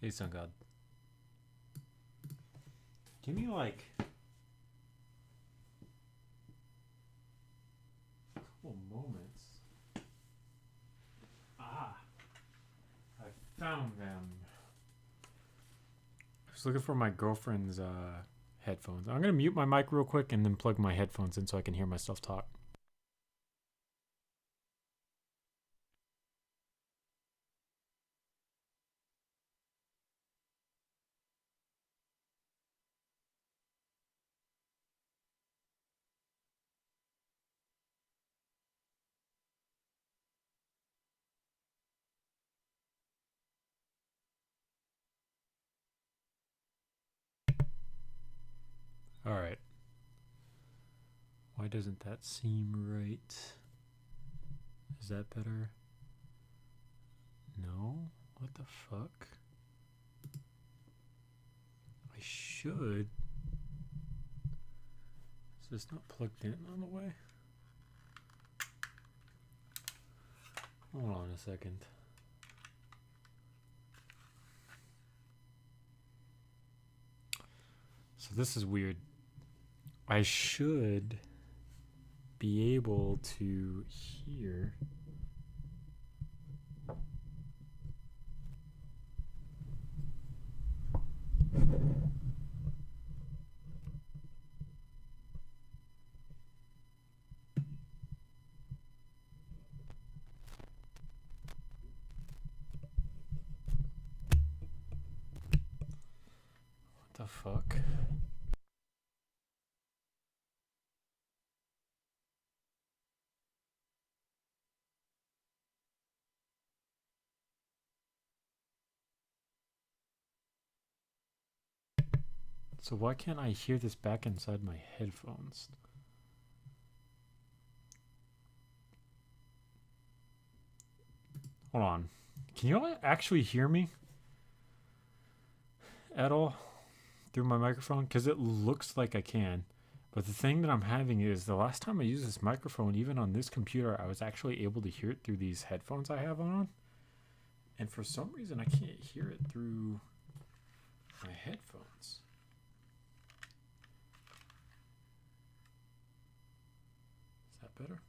Hey, Sun God. Give me like a couple moments. Ah, I found them. I was looking for my girlfriend's headphones. I'm gonna mute my mic real quick and then plug my headphones in so I can hear myself talk. All right. Why doesn't that seem right? Is that better? No? What the fuck? I should. Is this not plugged in on the way? Hold on a second. So this is weird. I should be able to hear. What the fuck? So why can't I hear this back inside my headphones? Hold on. Can you all actually hear me at all through my microphone? Because it looks like I can. But the thing that I'm having is the last time I used this microphone, even on this computer, I was actually able to hear it through these headphones I have on. And for some reason, I can't hear it through my headphones. Is that better?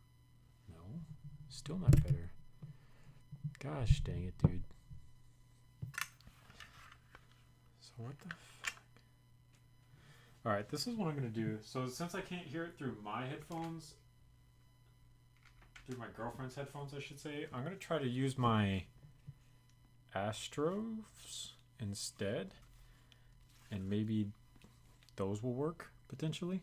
No. Still not better. Gosh dang it, dude. So what the fuck? Alright, this is what I'm going to do. So since I can't hear it through my headphones, through my girlfriend's headphones, I should say, I'm going to try to use my Astros instead. And maybe those will work, potentially.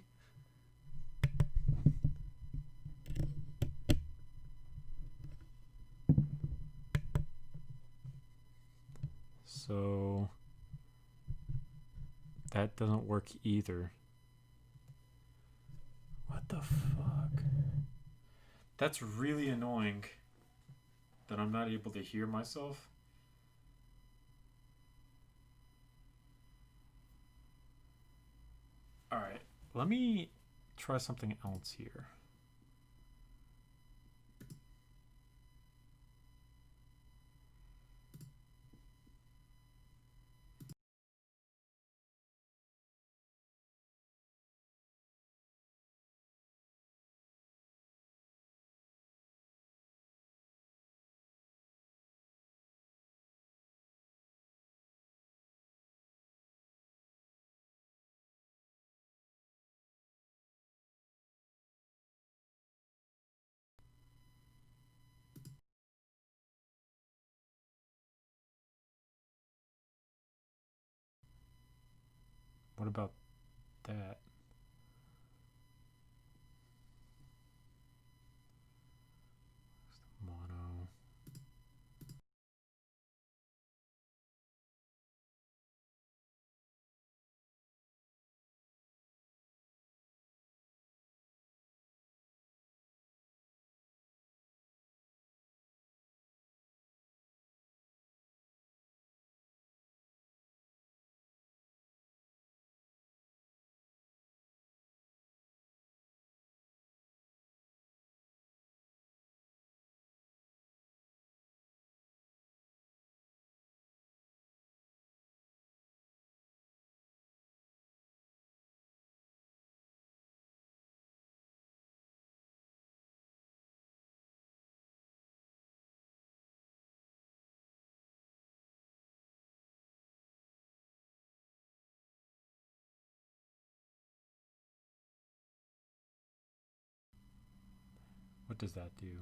So that doesn't work either. What the fuck? That's really annoying that I'm not able to hear myself. Alright, let me try something else here. What about that? Mono. What does that do?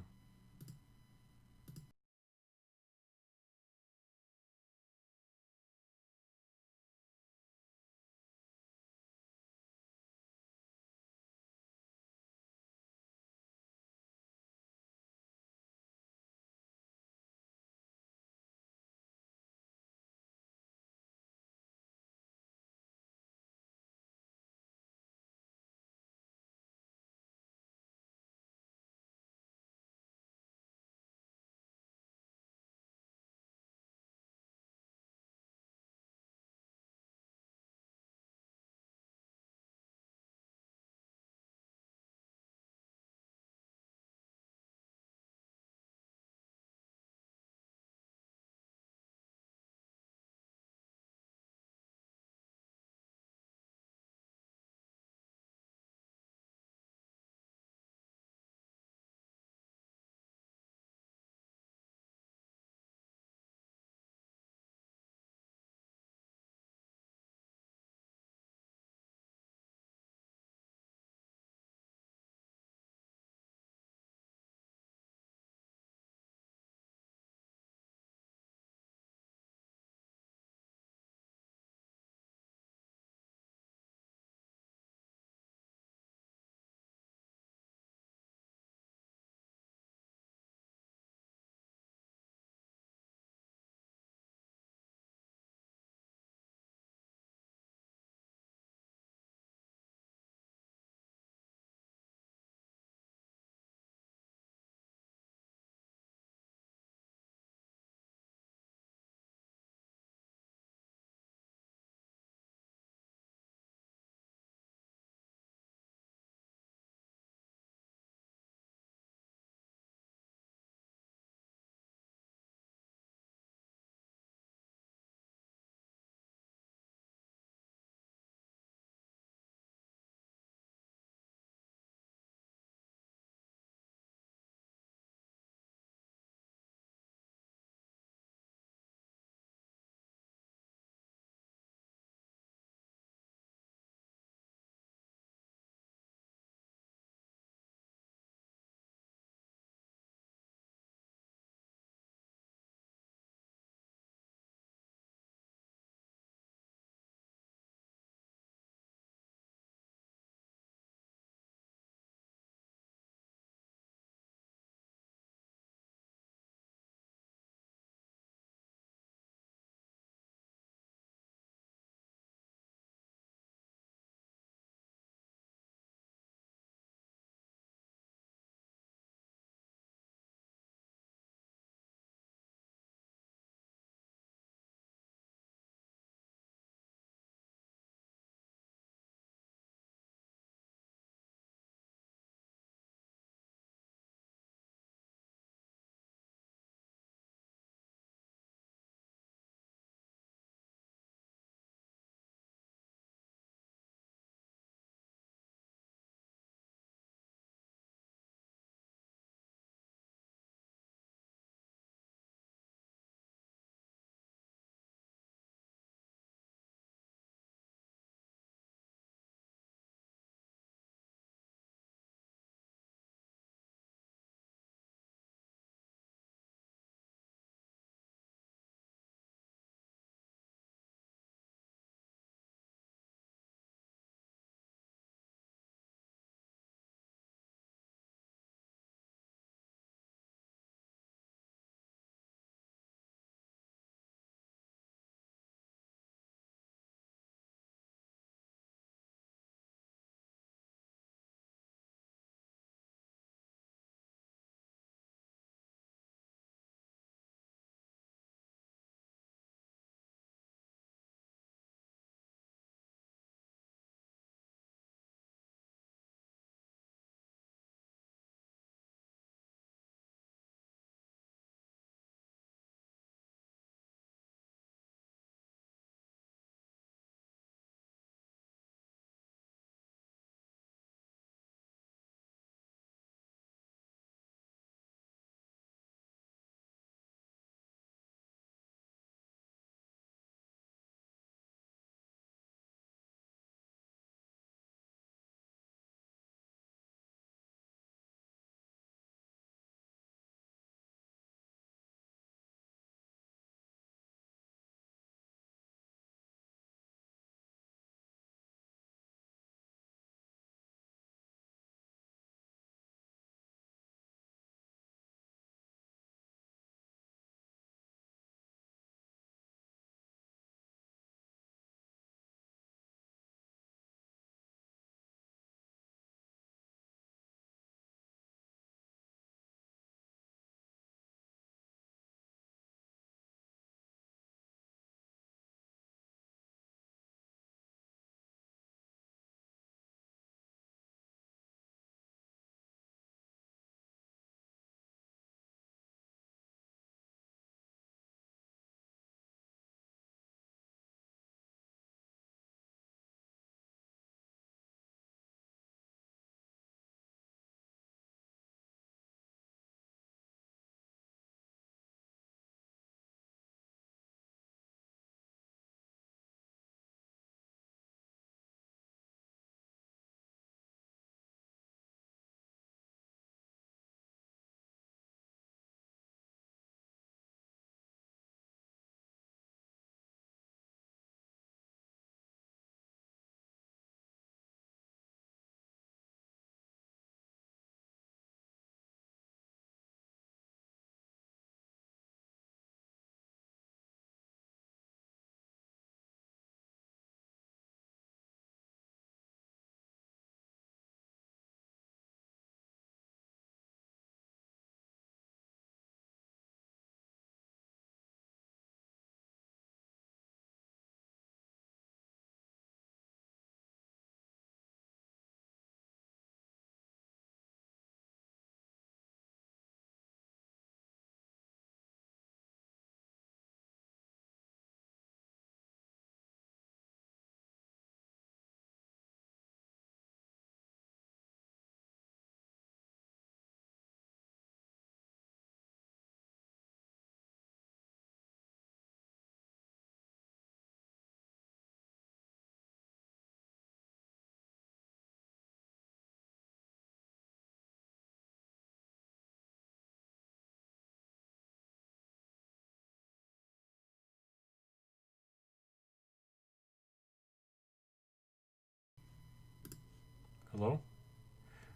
Hello?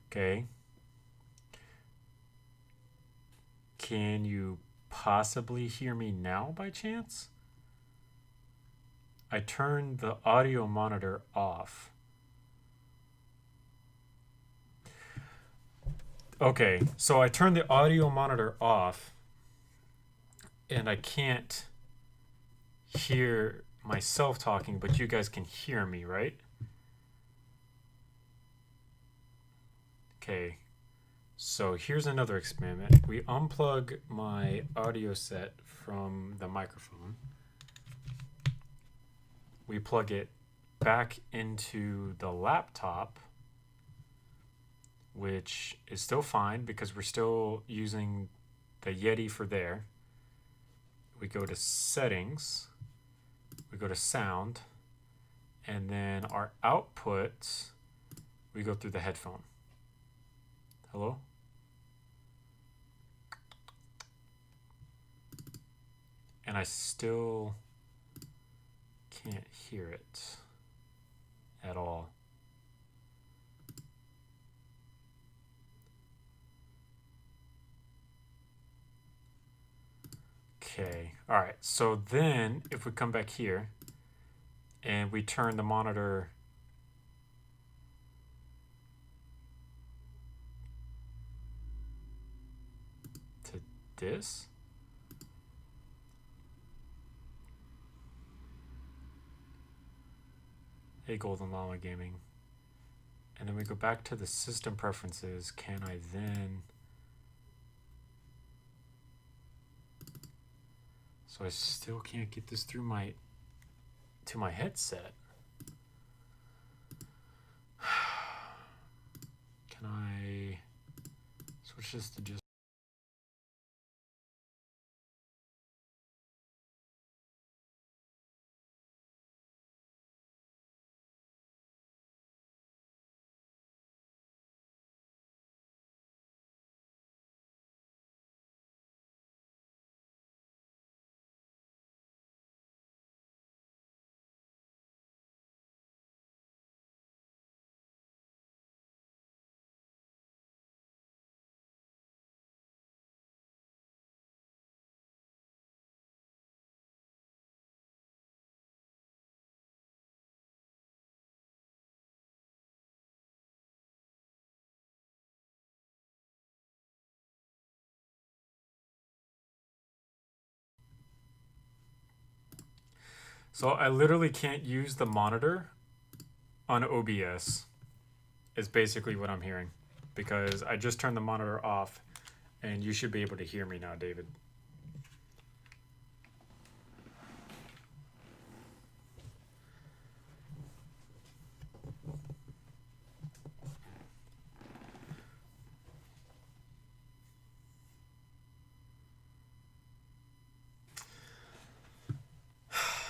Okay. Can you possibly hear me now by chance? I turned the audio monitor off. Okay, so I turned the audio monitor off and I can't hear myself talking, but you guys can hear me, right? Okay, so here's another experiment. We unplug my audio set from the microphone. We plug it back into the laptop, which is still fine because we're still using the Yeti for there. We go to settings, we go to sound, and then our output, we go through the headphone. Hello? And I still can't hear it at all. Okay, all right, so then if we come back here and we turn the monitor to this, hey Golden Llama Gaming, and then we go back to the system preferences, can I then, so I still can't get this through to my headset. Can I switch this to just, so I literally can't use the monitor on OBS is basically what I'm hearing, because I just turned the monitor off and you should be able to hear me now, David.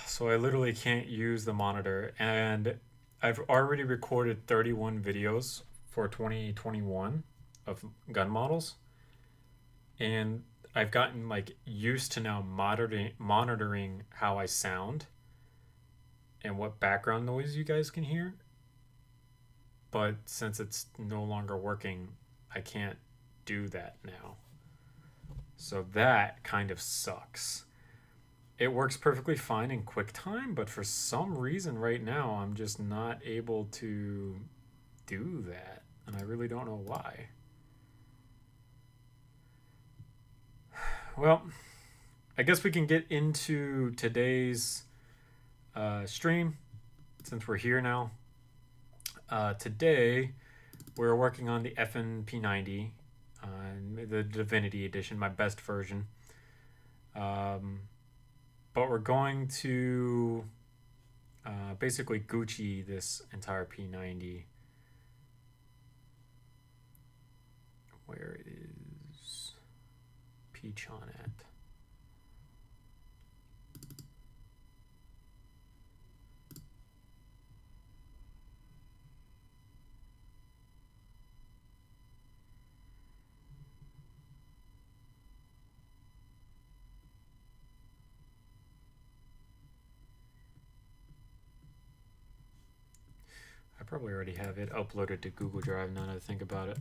So I literally can't use the monitor, and I've already recorded 31 videos for 2021 of gun models, and I've gotten like used to now monitoring how I sound and what background noise you guys can hear. But since it's no longer working, I can't do that now. So that kind of sucks. It works perfectly fine in QuickTime, but for some reason right now, I'm just not able to do that. And I really don't know why. Well, I guess we can get into today's stream since we're here now. Today, we're working on the P-90, the Divinity Edition, my best version. But we're going to basically Gucci this entire P-90. Where is P-Chon at? probably already have it uploaded to Google Drive now that I think about it.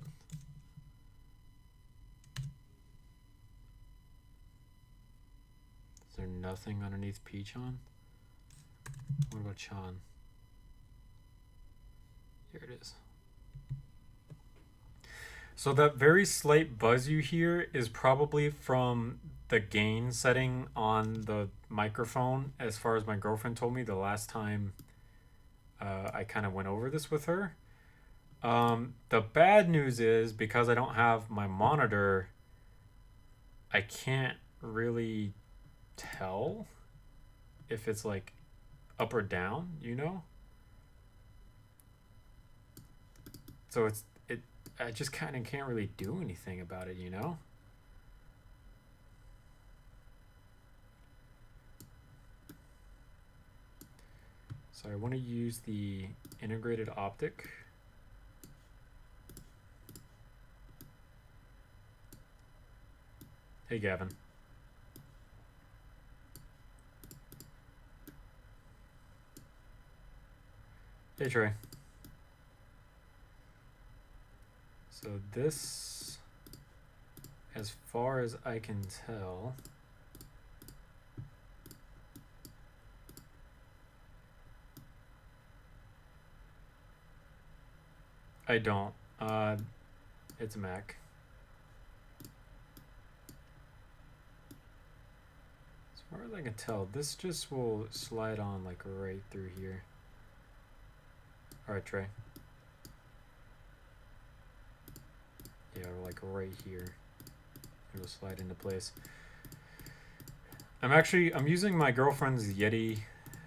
Is there nothing underneath P-Chan? What about Chan? Here it is. So that very slight buzz you hear is probably from the gain setting on the microphone, as far as my girlfriend told me the last time I kind of went over this with her. The bad news is, because I don't have my monitor, I can't really tell if it's like up or down, you know? So I just kind of can't really do anything about it, you know? So I want to use the integrated optic. Hey, Gavin. Hey, Trey. So this, as far as I can tell, I don't. It's a Mac. As far as I can tell, this just will slide on like right through here. All right, Trey. Yeah, like right here. It'll slide into place. I'm using my girlfriend's Yeti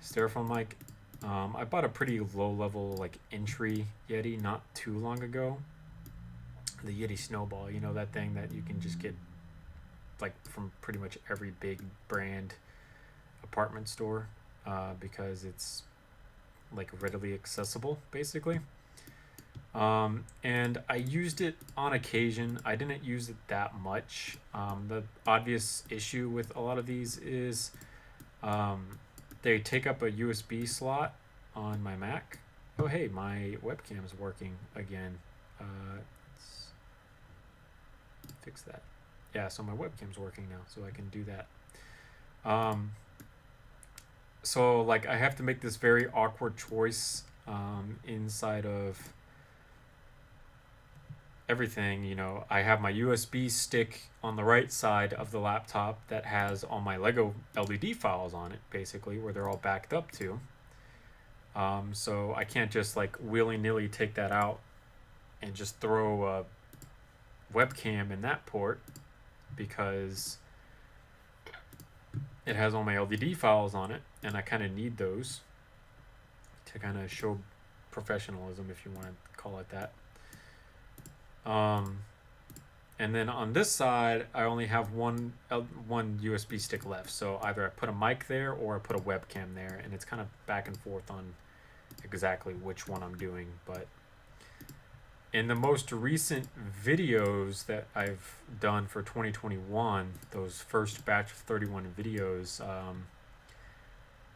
Stereophone mic. I bought a pretty low-level like entry Yeti not too long ago. The Yeti Snowball, you know, that thing that you can just get like from pretty much every big brand apartment store, because it's like readily accessible, basically. And I used it on occasion. I didn't use it that much. The obvious issue with a lot of these is they take up a USB slot on my Mac. Oh, hey, my webcam's working again. Let's fix that. Yeah, so my webcam's working now, so I can do that. So like I have to make this very awkward choice inside of everything. You know, I have my USB stick on the right side of the laptop that has all my Lego LED files on it, basically, where they're all backed up to. So I can't just like willy-nilly take that out and just throw a webcam in that port, because it has all my LVD files on it, and I kind of need those to kind of show professionalism, if you want to call it that. And then on this side, I only have one USB stick left. So either I put a mic there or I put a webcam there, and it's kind of back and forth on exactly which one I'm doing. But in the most recent videos that I've done for 2021, those first batch of 31 videos,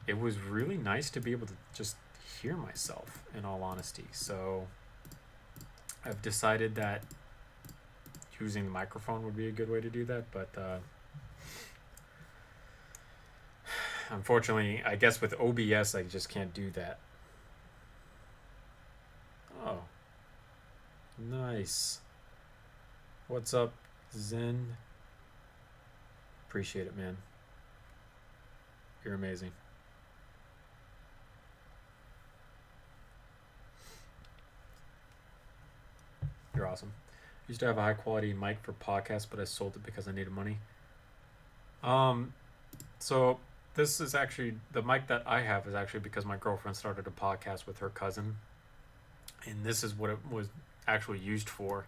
it was really nice to be able to just hear myself, in all honesty. So I've decided that using the microphone would be a good way to do that, but unfortunately, I guess with OBS, I just can't do that. Oh, nice. What's up, Zen? Appreciate it, man. You're amazing. You're awesome. I used to have a high quality mic for podcasts, but I sold it because I needed money. So this is actually, the mic that I have is actually because my girlfriend started a podcast with her cousin, and this is what it was actually used for,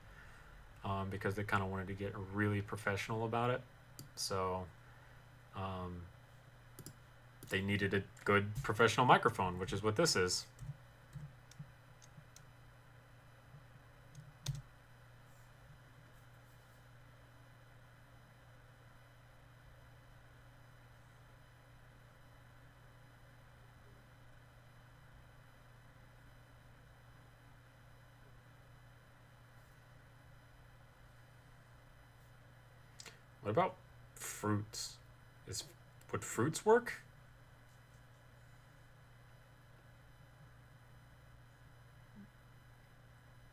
because they kind of wanted to get really professional about it. So they needed a good professional microphone, which is what this is. What about fruits? Would fruits work?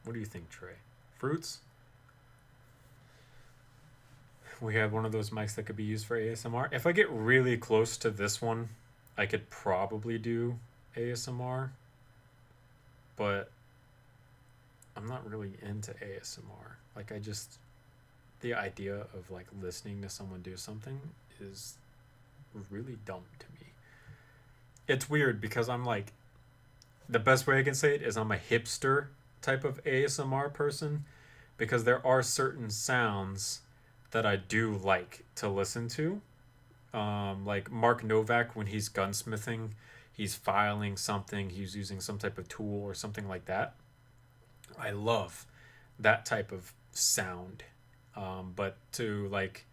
What do you think, Trey? Fruits? We have one of those mics that could be used for ASMR. If I get really close to this one, I could probably do ASMR. But I'm not really into ASMR. Like, the idea of like listening to someone do something is really dumb to me. It's weird because I'm like, the best way I can say it is I'm a hipster type of ASMR person, because there are certain sounds that I do like to listen to. Like Mark Novak, when he's gunsmithing, he's filing something, he's using some type of tool or something like that. I love that type of sound. But to like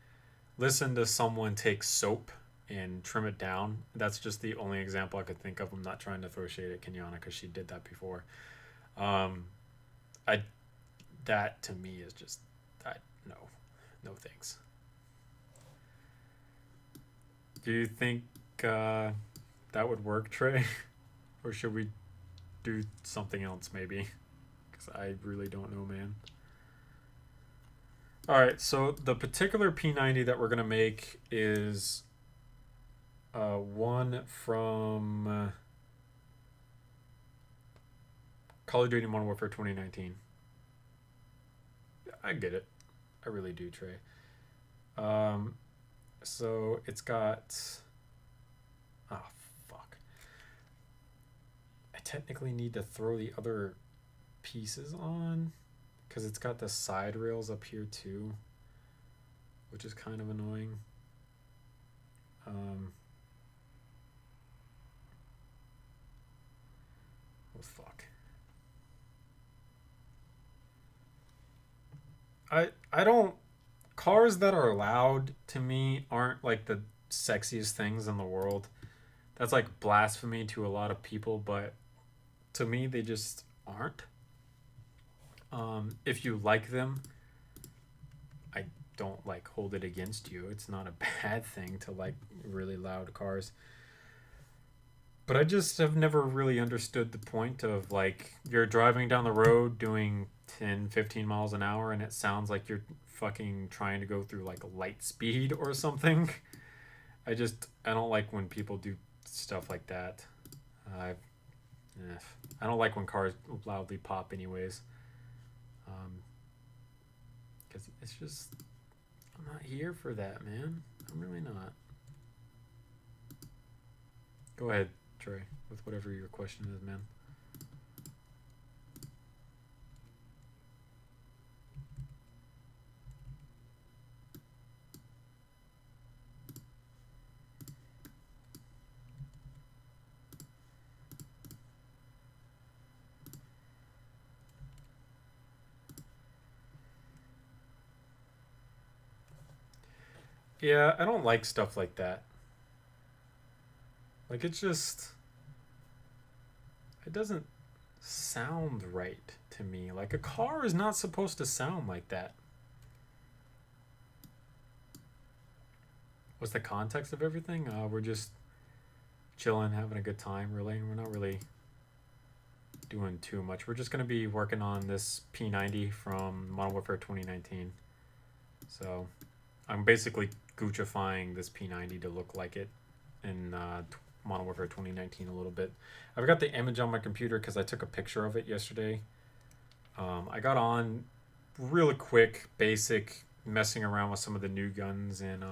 listen to someone take soap and trim it down, that's just the only example I could think of. I'm not trying to throw shade at Kenyana because she did that before. That to me is just, no thanks. Do you think that would work, Trey? Or should we do something else maybe? Because I really don't know, man. Alright, so the particular P-90 that we're going to make is one from Call of Duty Modern Warfare 2019. I get it. I really do, Trey. So it's got... Oh, fuck. I technically need to throw the other pieces on, because it's got the side rails up here too, which is kind of annoying. Oh, fuck. I don't... Cars that are loud to me aren't like the sexiest things in the world. That's like blasphemy to a lot of people, but to me they just aren't. If you like them, I don't like hold it against you. It's not a bad thing to like really loud cars. But I just have never really understood the point of like you're driving down the road doing 10, 15 miles an hour and it sounds like you're fucking trying to go through like light speed or something. I don't like when people do stuff like that. I don't like when cars loudly pop anyways. Because it's just, I'm not here for that, man. I'm really not. Go ahead, Trey, with whatever your question is, man. Yeah, I don't like stuff like that. Like, it doesn't sound right to me. Like, a car is not supposed to sound like that. What's the context of everything? We're just chilling, having a good time, really. We're not really doing too much. We're just going to be working on this P-90 from Modern Warfare 2019. So, I'm basically Gucci-fying this P-90 to look like it in Modern Warfare 2019 a little bit. I've got the image on my computer because I took a picture of it yesterday. I got on really quick, basic, messing around with some of the new guns and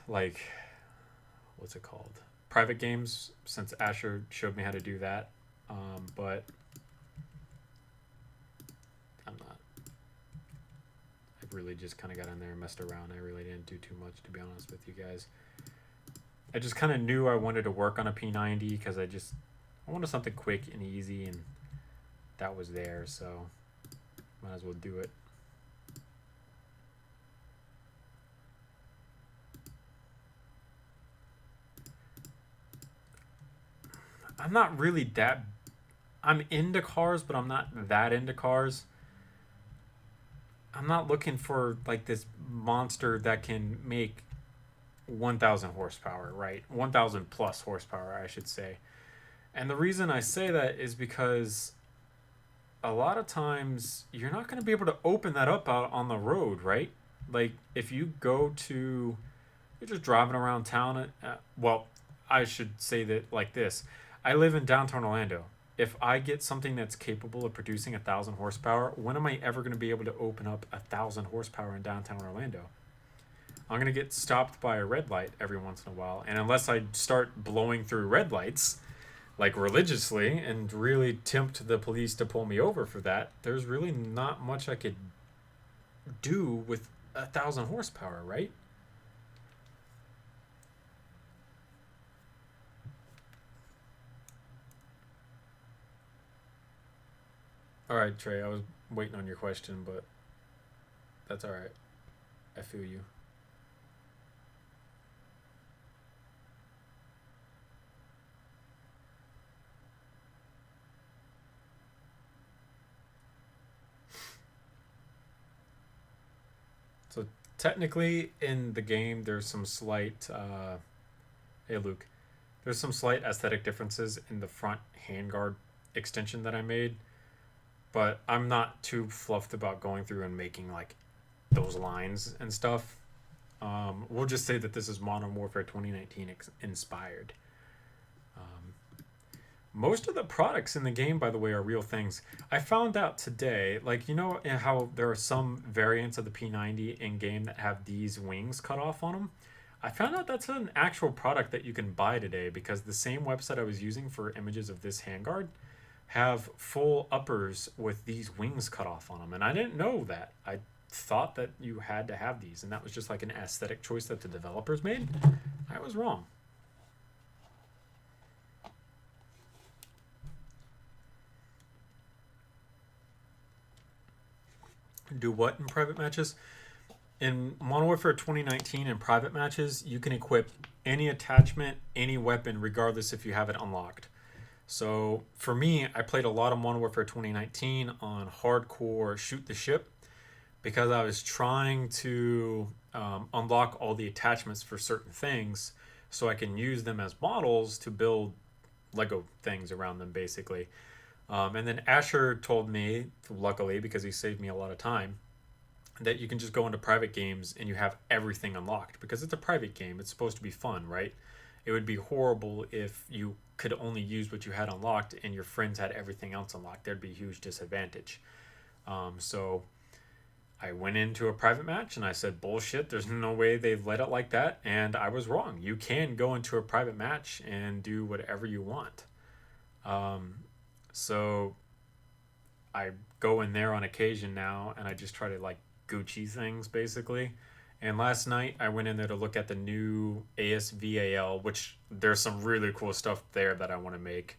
like, what's it called? Private games, since Asher showed me how to do that. But I'm not. I really just kind of got in there and messed around. I really didn't do too much, to be honest with you guys. I just kind of knew I wanted to work on a P-90 because I wanted something quick and easy, and that was there, so might as well do it. I'm not really that... I'm into cars, but I'm not that into cars. I'm not looking for like this monster that can make 1,000 horsepower, right? 1,000 plus horsepower, I should say. And the reason I say that is because a lot of times you're not going to be able to open that up out on the road, right? Like if you go to, you're just driving around town. Well, I should say that like this: I live in downtown Orlando. If I get something that's capable of producing 1,000 horsepower, when am I ever going to be able to open up 1,000 horsepower in downtown Orlando? I'm going to get stopped by a red light every once in a while, and unless I start blowing through red lights like religiously and really tempt the police to pull me over for that, there's really not much I could do with 1,000 horsepower, right? All right, Trey, I was waiting on your question, but that's all right. I feel you. So technically, in the game, there's some slight. Hey, Luke. There's some slight aesthetic differences in the front handguard extension that I made, but I'm not too fluffed about going through and making like those lines and stuff. We'll just say that this is Modern Warfare 2019 inspired. Um, Most of the products in the game, by the way, are real things. I found out today, like, you know how there are some variants of the P-90 in game that have these wings cut off on them? I found out that's an actual product that you can buy today because the same website I was using for images of this handguard have full uppers with these wings cut off on them. And I didn't know that. I thought that you had to have these, and that was just like an aesthetic choice that the developers made. I was wrong. Do what in private matches? In Modern Warfare 2019 in private matches, you can equip any attachment, any weapon, regardless if you have it unlocked. So for me, I played a lot of Modern Warfare 2019 on hardcore shoot the ship because I was trying to unlock all the attachments for certain things so I can use them as models to build Lego things around them, basically. And then Asher told me, luckily, because he saved me a lot of time, that you can just go into private games and you have everything unlocked because it's a private game. It's supposed to be fun, right? It would be horrible if you could only use what you had unlocked and your friends had everything else unlocked. There'd be a huge disadvantage. So I went into a private match and I said, bullshit, there's no way they've let it like that. And I was wrong. You can go into a private match and do whatever you want. So I go in there on occasion now and I just try to like Gucci things basically. And last night I went in there to look at the new ASVAL, which there's some really cool stuff there that I want to make.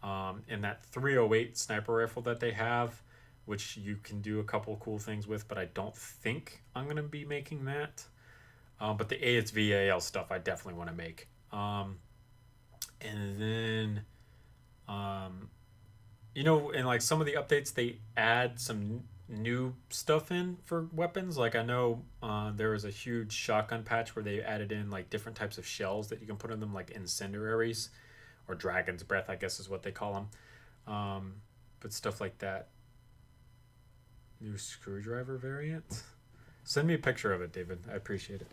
And that 308 sniper rifle that they have, which you can do a couple cool things with, but I don't think I'm going to be making that. But the ASVAL stuff I definitely want to make. And then, you know, in like some of the updates, they add some new stuff in for weapons. Like I know there was a huge shotgun patch where they added in like different types of shells that you can put in them, like incendiaries or dragon's breath, I guess is what they call them. But stuff like that. New screwdriver variant. Send me a picture of it, David. I appreciate it.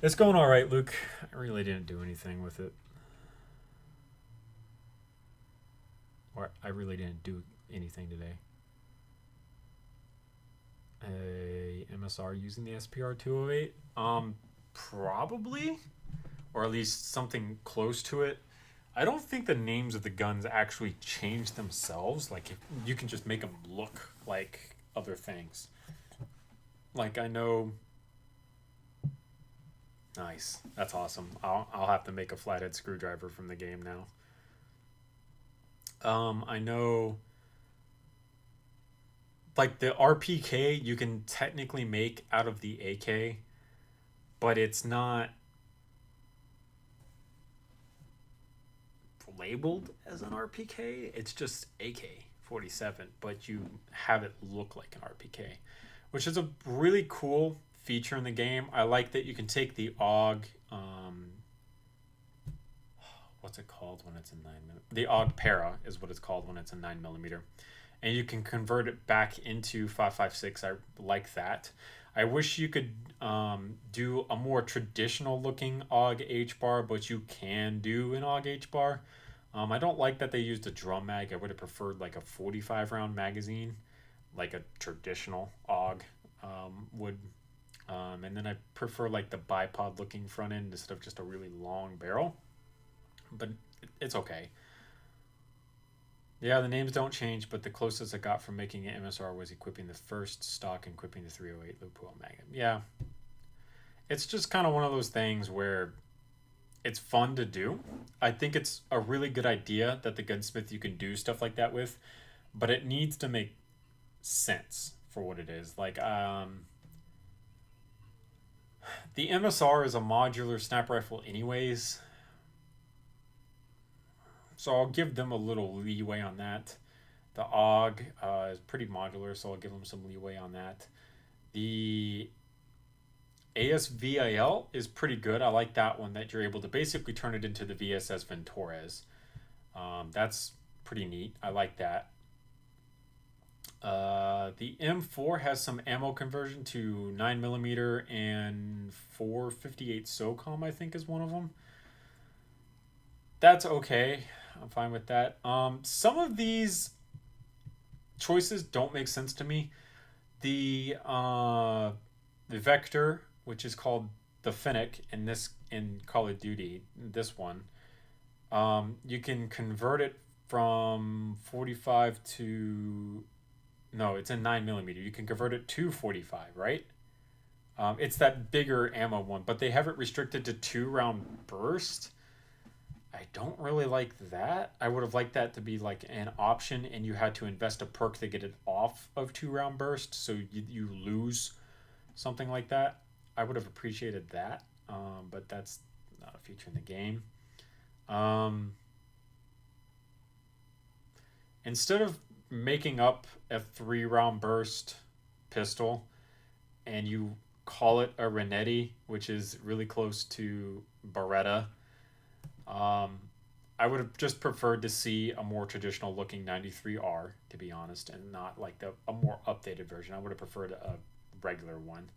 It's going all right, Luke. I really didn't do anything with it. Or I really didn't do anything today. A MSR using the SPR 208? Probably, or at least something close to it. I don't think the names of the guns actually change themselves. Like you can just make them look like other things. Like I know. Nice, that's awesome. I'll have to make a flathead screwdriver from the game now. I know. Like the RPK you can technically make out of the AK, but it's not labeled as an RPK. It's just AK 47, but you have it look like an RPK, which is a really cool feature in the game. I like that you can take the AUG, what's it called when it's in 9mm? The AUG Para is what it's called when it's in 9mm, and you can convert it back into 5.56. I like that. I wish you could do a more traditional looking AUG H-bar, but you can do an AUG H-bar. I don't like that they used a drum mag. I would have preferred like a 45 round magazine, like a traditional AUG would. And then I prefer like the bipod looking front end instead of just a really long barrel. But it's okay. Yeah, the names don't change, but the closest I got from making an MSR was equipping the first stock and equipping the 308 Loophole Magnum. Yeah. It's just kind of one of those things where it's fun to do. I think it's a really good idea that the gunsmith you can do stuff like that with, but it needs to make sense for what it is. Like, the MSR is a modular snap rifle anyways, so I'll give them a little leeway on that. The AUG is pretty modular, so I'll give them some leeway on that. The ASVIL is pretty good. I like that one, that you're able to basically turn it into the VSS Ventores. That's pretty neat. I like that. The M4 has some ammo conversion to 9mm and 458 SOCOM, I think is one of them. That's okay. I'm fine with that. Some of these choices don't make sense to me. The Vector, which is called the Fennec in Call of Duty, this one, you can convert it from 45 to, no, it's in 9mm. You can convert it to 45, right? It's that bigger ammo one, but they have it restricted to 2-round burst. I don't really like that. I would have liked that to be like an option, and you had to invest a perk to get it off of 2-round burst, so you lose something like that. I would have appreciated that, but that's not a feature in the game. Instead of making up a 3-round burst pistol and you call it a Renetti, which is really close to Beretta, I would have just preferred to see a more traditional looking 93R, to be honest, and not like a more updated version. I would have preferred a regular one.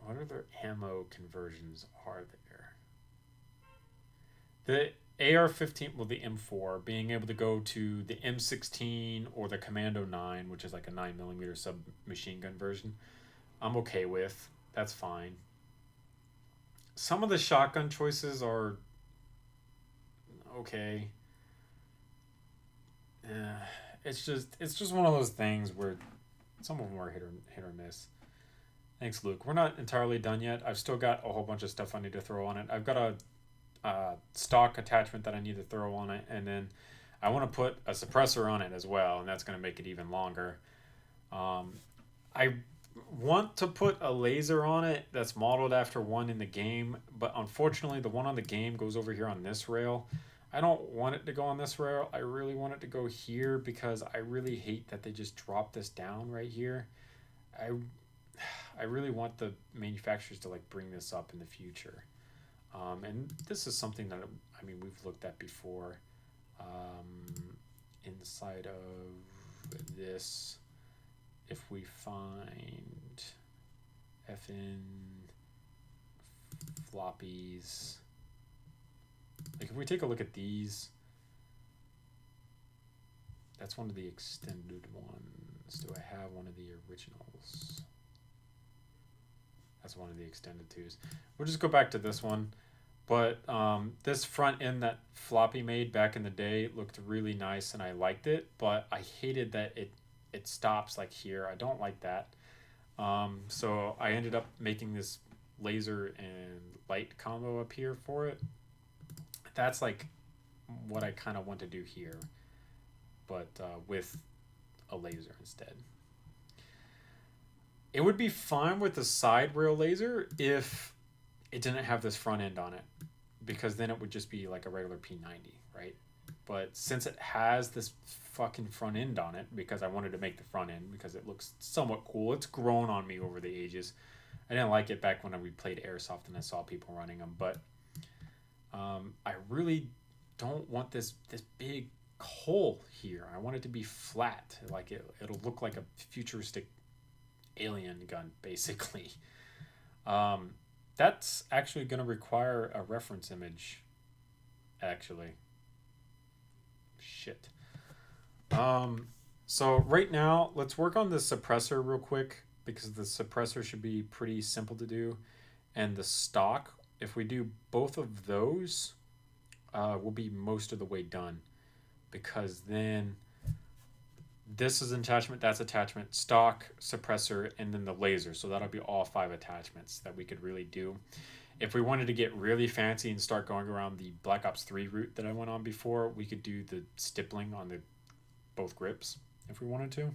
What other ammo conversions are there? The AR-15, well, the M4, being able to go to the M16 or the Commando 9, which is like a 9mm submachine gun version, I'm okay with. That's fine. Some of the shotgun choices are okay. It's just one of those things where some of them are hit or miss. Thanks, Luke. We're not entirely done yet. I've still got a whole bunch of stuff I need to throw on it. I've got a stock attachment that I need to throw on it, and then I want to put a suppressor on it as well, and that's going to make it even longer. I want to put a laser on it that's modeled after one in the game, but unfortunately the one on the game goes over here on this rail. I don't want it to go on this rail. I really want it to go here because I really hate that they just dropped this down right here. I really want the manufacturers to like bring this up in the future. And this is something that, I mean, we've looked at before. Inside of this, if we find FN floppies, like if we take a look at these, that's one of the extended ones. Do I have one of the originals? That's one of the extended twos. We'll just go back to this one. But this front end that Floppy made back in the day looked really nice and I liked it, but I hated that it stops like here. I don't like that. So I ended up making this laser and light combo up here for it. That's like what I kind of want to do here, but with a laser instead. It would be fine with the side rail laser if it didn't have this front end on it, because then it would just be like a regular P-90, right? But since it has this fucking front end on it, because I wanted to make the front end because it looks somewhat cool. It's grown on me over the ages. I didn't like it back when we played Airsoft and I saw people running them, but I really don't want this big hole here. I want it to be flat. Like it'll look like a futuristic alien gun, basically. That's actually going to require a reference image, actually. Shit. So right now, let's work on the suppressor real quick, because the suppressor should be pretty simple to do. And the stock, if we do both of those, we'll be most of the way done. Because then this is an attachment, that's attachment, stock, suppressor, and then the laser. So that'll be all 5 attachments that we could really do. If we wanted to get really fancy and start going around the Black Ops 3 route that I went on before, we could do the stippling on the both grips if we wanted to.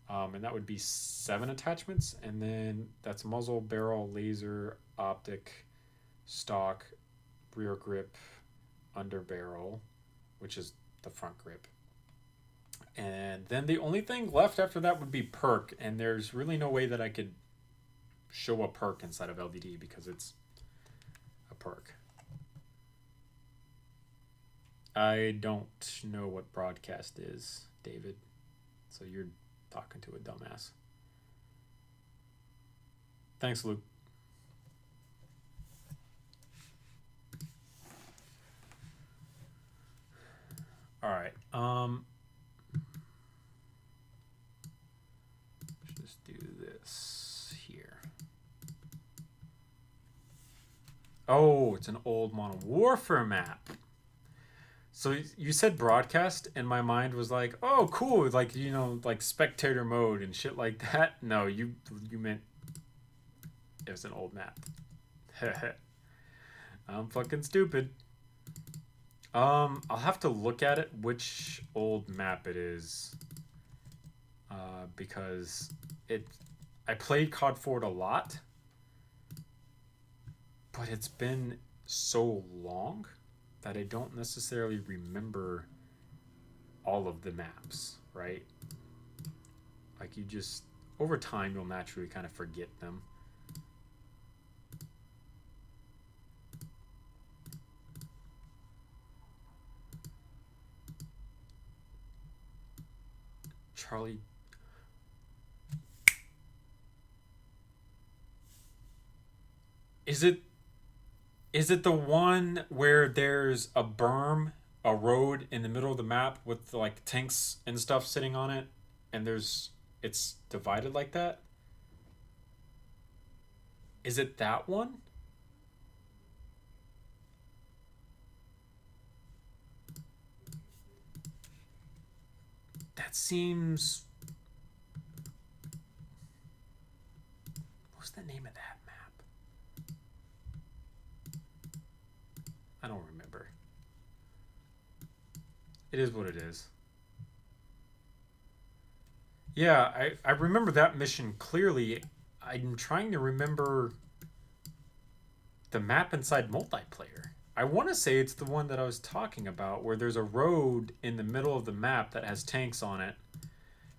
And that would be 7 attachments. And then that's muzzle, barrel, laser, optic, stock, rear grip, under barrel, which is the front grip. And then the only thing left after that would be perk. And there's really no way that I could show a perk inside of LVD because it's a perk. I don't know what broadcast is, David. So you're talking to a dumbass. Thanks, Luke. All right. Let's just do this here. Oh, it's an old Modern Warfare map. So you said broadcast, and my mind was like, oh, cool, like, you know, like spectator mode and shit like that. No, you meant it was an old map. I'm fucking stupid. I'll have to look at it, which old map it is, because I played COD Ford a lot, but it's been so long that I don't necessarily remember all of the maps, right? Like, you just, over time, you'll naturally kind of forget them. Charlie. Is it the one where there's a berm, a road in the middle of the map with like tanks and stuff sitting on it, and it's divided like that? Is it that one? That seems... What's the name of that map? I don't remember. It is what it is. Yeah, I remember that mission clearly. I'm trying to remember the map inside multiplayer. I want to say it's the one that I was talking about, where there's a road in the middle of the map that has tanks on it.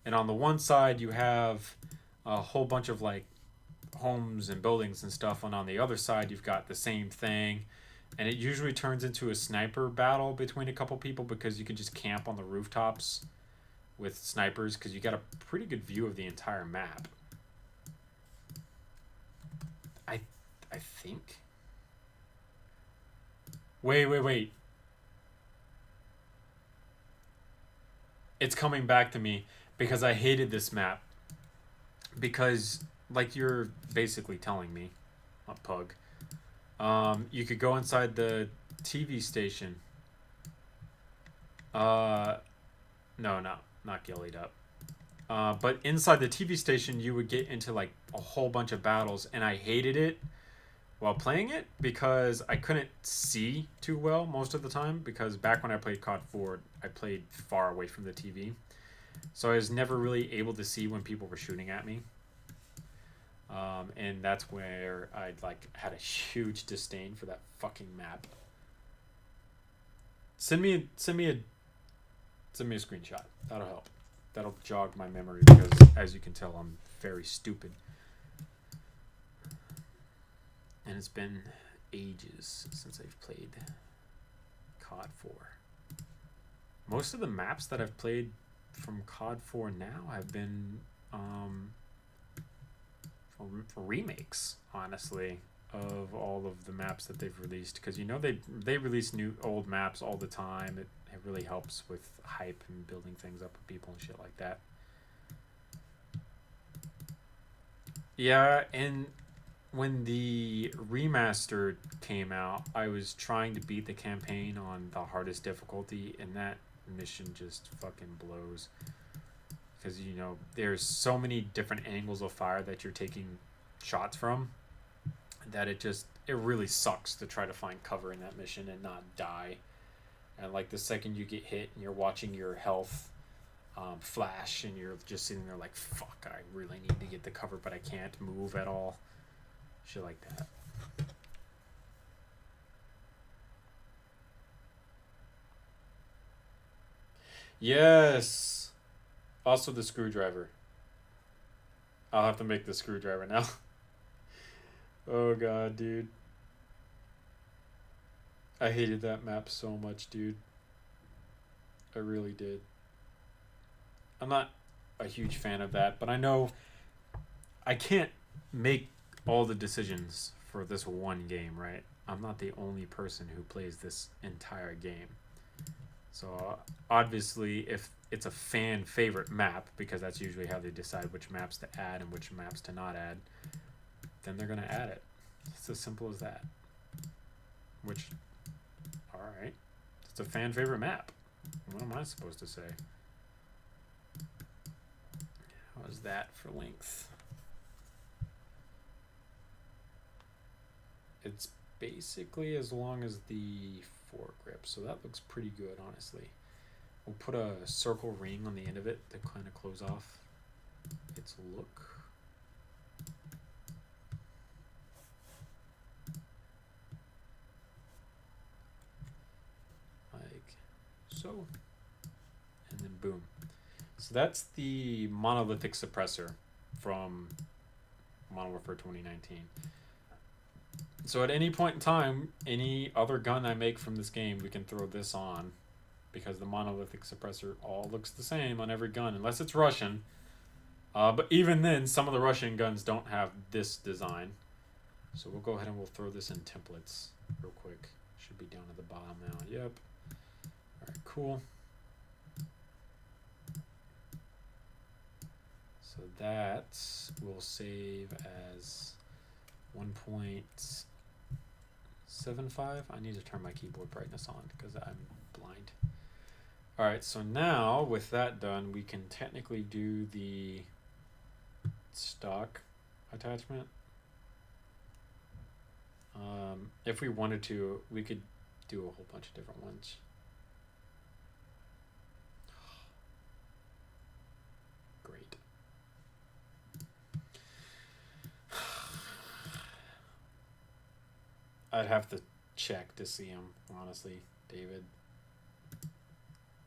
And on the one side, you have a whole bunch of like homes and buildings and stuff. And on the other side, you've got the same thing. And it usually turns into a sniper battle between a couple people, because you can just camp on the rooftops with snipers, because you got a pretty good view of the entire map. I think... Wait. It's coming back to me, because I hated this map. Because, like you're basically telling me, a pug, you could go inside the TV station. No, not gillied up. But inside the TV station, you would get into like a whole bunch of battles, and I hated it while playing it because I couldn't see too well most of the time, because back when I played COD 4, I played far away from the TV. So I was never really able to see when people were shooting at me. And that's where I like had a huge disdain for that fucking map. Send me a screenshot. That'll help. That'll jog my memory because, as you can tell, I'm very stupid. And it's been ages since I've played COD 4. Most of the maps that I've played from COD 4 now have been remakes, honestly, of all of the maps that they've released. Because, you know, they release old maps all the time. It really helps with hype and building things up with people and shit like that. Yeah, and when the remaster came out, I was trying to beat the campaign on the hardest difficulty, and that mission just fucking blows. Because, you know, there's so many different angles of fire that you're taking shots from that it really sucks to try to find cover in that mission and not die. And like the second you get hit and you're watching your health flash and you're just sitting there like, fuck, I really need to get the cover, but I can't move at all. Shit like that. Yes. Also the screwdriver. I'll have to make the screwdriver now. Oh god, dude. I hated that map so much, dude. I really did. I'm not a huge fan of that, but I know I can't make all the decisions for this one game, right? I'm not the only person who plays this entire game. So obviously, if it's a fan favorite map, because that's usually how they decide which maps to add and which maps to not add, then they're going to add it. It's as simple as that. Which, alright. It's a fan favorite map. What am I supposed to say? How is that for length? It's basically as long as the foregrip, so that looks pretty good, honestly. We'll put a circle ring on the end of it to kind of close off its look. Like so. And then boom. So that's the monolithic suppressor from Modern Warfare 2019. So at any point in time, any other gun I make from this game, we can throw this on, because the monolithic suppressor all looks the same on every gun, unless it's Russian. But even then, some of the Russian guns don't have this design. So we'll go ahead and we'll throw this in templates real quick. Should be down at the bottom now. Yep. All right, cool. So that will save as 1.75. I need to turn my keyboard brightness on because I'm blind. All right, so now with that done, we can technically do the stock attachment. If we wanted to, we could do a whole bunch of different ones. Great. I'd have to check to see them, honestly, David,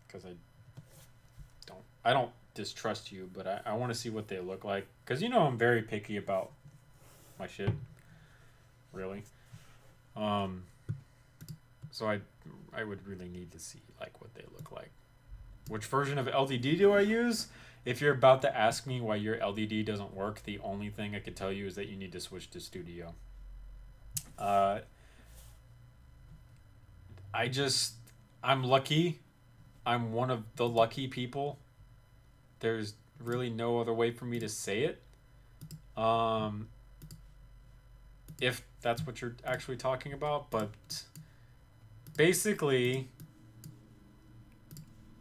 because I don't distrust you, but I want to see what they look like, because you know I'm very picky about my shit, really. So I would really need to see like what they look like. Which version of LDD do I use? If you're about to ask me why your LDD doesn't work, the only thing I could tell you is that you need to switch to Studio. I'm lucky. I'm one of the lucky people. There's really no other way for me to say it. If that's what you're actually talking about, but basically,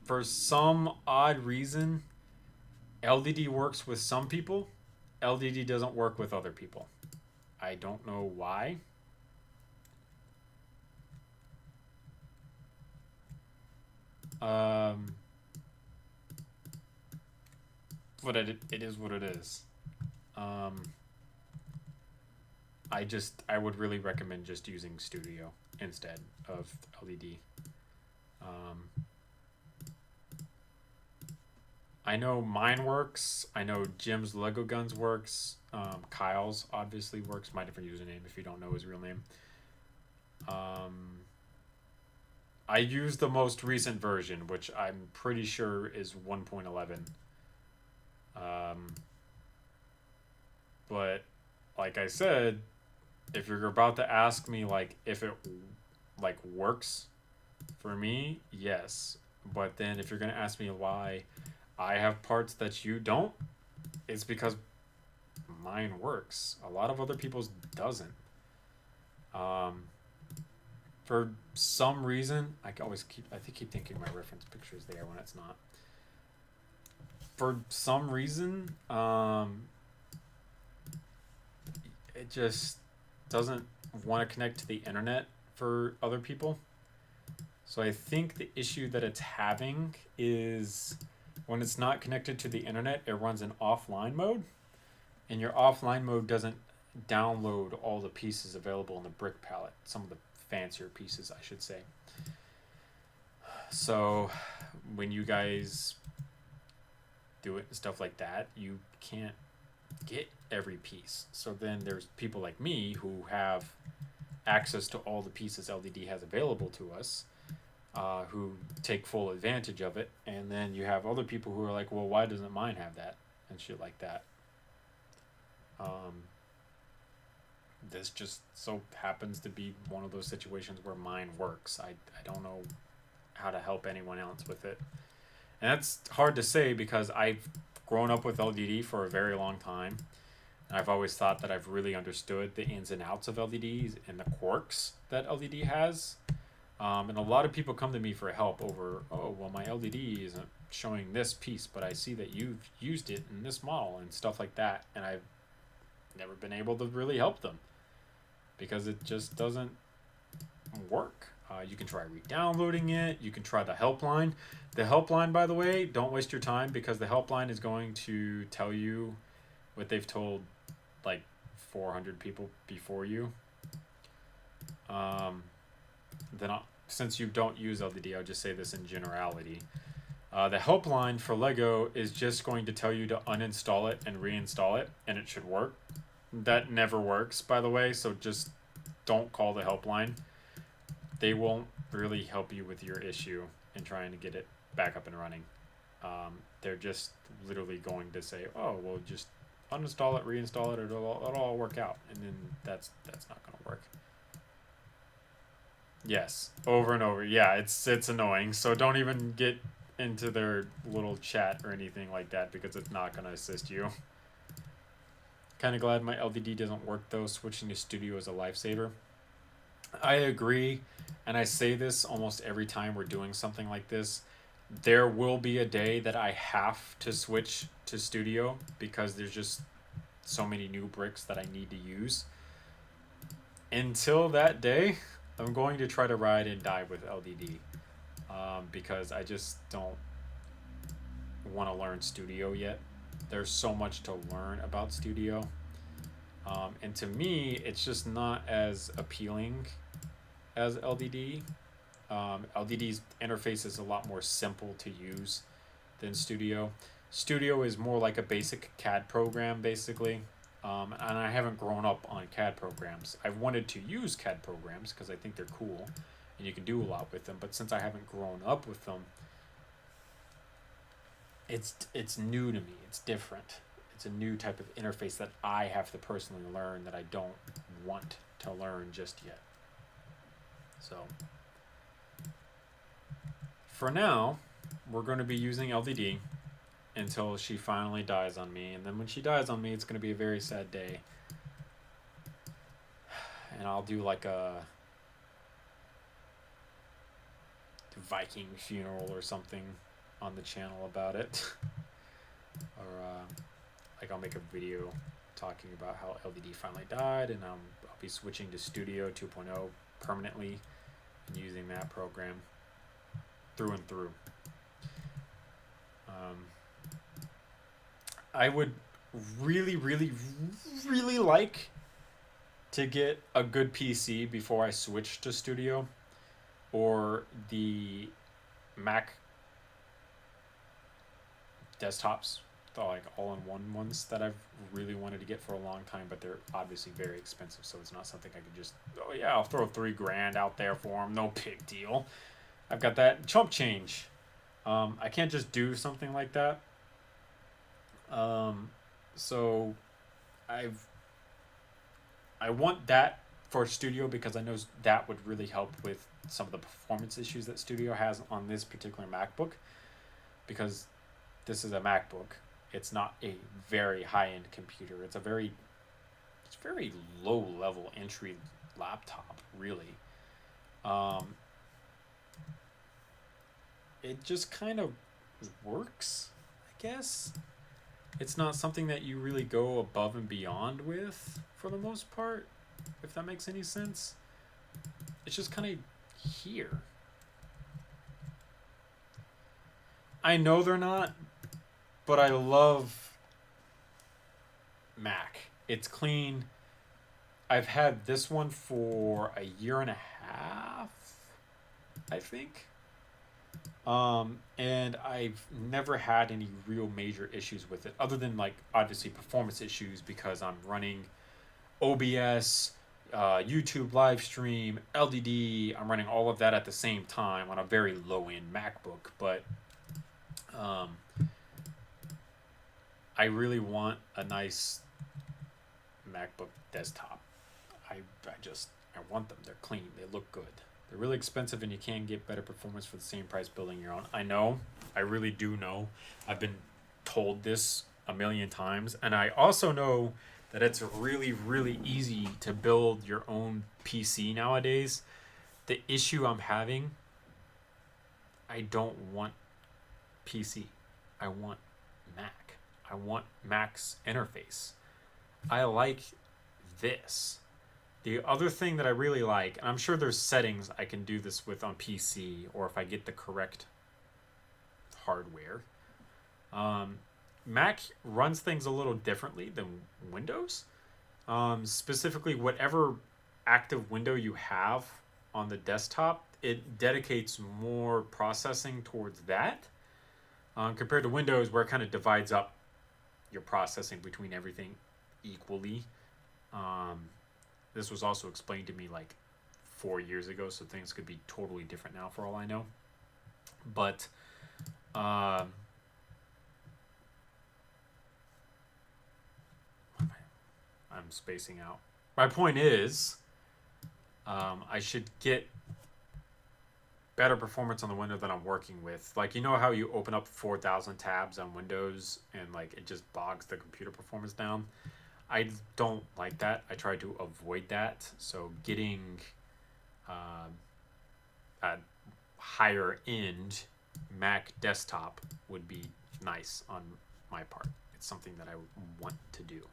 for some odd reason, LDD works with some people. LDD doesn't work with other people. I don't know why. But it is what it is. I would really recommend just using Studio instead of LDD. I know mine works. I know Jim's Lego Guns works. Kyle's obviously works. My different username if you don't know his real name. I use the most recent version, which I'm pretty sure is 1.11. But like I said, if you're about to ask me like if it like works for me, yes. But then if you're gonna ask me why I have parts that you don't, it's because mine works. A lot of other people's doesn't. For some reason, I keep thinking my reference picture is there when it's not. For some reason, it just doesn't want to connect to the internet for other people. So I think the issue that it's having is when it's not connected to the internet, it runs in offline mode, and your offline mode doesn't download all the pieces available in the brick palette, some of the fancier pieces, I should say. So when you guys do it and stuff like that, you can't get every piece. So then there's people like me who have access to all the pieces LDD has available to us, who take full advantage of it, and then you have other people who are like, well, why doesn't mine have that and shit like that. This just so happens to be one of those situations where mine works. I don't know how to help anyone else with it, and that's hard to say because I've grown up with LDD for a very long time, and I've always thought that I've really understood the ins and outs of LDDs and the quirks that LDD has. And a lot of people come to me for help over, oh, well, my LDD isn't showing this piece, but I see that you've used it in this model and stuff like that. And I've never been able to really help them because it just doesn't work. You can try re-downloading it. You can try the helpline. The helpline, by the way, don't waste your time because the helpline is going to tell you what they've told like 400 people before you. Since you don't use LDD, I'll just say this in generality. The helpline for Lego is just going to tell you to uninstall it and reinstall it, and it should work. That never works, by the way, so just don't call the helpline. They won't really help you with your issue in trying to get it back up and running. They're just literally going to say, oh, well, just uninstall it, reinstall it, it'll all work out. And then that's not going to work. Yes, over and over. Yeah, it's annoying. So don't even get into their little chat or anything like that because it's not going to assist you. Kind of glad my LDD doesn't work though. Switching to studio is a lifesaver. I agree, and I say this almost every time we're doing something like this. There will be a day that I have to switch to studio because there's just so many new bricks that I need to use. Until that day, I'm going to try to ride and die with LDD because I just don't want to learn studio yet. There's so much to learn about studio. And to me, it's just not as appealing as LDD. LDD's interface is a lot more simple to use than Studio. Studio is more like a basic CAD program, basically. And I haven't grown up on CAD programs. I've wanted to use CAD programs because I think they're cool and you can do a lot with them. But since I haven't grown up with them, it's new to me. It's different. It's a new type of interface that I have to personally learn that I don't want to learn just yet. So for now, we're going to be using LDD until she finally dies on me. And then when she dies on me, it's going to be a very sad day. And I'll do like a Viking funeral or something on the channel about it. Or like I'll make a video talking about how LDD finally died, and I'll be switching to Studio 2.0 permanently and using that program through and through. I would really, really, really like to get a good PC before I switch to Studio, or the Mac desktops, the like all-in-one ones that I've really wanted to get for a long time, but they're obviously very expensive, so it's not something I could just, oh yeah, I'll throw $3,000 out there for them, no big deal. I've got that chump change. I can't just do something like that. So I want that for Studio because I know that would really help with some of the performance issues that Studio has on this particular MacBook, because this is a MacBook. It's not a very high-end computer. It's very low-level entry laptop, really. It just kind of works, I guess. It's not something that you really go above and beyond with, for the most part, if that makes any sense. It's just kind of here. I know they're not, but I love Mac. It's clean. I've had this one for a year and a half, I think. And I've never had any real major issues with it, other than like obviously performance issues because I'm running OBS, YouTube live stream, LDD. I'm running all of that at the same time on a very low-end MacBook, but I really want a nice MacBook desktop. I want them. They're clean. They look good. They're really expensive, and you can get better performance for the same price building your own. I know. I really do know. I've been told this a million times, and I also know that it's really, really easy to build your own PC nowadays. The issue I'm having, I don't want PC. I want Mac. I want Mac's interface. I like this. The other thing that I really like, and I'm sure there's settings I can do this with on PC, or if I get the correct hardware. Mac runs things a little differently than Windows. Specifically, whatever active window you have on the desktop, it dedicates more processing towards that, compared to Windows, where it kind of divides up your processing between everything equally. This was also explained to me like 4 years ago, so things could be totally different now for all I know. But I'm spacing out. My point is, I should get better performance on the window that I'm working with. Like, you know how you open up 4,000 tabs on Windows and like it just bogs the computer performance down? I don't like that. I try to avoid that. So getting a higher end Mac desktop would be nice on my part. It's something that I want to do.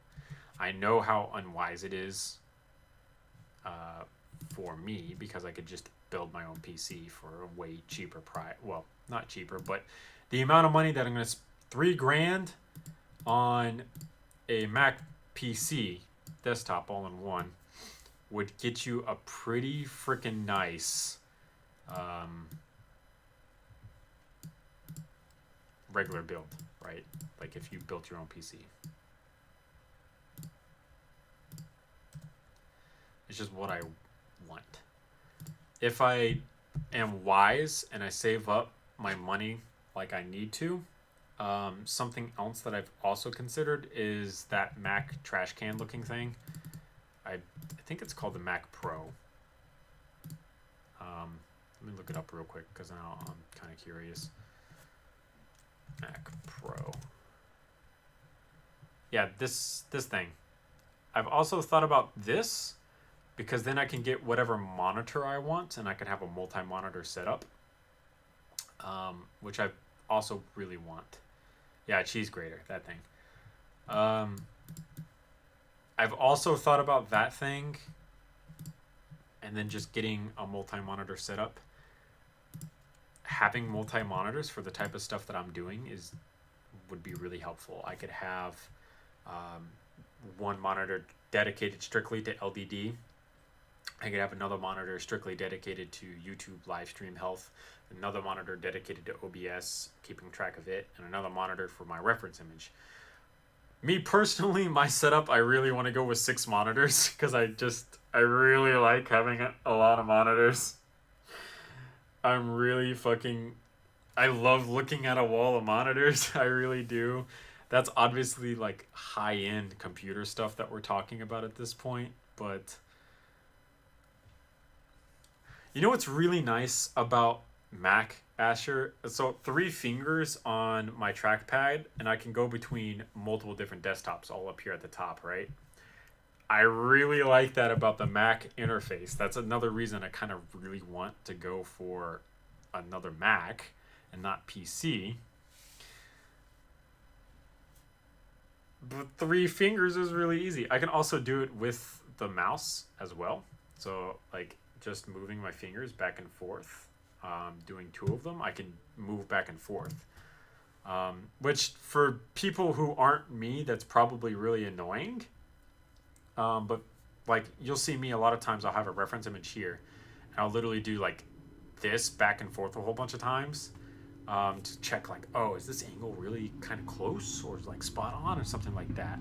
I know how unwise it is for me, because I could just build my own PC for a way cheaper price. Well, not cheaper, but the amount of money that I'm going to spend, $3,000 on a Mac PC desktop all-in-one would get you a pretty freaking nice regular build, right? Like if you built your own PC. It's just what I want. If I am wise and I save up my money like I need to, something else that I've also considered is that Mac trash can looking thing. I think it's called the Mac Pro. Let me look it up real quick because now I'm kind of curious. Mac Pro. Yeah, this thing. I've also thought about this, because then I can get whatever monitor I want, and I can have a multi-monitor setup, which I also really want. Yeah, cheese grater, that thing. I've also thought about that thing, and then just getting a multi-monitor setup. Having multi-monitors for the type of stuff that I'm doing would be really helpful. I could have one monitor dedicated strictly to LDD, I could have another monitor strictly dedicated to YouTube live stream health, another monitor dedicated to OBS, keeping track of it, and another monitor for my reference image. Me personally, my setup, I really want to go with 6 monitors because I really like having a lot of monitors. I'm really I love looking at a wall of monitors. I really do. That's obviously like high-end computer stuff that we're talking about at this point, but you know what's really nice about Mac, Asher? So 3 fingers on my trackpad, and I can go between multiple different desktops all up here at the top, right? I really like that about the Mac interface. That's another reason I kind of really want to go for another Mac and not PC. But 3 fingers is really easy. I can also do it with the mouse as well. So like just moving my fingers back and forth, doing 2 of them, I can move back and forth. Which for people who aren't me, that's probably really annoying. But like you'll see me a lot of times, I'll have a reference image here, and I'll literally do like this back and forth a whole bunch of times to check like, oh, is this angle really kind of close or like spot on or something like that.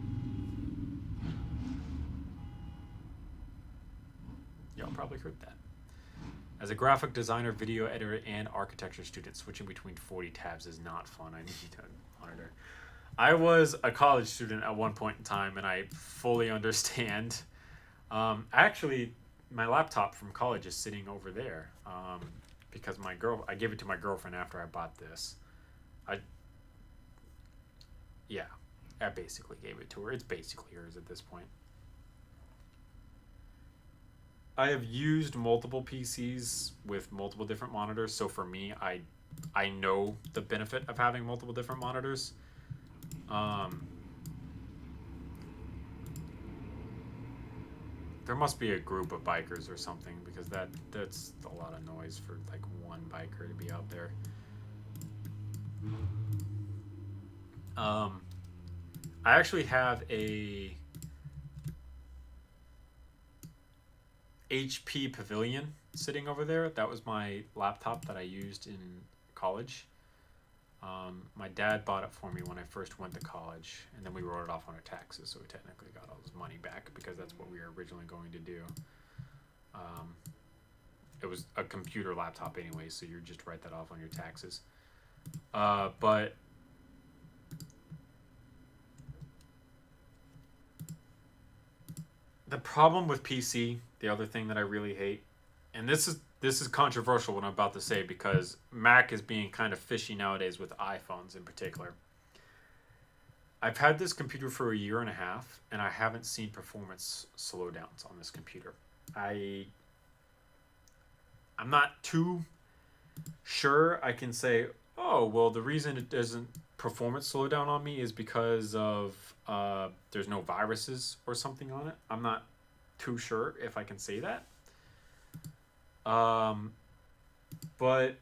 Y'all probably heard that. As a graphic designer, video editor, and architecture student, switching between 40 tabs is not fun. I need a monitor. I was a college student at one point in time, and I fully understand. Actually, my laptop from college is sitting over there because I gave it to my girlfriend after I bought this. I basically gave it to her. It's basically hers at this point. I have used multiple PCs with multiple different monitors, so for me, I know the benefit of having multiple different monitors. There must be a group of bikers or something, because that's a lot of noise for like one biker to be out there. I actually have a HP Pavilion sitting over there. That was my laptop that I used in college. My dad bought it for me when I first went to college, and then we wrote it off on our taxes, so we technically got all his money back because that's what we were originally going to do. It was a computer laptop anyway, so you just write that off on your taxes. But the problem with PC, the other thing that I really hate, and this is controversial what I'm about to say because Mac is being kind of fishy nowadays with iPhones in particular. I've had this computer for a year and a half, and I haven't seen performance slowdowns on this computer. I'm not too sure I can say, oh, well, the reason it doesn't performance slow down on me is because of there's no viruses or something on it. I'm not too sure if I can say that. But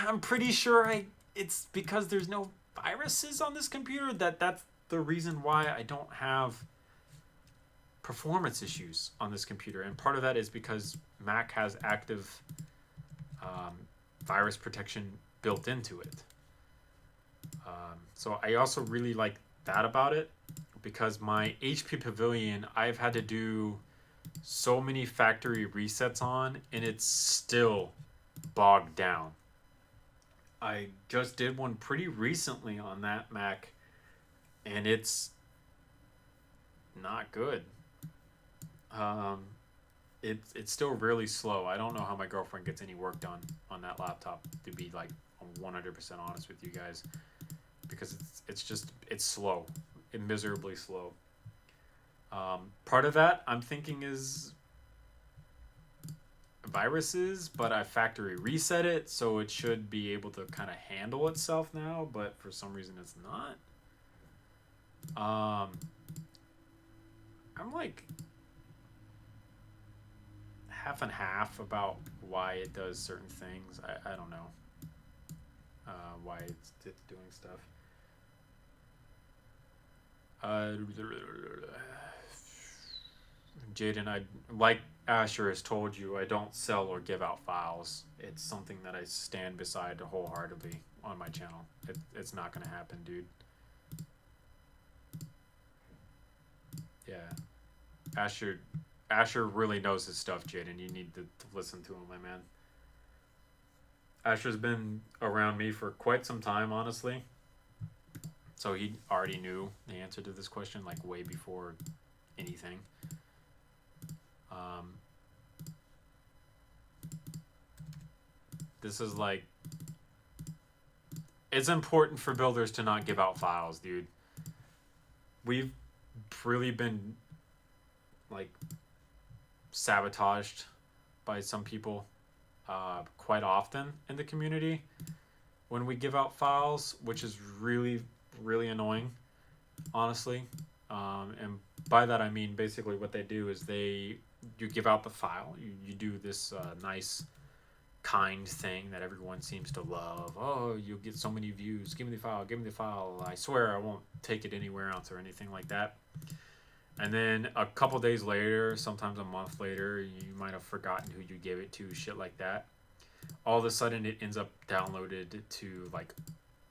I'm pretty sure it's because there's no viruses on this computer that's the reason why I don't have performance issues on this computer. And part of that is because Mac has active virus protection built into it. So I also really like that about it, because my HP Pavilion, I've had to do so many factory resets on, and it's still bogged down. I just did one pretty recently on that Mac, and it's not good. It's still really slow. I don't know how my girlfriend gets any work done on that laptop, to be like 100% honest with you guys, because it's slow, miserably slow. Part of that I'm thinking is viruses, but I factory reset it, so it should be able to kind of handle itself now, but for some reason it's not. I'm like half and half about why it does certain things. I don't know why it's doing stuff. Jaden, I like Asher has told you, I don't sell or give out files. It's something that I stand beside wholeheartedly on my channel. It's not gonna happen, dude. Yeah, Asher really knows his stuff, Jaden. You need to listen to him, my man. Asher's been around me for quite some time, honestly. So he already knew the answer to this question, like way before anything. This is like, it's important for builders to not give out files, dude. We've really been like sabotaged by some people quite often in the community when we give out files, which is really, really annoying, honestly. And by that I mean basically what they do is you give out the file, you do this nice kind thing that everyone seems to love. Oh, you'll get so many views, give me the file, I swear I won't take it anywhere else or anything like that. And then a couple days later, sometimes a month later, you might have forgotten who you gave it to, shit like that. All of a sudden it ends up downloaded to like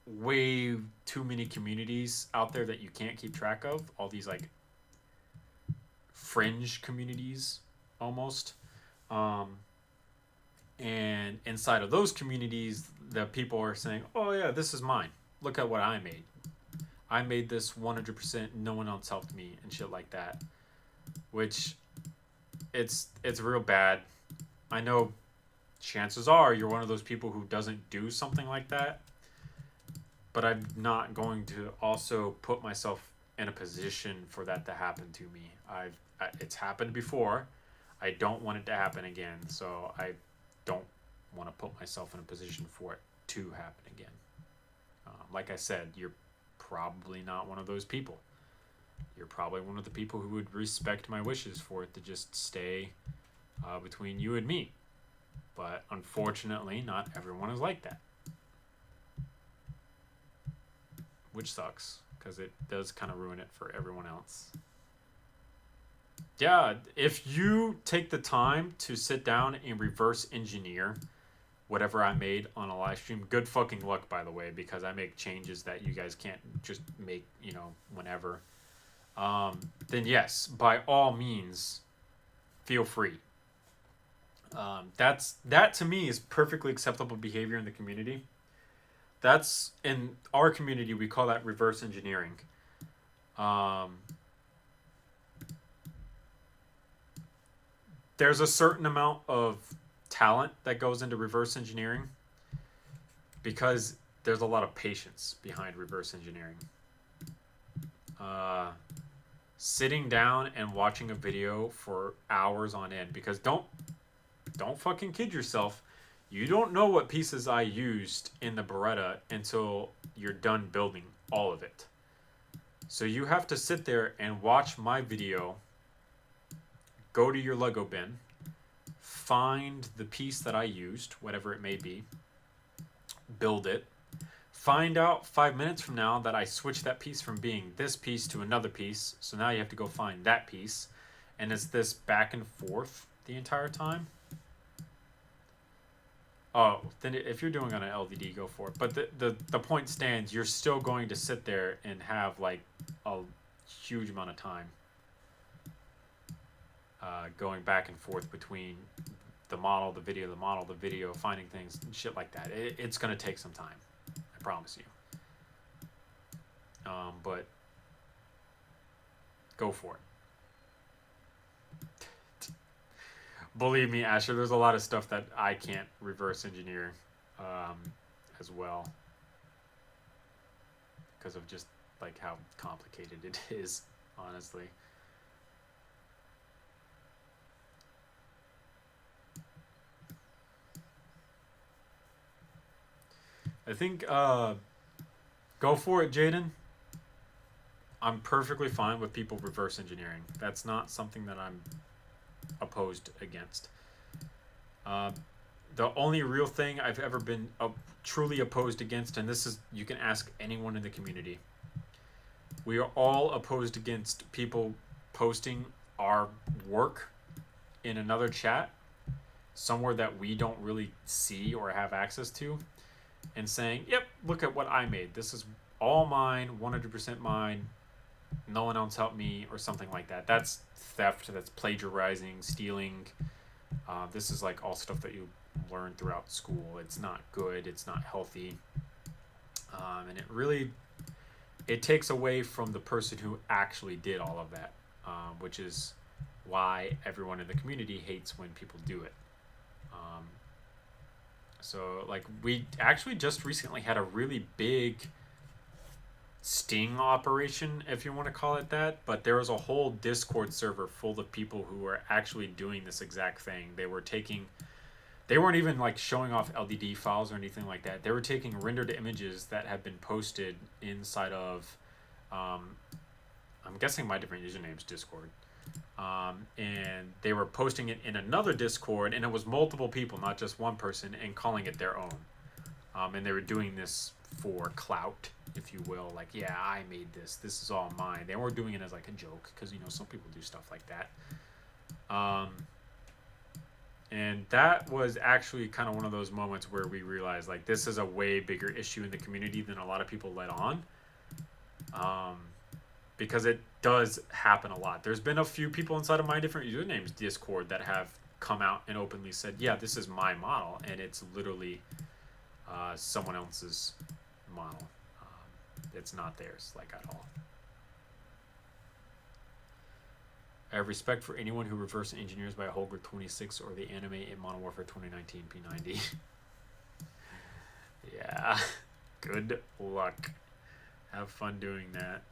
way too many communities out there that you can't keep track of. All these like fringe communities almost. And inside of those communities, the people are saying, oh yeah, this is mine. Look at what I made. I made this 100%. No one else helped me and shit like that. Which it's real bad. I know chances are you're one of those people who doesn't do something like that. But I'm not going to also put myself in a position for that to happen to me. It's happened before. I don't want it to happen again. So I don't want to put myself in a position for it to happen again. Like I said, you're probably not one of those people. You're probably one of the people who would respect my wishes for it to just stay between you and me. But unfortunately, not everyone is like that. Which sucks, because it does kind of ruin it for everyone else. Yeah, if you take the time to sit down and reverse engineer whatever I made on a live stream, good fucking luck, by the way, because I make changes that you guys can't just make, whenever. Then yes, by all means, feel free. That to me is perfectly acceptable behavior in the community. That's, in our community, we call that reverse engineering. There's a certain amount of talent that goes into reverse engineering because there's a lot of patience behind reverse engineering. Sitting down and watching a video for hours on end, because don't fucking kid yourself. You don't know what pieces I used in the Beretta until you're done building all of it. So you have to sit there and watch my video, go to your Lego bin, find the piece that I used, whatever it may be, build it, find out 5 minutes from now that I switched that piece from being this piece to another piece, so now you have to go find that piece, and it's this back and forth the entire time. Oh, then if you're doing on an LVD, go for it. But the point stands, you're still going to sit there and have like a huge amount of time going back and forth between the model, the video, finding things and shit like that. It's going to take some time. I promise you. But go for it. Believe me, Asher, there's a lot of stuff that I can't reverse engineer as well, because of just like how complicated it is, honestly. I think go for it, Jaden. I'm perfectly fine with people reverse engineering. That's not something that I'm opposed against. The only real thing I've ever been truly opposed against, and this is, you can ask anyone in the community, We are all opposed against people posting our work in another chat somewhere that we don't really see or have access to, and saying, yep, look at what I made. This is all mine, 100% mine. No one else helped me, or something like that. That's theft. That's plagiarizing, stealing. This is like all stuff that you learn throughout school. It's not good. It's not healthy. And it takes away from the person who actually did all of that, which is why everyone in the community hates when people do it. So like we actually just recently had a really big sting operation, if you want to call it that, but there was a whole Discord server full of people who were actually doing this exact thing. They weren't even like showing off LDD files or anything like that. They were taking rendered images that had been posted inside of I'm guessing my different username's Discord. And they were posting it in another Discord, and it was multiple people, not just one person, and calling it their own. And they were doing this for clout, if you will. Like, yeah, I made this. This is all mine. They weren't doing it as like a joke, because, you know, some people do stuff like that. And that was actually kind of one of those moments where we realized, like, this is a way bigger issue in the community than a lot of people let on. Because it does happen a lot. There's been a few people inside of my different usernames Discord that have come out and openly said, yeah, this is my model, and it's literally someone else's model. It's not theirs, like, at all. I have respect for anyone who reverse engineers by Holger 26 or the anime in Modern Warfare 2019 P-90. Yeah, good luck. Have fun doing that.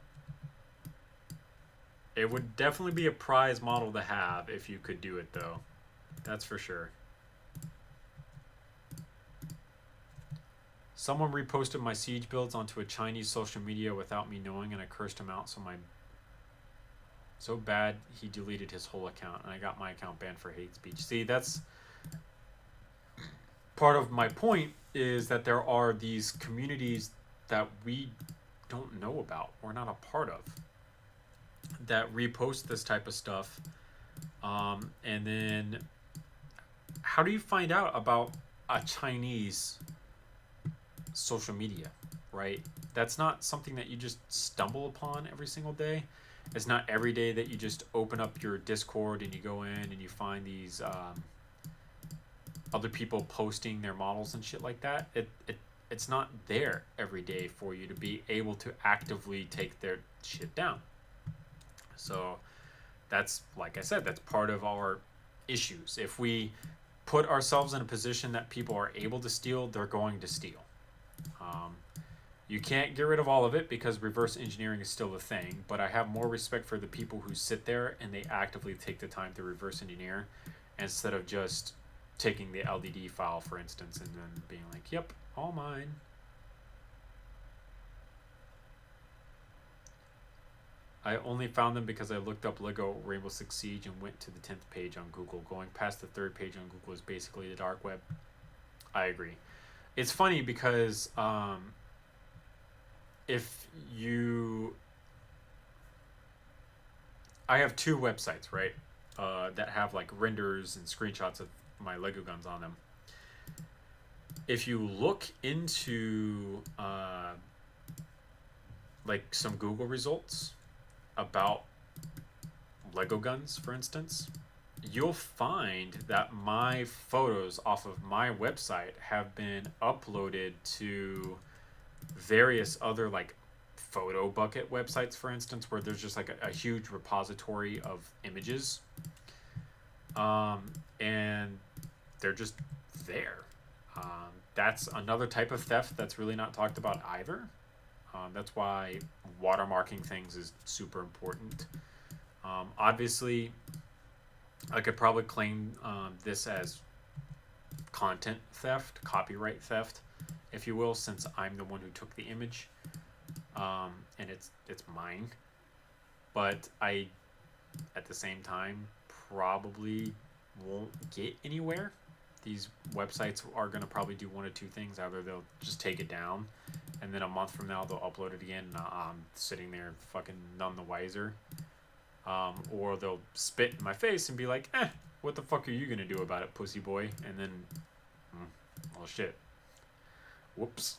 It would definitely be a prize model to have if you could do it, though. That's for sure. Someone reposted my siege builds onto a Chinese social media without me knowing, and I cursed him out, so bad he deleted his whole account, and I got my account banned for hate speech. See, that's part of my point, is that there are these communities that we don't know about, we're not a part of, that repost this type of stuff. And then how do you find out about a Chinese social media, right? That's not something that you just stumble upon every single day. It's not every day that you just open up your Discord and you go in and you find these other people posting their models and shit like that. It's not there every day for you to be able to actively take their shit down. So that's, like I said, that's part of our issues. If we put ourselves in a position that people are able to steal, they're going to steal. You can't get rid of all of it because reverse engineering is still a thing, but I have more respect for the people who sit there and they actively take the time to reverse engineer instead of just taking the LDD file, for instance, and then being like, yep, all mine. I only found them because I looked up Lego Rainbow Six Siege and went to the 10th page on Google. Going past the 3rd page on Google is basically the dark web. I agree. It's funny because I have 2 websites, right, that have like renders and screenshots of my Lego guns on them. If you look into like some Google results about Lego guns, for instance, you'll find that my photos off of my website have been uploaded to various other like photo bucket websites, for instance, where there's just like a huge repository of images, and they're just there. That's another type of theft that's really not talked about either. That's why watermarking things is super important. Obviously, I could probably claim this as content theft, copyright theft, if you will, since I'm the one who took the image, and it's mine. But I, at the same time, probably won't get anywhere. These websites are going to probably do one of 2 things. Either they'll just take it down and then a month from now they'll upload it again, and I'm sitting there fucking none the wiser. Or they'll spit in my face and be like, what the fuck are you gonna do about it, pussy boy? And then, well, shit. Whoops.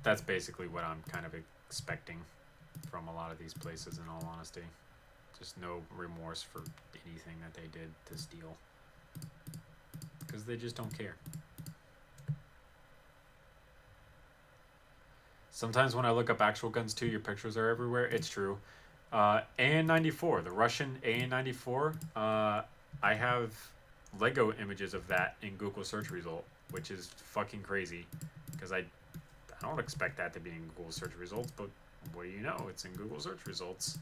That's basically what I'm kind of expecting from a lot of these places, in all honesty. Just no remorse for anything that they did to steal. Because they just don't care. Sometimes when I look up actual guns too, your pictures are everywhere. It's true. AN-94, the Russian AN-94, I have Lego images of that in Google search result, which is fucking crazy. Because I don't expect that to be in Google search results, but what do you know? It's in Google search results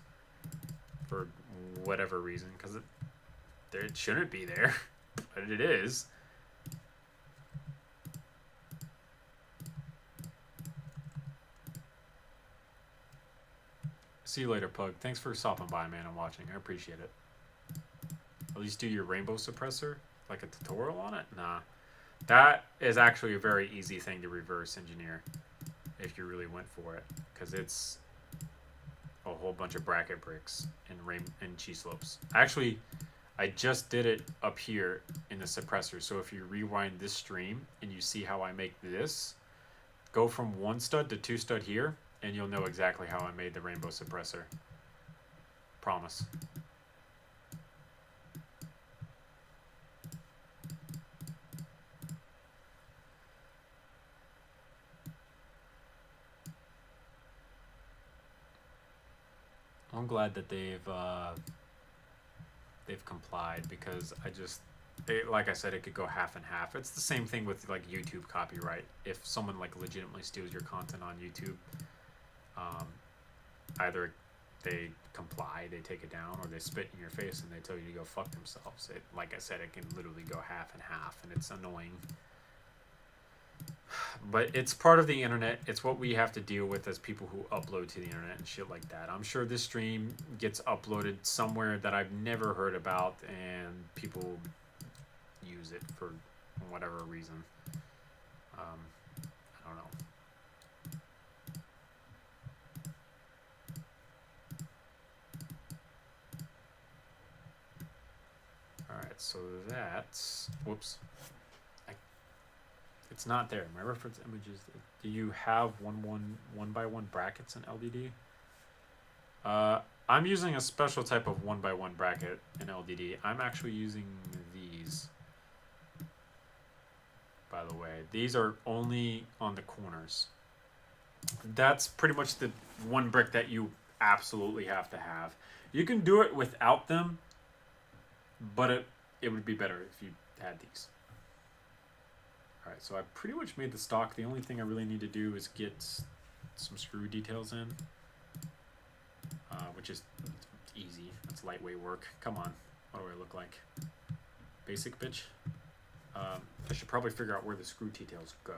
for whatever reason, because it shouldn't be there, but it is. See you later, Pug. Thanks for stopping by, man, and watching. I appreciate it. At least do your rainbow suppressor, like a tutorial on it? Nah. That is actually a very easy thing to reverse engineer if you really went for it, because it's a whole bunch of bracket bricks and cheese slopes. Actually, I just did it up here in the suppressor. So if you rewind this stream and you see how I make this, go from 1 stud to 2 stud here, and you'll know exactly how I made the rainbow suppressor. Promise. I'm glad that they've complied, because like I said, it could go half and half. It's the same thing with like YouTube copyright. If someone like legitimately steals your content on YouTube, either they comply, they take it down, or they spit in your face and they tell you to go fuck themselves. Like I said, it can literally go half and half, and it's annoying. But it's part of the internet. It's what we have to deal with as people who upload to the internet and shit like that. I'm sure this stream gets uploaded somewhere that I've never heard about, and people use it for whatever reason. I don't know. Alright, so that's... Whoops. It's not there. My reference images. Do you have one by one brackets in LDD? I'm using a special type of 1x1 bracket in LDD. I'm actually using these. By the way, these are only on the corners. That's pretty much the one brick that you absolutely have to have. You can do it without them, but it would be better if you had these. Alright, so I pretty much made the stock. The only thing I really need to do is get some screw details in, which is easy. That's lightweight work. Come on. What do I look like? Basic bitch? I should probably figure out where the screw details go.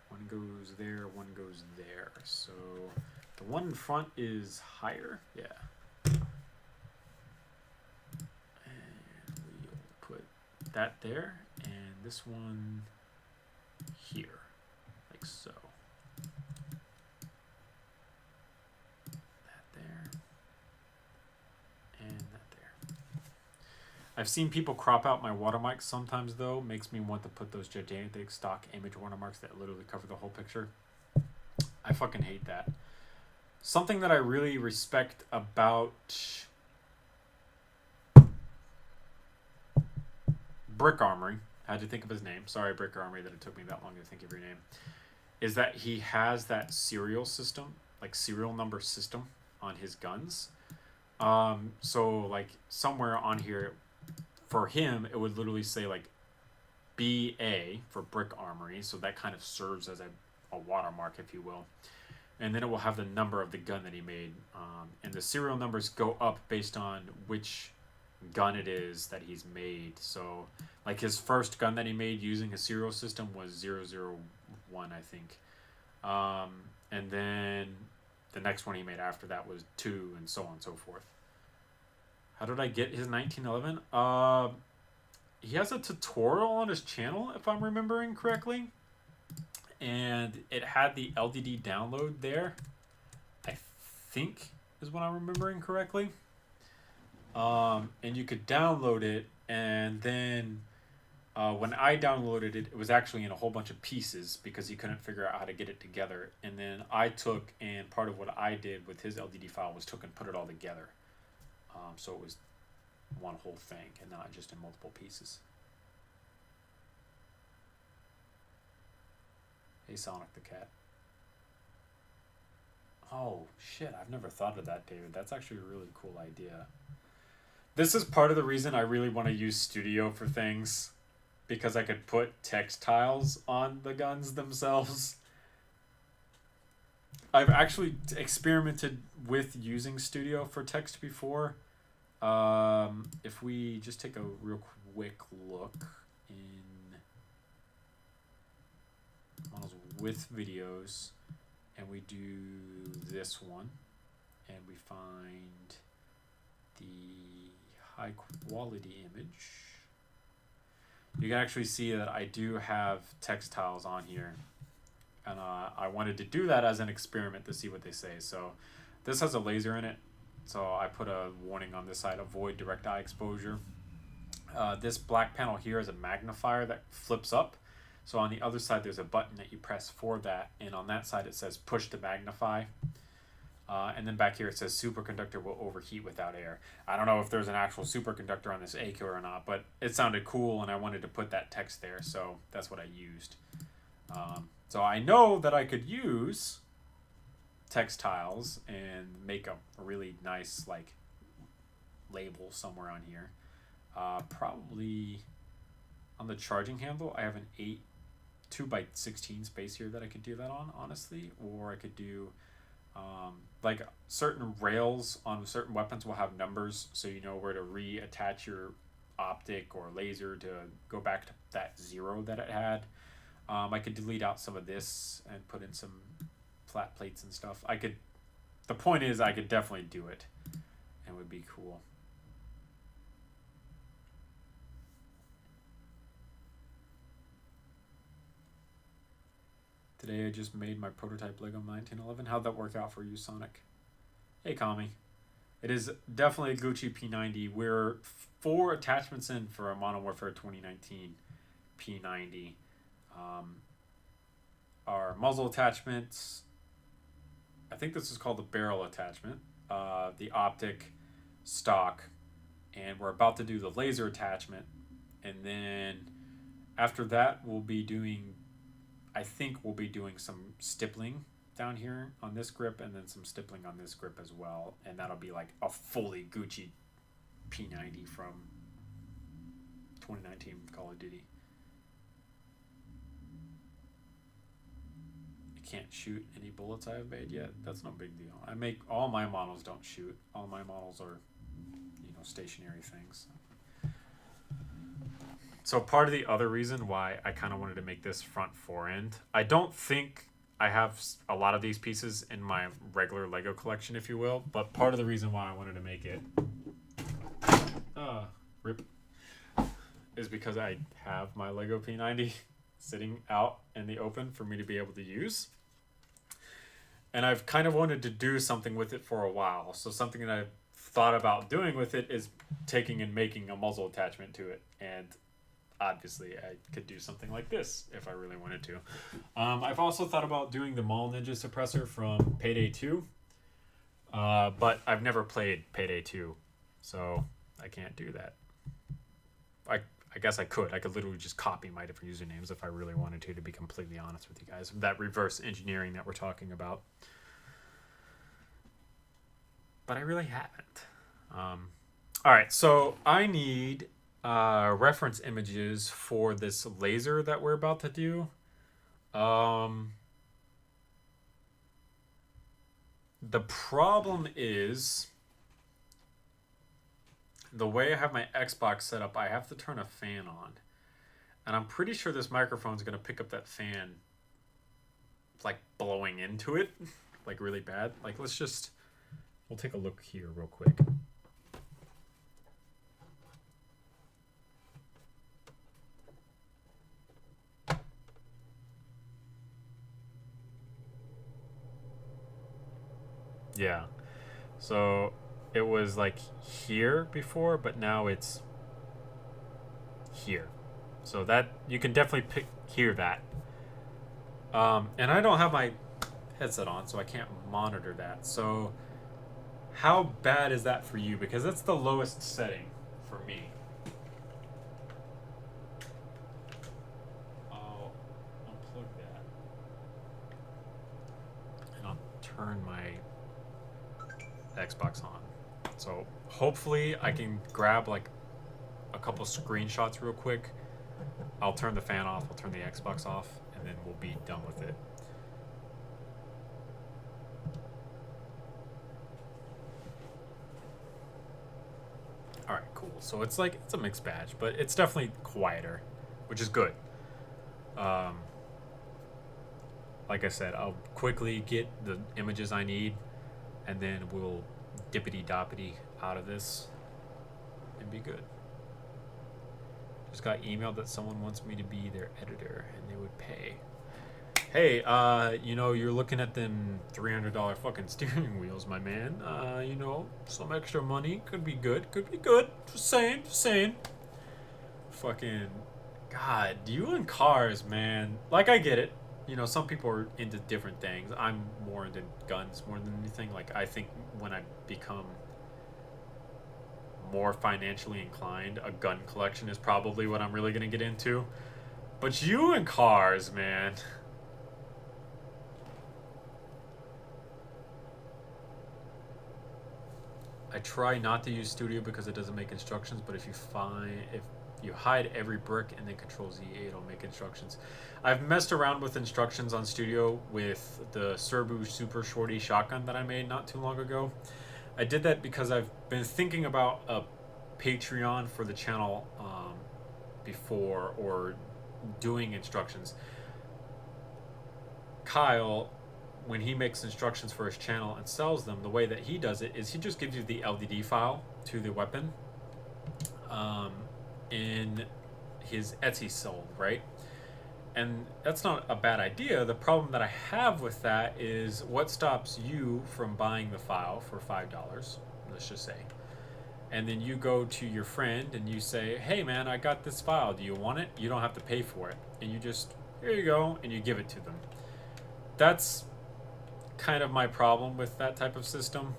One goes there, one goes there. So the one in front is higher. Yeah. And we'll put that there. And this one here, like so. That there. And that there. I've seen people crop out my watermarks sometimes, though. Makes me want to put those gigantic stock image watermarks that literally cover the whole picture. I fucking hate that. Something that I really respect about Brick Armory, I had to think of his name. Sorry, Brick Armory, that it took me that long to think of your name. Is that he has that serial system, like serial number system on his guns. So like somewhere on here, for him, it would literally say like BA for Brick Armory. So that kind of serves as a watermark, if you will. And then it will have the number of the gun that he made. And the serial numbers go up based on which gun it is that he's made. So like his first gun that he made using a serial system was 001, I think. And then the next one he made after that was 2, and so on and so forth. How did I get his 1911? he has a tutorial on his channel, if I'm remembering correctly. And it had the LDD download there, I think is what I'm remembering correctly. And you could download it, and then when I downloaded it, it was actually in a whole bunch of pieces because he couldn't figure out how to get it together. And then I took, and part of what I did with his LDD file was took and put it all together. So it was one whole thing and not just in multiple pieces. Hey, Sonic the Cat. Oh, shit. I've never thought of that, David. That's actually a really cool idea. This is part of the reason I really want to use Studio for things, because I could put text tiles on the guns themselves. I've actually experimented with using Studio for text before. If we just take a real quick look in models with videos, and we do this one, and we find the high quality image, you can actually see that I do have text tiles on here, and I wanted to do that as an experiment to see what they say. So this has a laser in it, so I put a warning on this side: avoid direct eye exposure. This black panel here is a magnifier that flips up. So on the other side, there's a button that you press for that, and on that side it says push to magnify. And then back here it says superconductor will overheat without air. I don't know if there's an actual superconductor on this AQ or not, but it sounded cool and I wanted to put that text there, so that's what I used. So I know that I could use text tiles and make a really nice like label somewhere on here. Probably on the charging handle, I have an 2x16 space here that I could do that on, honestly. Or I could do like certain rails on certain weapons will have numbers, so you know where to reattach your optic or laser to go back to that 0 that it had. I could delete out some of this and put in some flat plates and stuff. The point is I could definitely do it, and it would be cool. Today I just made my prototype LEGO 1911. How'd that work out for you, Sonic? Hey, Kami. It is definitely a Gucci P-90. We're 4 attachments in for a Modern Warfare 2019 P-90. Our muzzle attachments, I think this is called the barrel attachment, the optic, stock, and we're about to do the laser attachment. And then after that, I think we'll be doing some stippling down here on this grip, and then some stippling on this grip as well, and that'll be like a fully Gucci P-90 from 2019 Call of Duty. I can't shoot any bullets I have made yet. That's no big deal. All my models don't shoot. All my models are, stationary things. So part of the other reason why I kind of wanted to make this front forend, I don't think I have a lot of these pieces in my regular Lego collection, if you will, but part of the reason why I wanted to make it rip is because I have my Lego P-90 sitting out in the open for me to be able to use. And I've kind of wanted to do something with it for a while. So something that I've thought about doing with it is taking and making a muzzle attachment to it. And obviously I could do something like this if I really wanted to. I've also thought about doing the Mall Ninja suppressor from Payday 2. But I've never played Payday 2, so I can't do that. I guess I could. I could literally just copy my different usernames if I really wanted to be completely honest with you guys. That reverse engineering that we're talking about. But I really haven't. Alright, so I need reference images for this laser that we're about to do. The problem is, the way I have my Xbox set up, I have to turn a fan on. And I'm pretty sure this microphone's going to pick up that fan, like, blowing into it, like, really bad. Like, we'll take a look here real quick. Yeah. So it was like here before, but now it's here. So that you can definitely hear that. And I don't have my headset on, so I can't monitor that. So how bad is that for you? Because that's the lowest setting for me. I'll unplug that. And I'll turn my Xbox on. So hopefully I can grab like a couple screenshots real quick. I'll turn the fan off, I'll turn the Xbox off, and then we'll be done with it. Alright, cool. So it's like, it's a mixed batch, but it's definitely quieter, which is good. Like I said, I'll quickly get the images I need, and then we'll dippity-doppity out of this and be good. Just got emailed that someone wants me to be their editor and they would pay. Hey, you know, you're looking at them $300 fucking steering wheels, my man. You know, some extra money could be good. Could be good. Just saying, just saying. Fucking, God, you and cars, man. Like, I get it. You know, some people are into different things. I'm more into guns more than anything. Like, I think when I become more financially inclined, a gun collection is probably what I'm really going to get into. But you and cars, man. I try not to use Studio because it doesn't make instructions, but if you hide every brick and then Control Z8, it'll make instructions. I've messed around with instructions on Studio with the Serbu Super Shorty shotgun that I made not too long ago. I did that because I've been thinking about a Patreon for the channel before, or doing instructions. Kyle, when he makes instructions for his channel and sells them, the way that he does it is he just gives you the LDD file to the weapon in his Etsy sold, right? And that's not a bad idea. The problem that I have with that is what stops you from buying the file for $5, let's just say. And then you go to your friend and you say, hey man, I got this file. Do you want it? You don't have to pay for it. And you just, here you go, and you give it to them. That's kind of my problem with that type of system.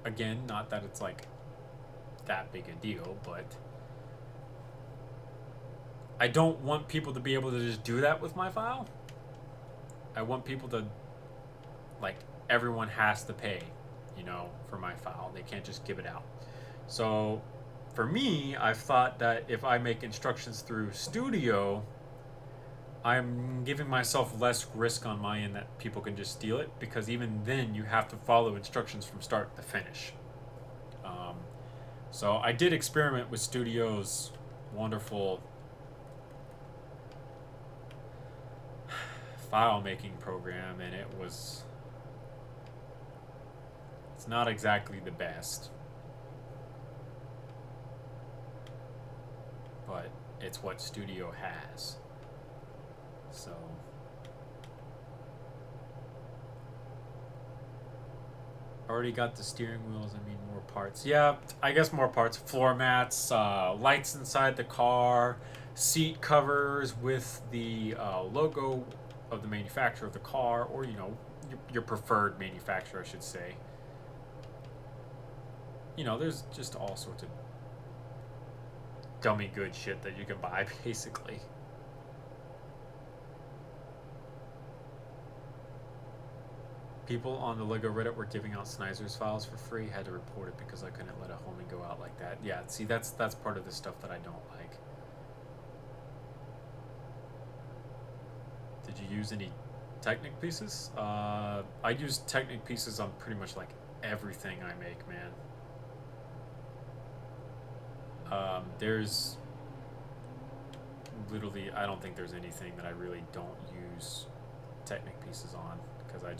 Again, not that it's like that big a deal, but I don't want people to be able to just do that with my file. I want people to, like, everyone has to pay, you know, for my file. They can't just give it out. So for me, I've thought that if I make instructions through Studio, I'm giving myself less risk on my end that people can just steal it, because even then you have to follow instructions from start to finish. So I did experiment with Studio's wonderful file making program, and it's not exactly the best, but it's what Studio has. So already got the steering wheels. I mean, more parts. Yeah, I guess more parts. Floor mats, lights inside the car, seat covers with the logo of the manufacturer of the car, or, you know, your preferred manufacturer, I should say. You know, there's just all sorts of dummy good shit that you can buy, basically. People on the Lego Reddit were giving out Snizer's files for free. Had to report it because I couldn't let a homie go out like that. Yeah, see, that's part of the stuff that I don't like. Did you use any Technic pieces? I use Technic pieces on pretty much like everything I make, man. There's literally, I don't think there's anything that I really don't use Technic pieces on, because I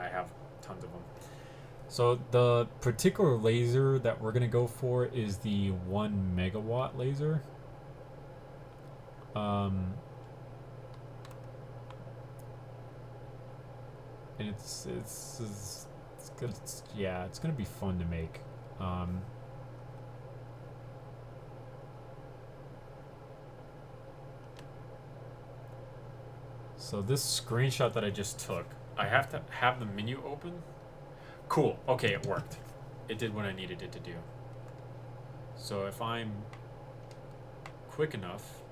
have tons of them. So the particular laser that we're gonna go for is the 1 megawatt laser. and it's good. Yeah, it's gonna be fun to make. So this screenshot that I just took, I have to have the menu open. Cool. Okay, it worked. It did what I needed it to do. So if I'm quick enough,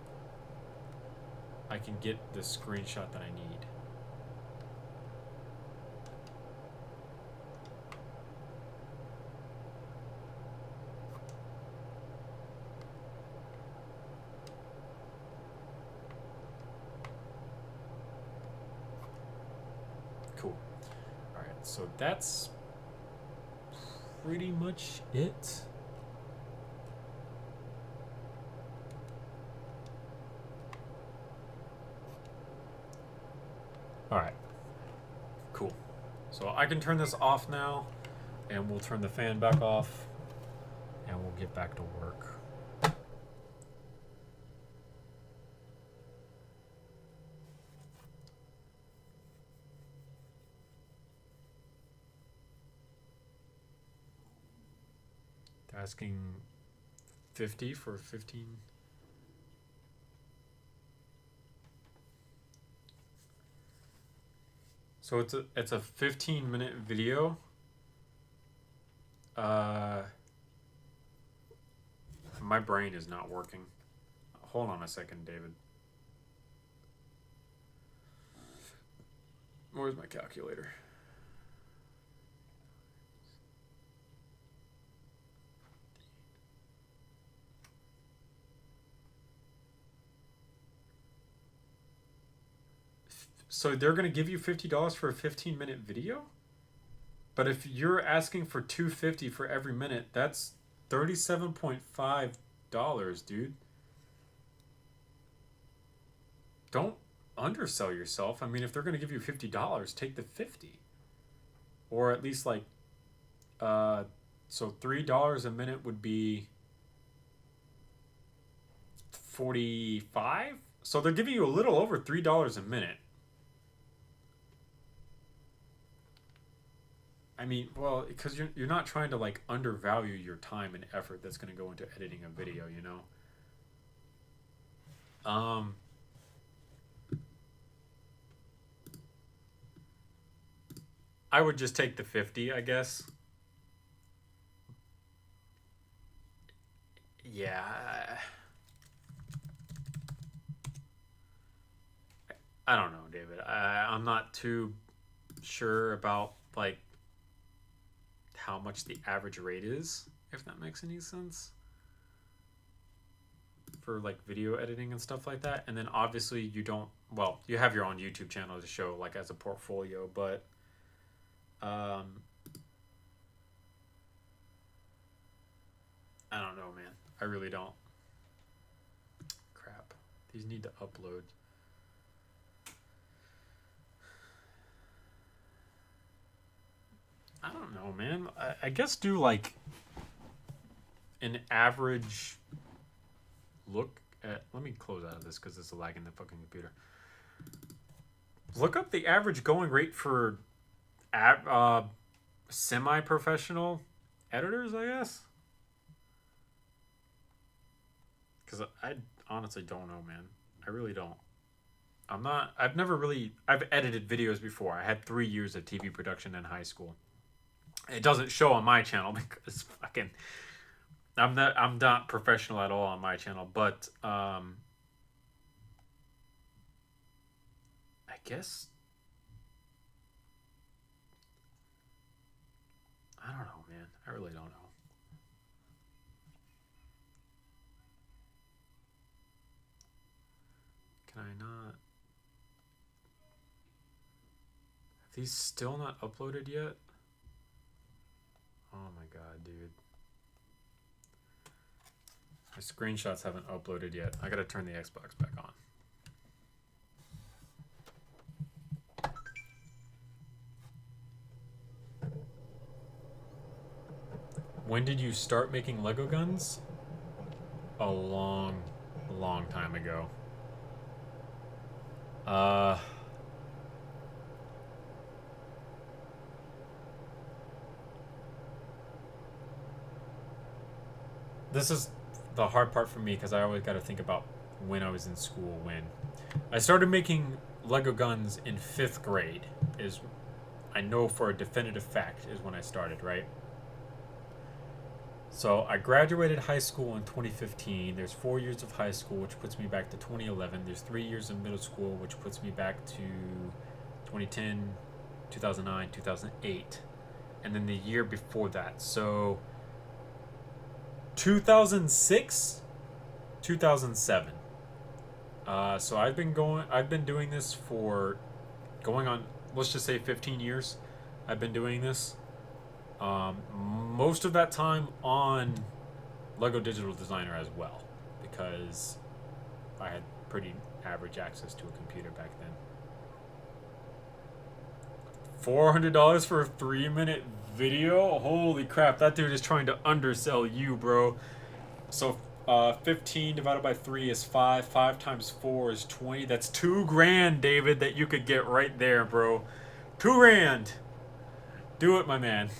I can get the screenshot that I need. Cool. All right, so that's pretty much it. All right, cool. So I can turn this off now, and we'll turn the fan back off, and we'll get back to work. They're asking 50 for 15. So it's a 15-minute video. My brain is not working. Hold on a second, David. Where's my calculator? So they're going to give you $50 for a 15-minute video? But if you're asking for $2.50 for every minute, that's $37.5, dude. Don't undersell yourself. I mean, if they're going to give you $50, take the 50. Or at least like so $3 a minute would be 45. So they're giving you a little over $3 a minute. I mean, well, because you're not trying to like undervalue your time and effort that's going to go into editing a video, you know. I would just take the 50, I guess. Yeah. I don't know, David. I'm not too sure about like how much the average rate is, if that makes any sense, for like video editing and stuff like that. And then obviously you don't, well, you have your own YouTube channel to show like as a portfolio, but I don't know, man. I really don't. Crap. These need to upload. I don't know, man. I guess do like an average look at. Let me close out of this because it's lagging the fucking computer. Look up the average going rate for semi-professional editors, I guess. Because I honestly don't know, man. I really don't. I've edited videos before. I had 3 years of TV production in high school. It doesn't show on my channel because fucking I'm not professional at all on my channel, but I guess I don't know, man. I really don't know. Can I not? Are these still not uploaded yet? Oh my god, dude. My screenshots haven't uploaded yet. I gotta turn the Xbox back on. When did you start making Lego guns? A long time ago. this is the hard part for me because I always got to think about when I was in school. When I started making Lego guns in 5th grade is, I know for a definitive fact, is when I started, right? So I graduated high school in 2015. There's 4 years of high school, which puts me back to 2011. There's 3 years of middle school, which puts me back to 2010, 2009, 2008. And then the year before that. So 2006, 2007. So I've been doing this for going on, let's just say 15 years. I've been doing this. Most of that time on Lego Digital Designer as well, because I had pretty average access to a computer back then. $400 for a 3-minute video? Holy crap, that dude is trying to undersell you, bro. So 15 divided by 3 is 5. 5 times 4 is 20. That's $2,000, David, that you could get right there, bro. $2,000. Do it, my man.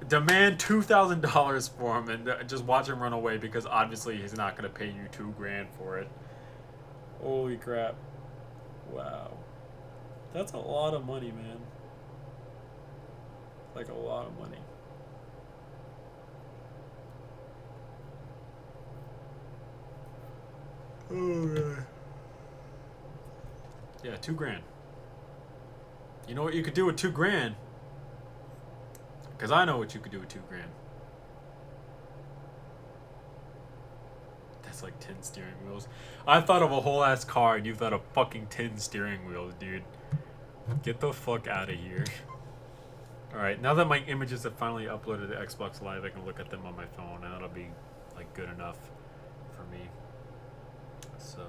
Demand $2,000 for him and just watch him run away, because obviously he's not going to pay you $2,000 for it. Holy crap. Wow. That's a lot of money, man. Like a lot of money. Oh, man. Yeah, $2,000. You know what you could do with $2,000? Because I know what you could do with $2,000. That's like 10 steering wheels. I thought of a whole ass car and you thought of fucking 10 steering wheels, dude. Get the fuck out of here. Alright, now that my images have finally uploaded to Xbox Live, I can look at them on my phone, and that'll be like good enough for me. So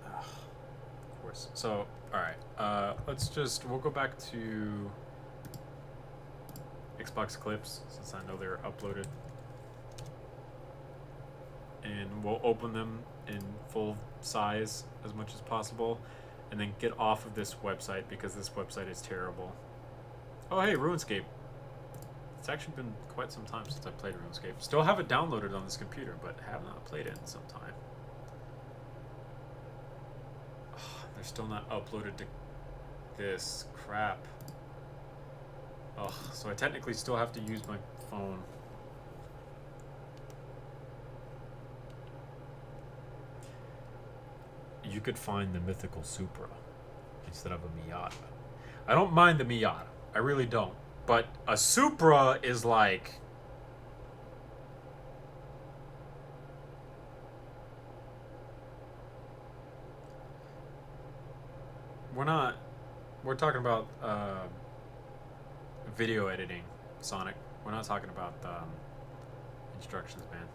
of course. So alright, we'll go back to Xbox clips, since I know they're uploaded. And we'll open them in full size as much as possible, and then get off of this website, because this website is terrible. Oh hey, RuneScape. It's actually been quite some time since I played RuneScape. Still have it downloaded on this computer, but have not played it in some time. Oh, they're still not uploaded to this crap. Oh, so I technically still have to use my phone. You could find the mythical Supra instead of a Miata. I don't mind the Miata. I really don't. But a Supra is like... We're talking about video editing, Sonic. We're not talking about instructions, man.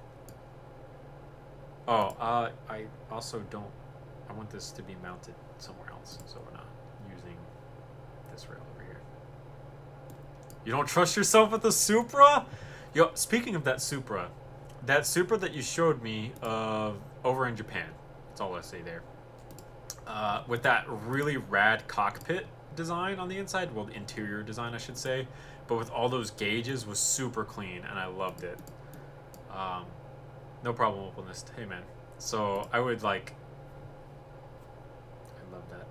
Oh, I also don't... I want this to be mounted somewhere else, so we're not using this rail over here. You don't trust yourself with the Supra? Yo, speaking of that Supra that you showed me over in Japan, that's all I say there. With that really rad cockpit design on the inside, well, the interior design, I should say, but with all those gauges, was super clean, and I loved it. No problem opening this. Hey, man. So I would like... love that.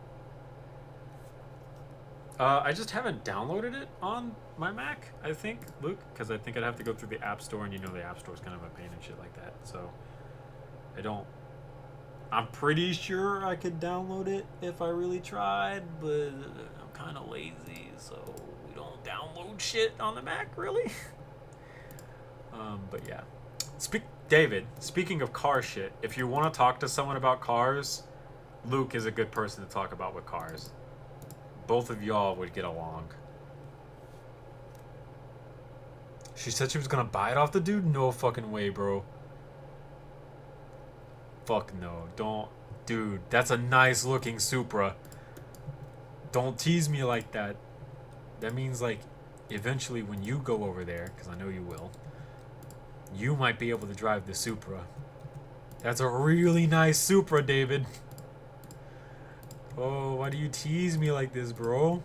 I just haven't downloaded it on my Mac, I think, Luke, because I think I'd have to go through the App Store, and you know the App Store is kind of a pain and shit like that. So I don't... I'm pretty sure I could download it if I really tried, but I'm kind of lazy, so we don't download shit on the Mac, really. But yeah. David, speaking of car shit, if you want to talk to someone about cars, Luke is a good person to talk about with cars. Both of y'all would get along. She said she was gonna buy it off the dude? No fucking way, bro. Fuck no. Don't. Dude, that's a nice looking Supra. Don't tease me like that. That means, like, eventually when you go over there, because I know you will, you might be able to drive the Supra. That's a really nice Supra, David. Oh, why do you tease me like this, bro?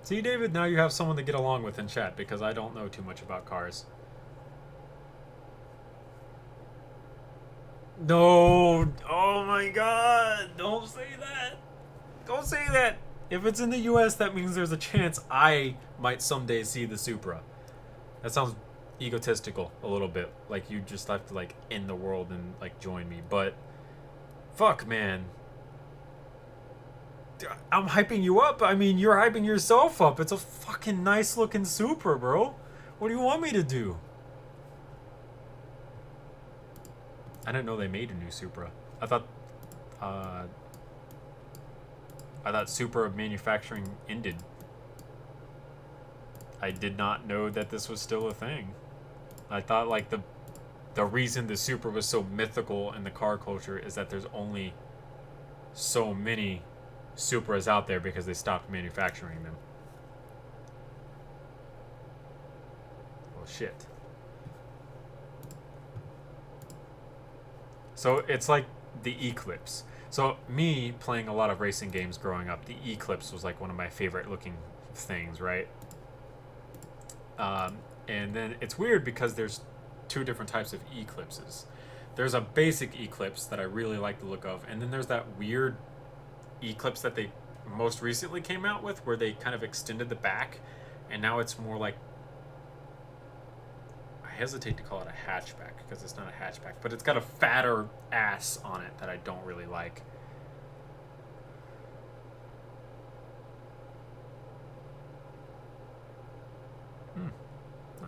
See, David, now you have someone to get along with in chat because I don't know too much about cars. No! Oh my god! Don't say that! Don't say that! If it's in the US, that means there's a chance I might someday see the Supra. That sounds egotistical a little bit. Like you just have to like end the world and like join me. But fuck, man. I'm hyping you up. I mean, you're hyping yourself up. It's a fucking nice looking Supra, bro. What do you want me to do? I didn't know they made a new Supra. I thought Supra manufacturing ended. I did not know that this was still a thing. I thought like the reason the Supra was so mythical in the car culture is that there's only so many Supras out there because they stopped manufacturing them. Oh shit. So it's like the Eclipse. So me playing a lot of racing games growing up, the Eclipse was like one of my favorite looking things, right? And then it's weird because there's two different types of Eclipses. There's a basic Eclipse that I really like the look of, and then there's that weird Eclipse that they most recently came out with where they kind of extended the back, and now it's more like, I hesitate to call it a hatchback because it's not a hatchback, but it's got a fatter ass on it that I don't really like.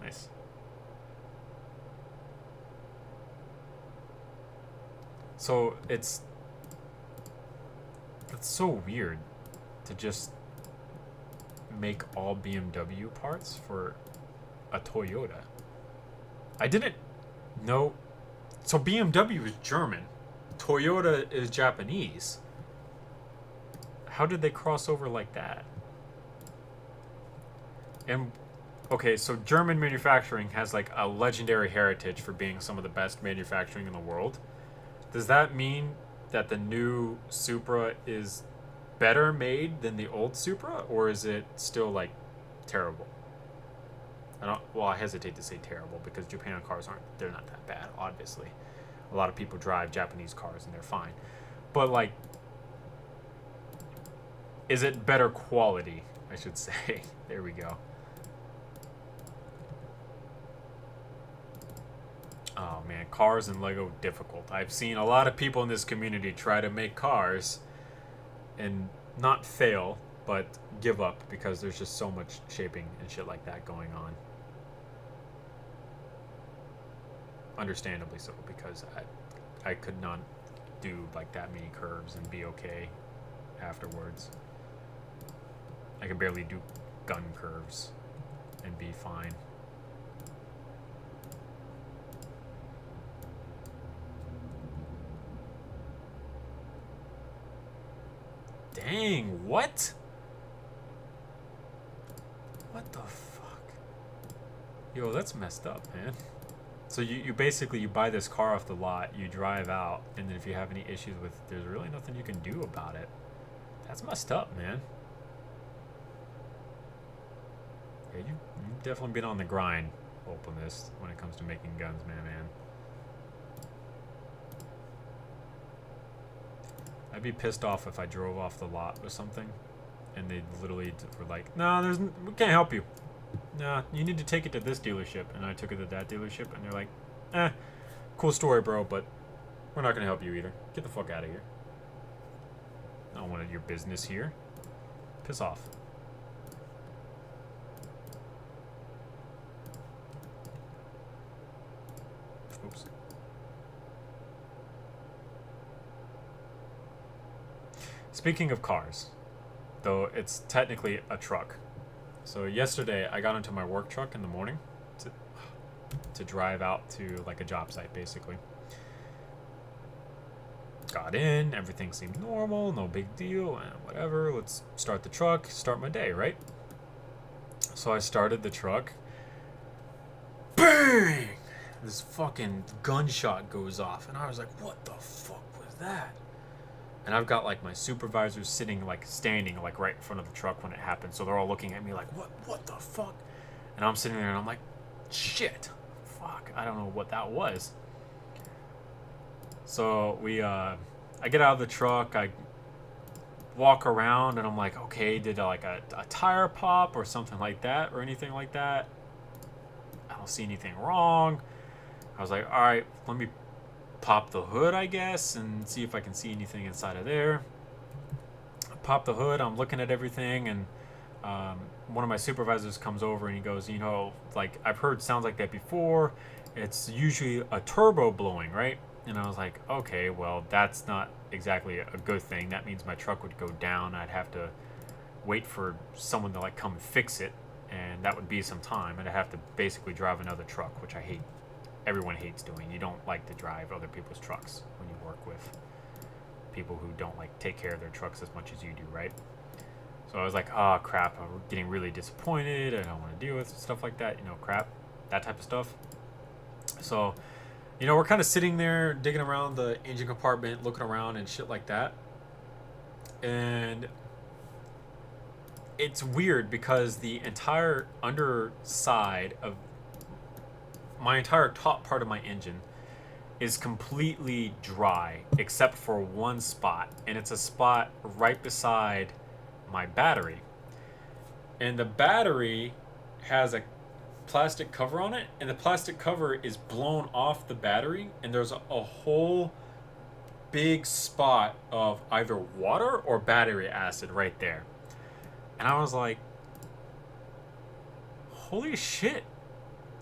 Nice. So that's so weird to just make all BMW parts for a Toyota. I didn't know. So BMW is German. Toyota is Japanese. How did they cross over like that? And okay, so German manufacturing has like a legendary heritage for being some of the best manufacturing in the world. Does that mean that the new Supra is better made than the old Supra, or is it still like terrible? I hesitate to say terrible because Japan cars they're not that bad, obviously. A lot of people drive Japanese cars and they're fine. But like, is it better quality, I should say. There we go. Oh man, cars and Lego difficult. I've seen a lot of people in this community try to make cars and not fail, but give up because there's just so much shaping and shit like that going on. Understandably so, because I could not do like that many curves and be okay afterwards. I could barely do gun curves and be fine. Dang, what? What the fuck? Yo, that's messed up, man. So you basically, you buy this car off the lot, you drive out, and then if you have any issues with it, there's really nothing you can do about it. That's messed up, man. Yeah, you've definitely been on the grind, Opalist, when it comes to making guns, man. I'd be pissed off if I drove off the lot with something and they literally were like, no, we can't help you. Nah, you need to take it to this dealership. And I took it to that dealership and they're like, cool story, bro, but we're not going to help you either. Get the fuck out of here. I don't want your business here. Piss off. Oops. Speaking of cars, though it's technically a truck. So yesterday I got into my work truck in the morning to drive out to like a job site basically. Got in, everything seemed normal, no big deal, whatever, let's start the truck, start my day, right? So I started the truck. Bang! this fucking gunshot goes off, and I was like, what the fuck was that? And I've got like my supervisors sitting, like standing like right in front of the truck when it happened, so they're all looking at me like, what the fuck? And I'm sitting there and I'm like, shit, fuck, I don't know what that was. So I get out of the truck, I walk around, and I'm like, okay, did like a tire pop or something like that, or anything like that? I don't see anything wrong. I was like, all right, let me pop the hood, I guess, and see if I can see anything inside of there. I pop the hood, I'm looking at everything, and one of my supervisors comes over and he goes, you know, like, I've heard sounds like that before. It's usually a turbo blowing, right? And I was like, okay, well, that's not exactly a good thing. That means my truck would go down. I'd have to wait for someone to like come and fix it, and that would be some time, and I'd have to basically drive another truck, which I hate. Everyone hates doing. You don't like to drive other people's trucks when you work with people who don't like take care of their trucks as much as you do, right? So I was like, oh crap, I'm getting really disappointed. I don't want to deal with stuff like that, you know, crap, that type of stuff. So, you know, we're kind of sitting there digging around the engine compartment, looking around and shit like that. And it's weird because the entire underside of my entire top part of my engine is completely dry except for one spot, and it's a spot right beside my battery. And the battery has a plastic cover on it, and the plastic cover is blown off the battery, and there's a whole big spot of either water or battery acid right there. And I was like, holy shit,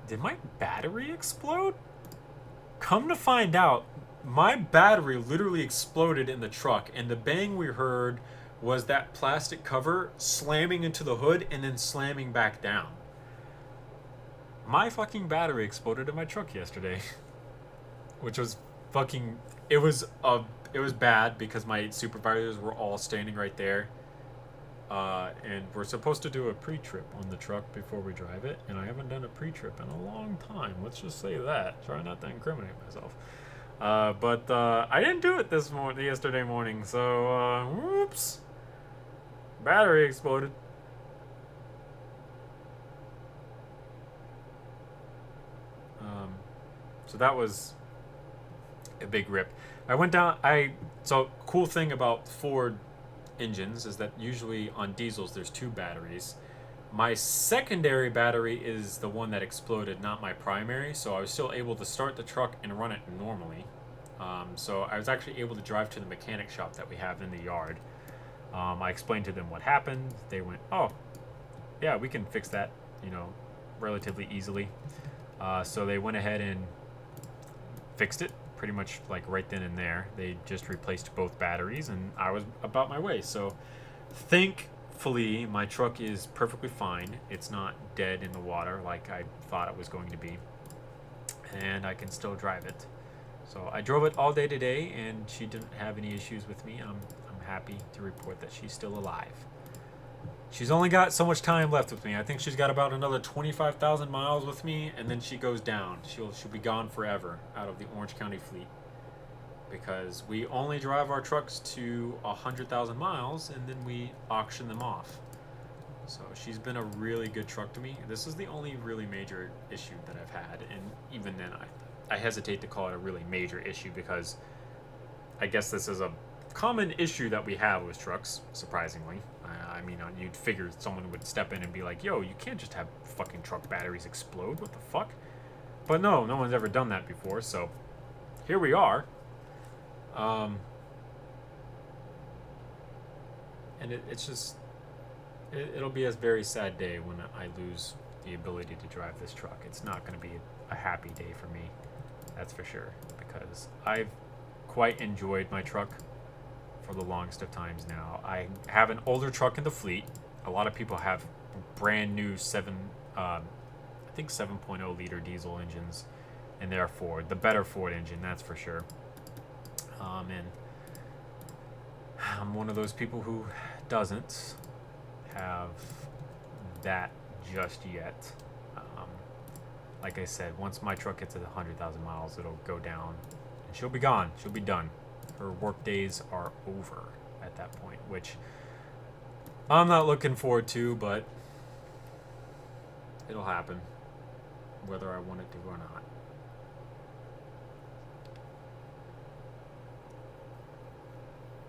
did my battery explode? Come to find out, my battery literally exploded in the truck, and the bang we heard was that plastic cover slamming into the hood and then slamming back down. My fucking battery exploded in my truck yesterday. Which was fucking... It was bad because my supervisors were all standing right there. And we're supposed to do a pre-trip on the truck before we drive it, and I haven't done a pre-trip in a long time. Let's just say that. Try not to incriminate myself. But I didn't do it yesterday morning, so whoops. Battery exploded. So that was a big rip. I went down. So cool thing about Ford engines is that usually on diesels there's two batteries. My secondary battery is the one that exploded, not my primary, so I was still able to start the truck and run it normally. So I was actually able to drive to the mechanic shop that we have in the yard. I explained to them what happened. They went, oh yeah, we can fix that, you know, relatively easily. So they went ahead and fixed it pretty much like right then and there. They just replaced both batteries, and I was about my way. So thankfully my truck is perfectly fine. It's not dead in the water like I thought it was going to be, and I can still drive it. So I drove it all day today, and she didn't have any issues with me. I'm happy to report that she's still alive. She's only got so much time left with me. I think she's got about another 25,000 miles with me, and then she goes down. She'll be gone forever out of the Orange County fleet, because we only drive our trucks to 100,000 miles, and then we auction them off. So she's been a really good truck to me. This is the only really major issue that I've had, and even then I hesitate to call it a really major issue, because I guess this is a common issue that we have with trucks, surprisingly. I mean, you'd figure someone would step in and be like, yo, you can't just have fucking truck batteries explode, what the fuck? But no one's ever done that before, so here we are. And it's just, it'll be a very sad day when I lose the ability to drive this truck. It's not going to be a happy day for me, that's for sure, because I've quite enjoyed my truck for the longest of times now. I have an older truck in the fleet. A lot of people have brand new I think 7.0 liter diesel engines, and they're Ford, the better Ford engine, that's for sure. And I'm one of those people who doesn't have that just yet. like I said, once my truck gets to 100,000 miles, it'll go down. And she'll be gone. She'll be done. Her work days are over at that point, which I'm not looking forward to, but it'll happen, whether I want it to or not.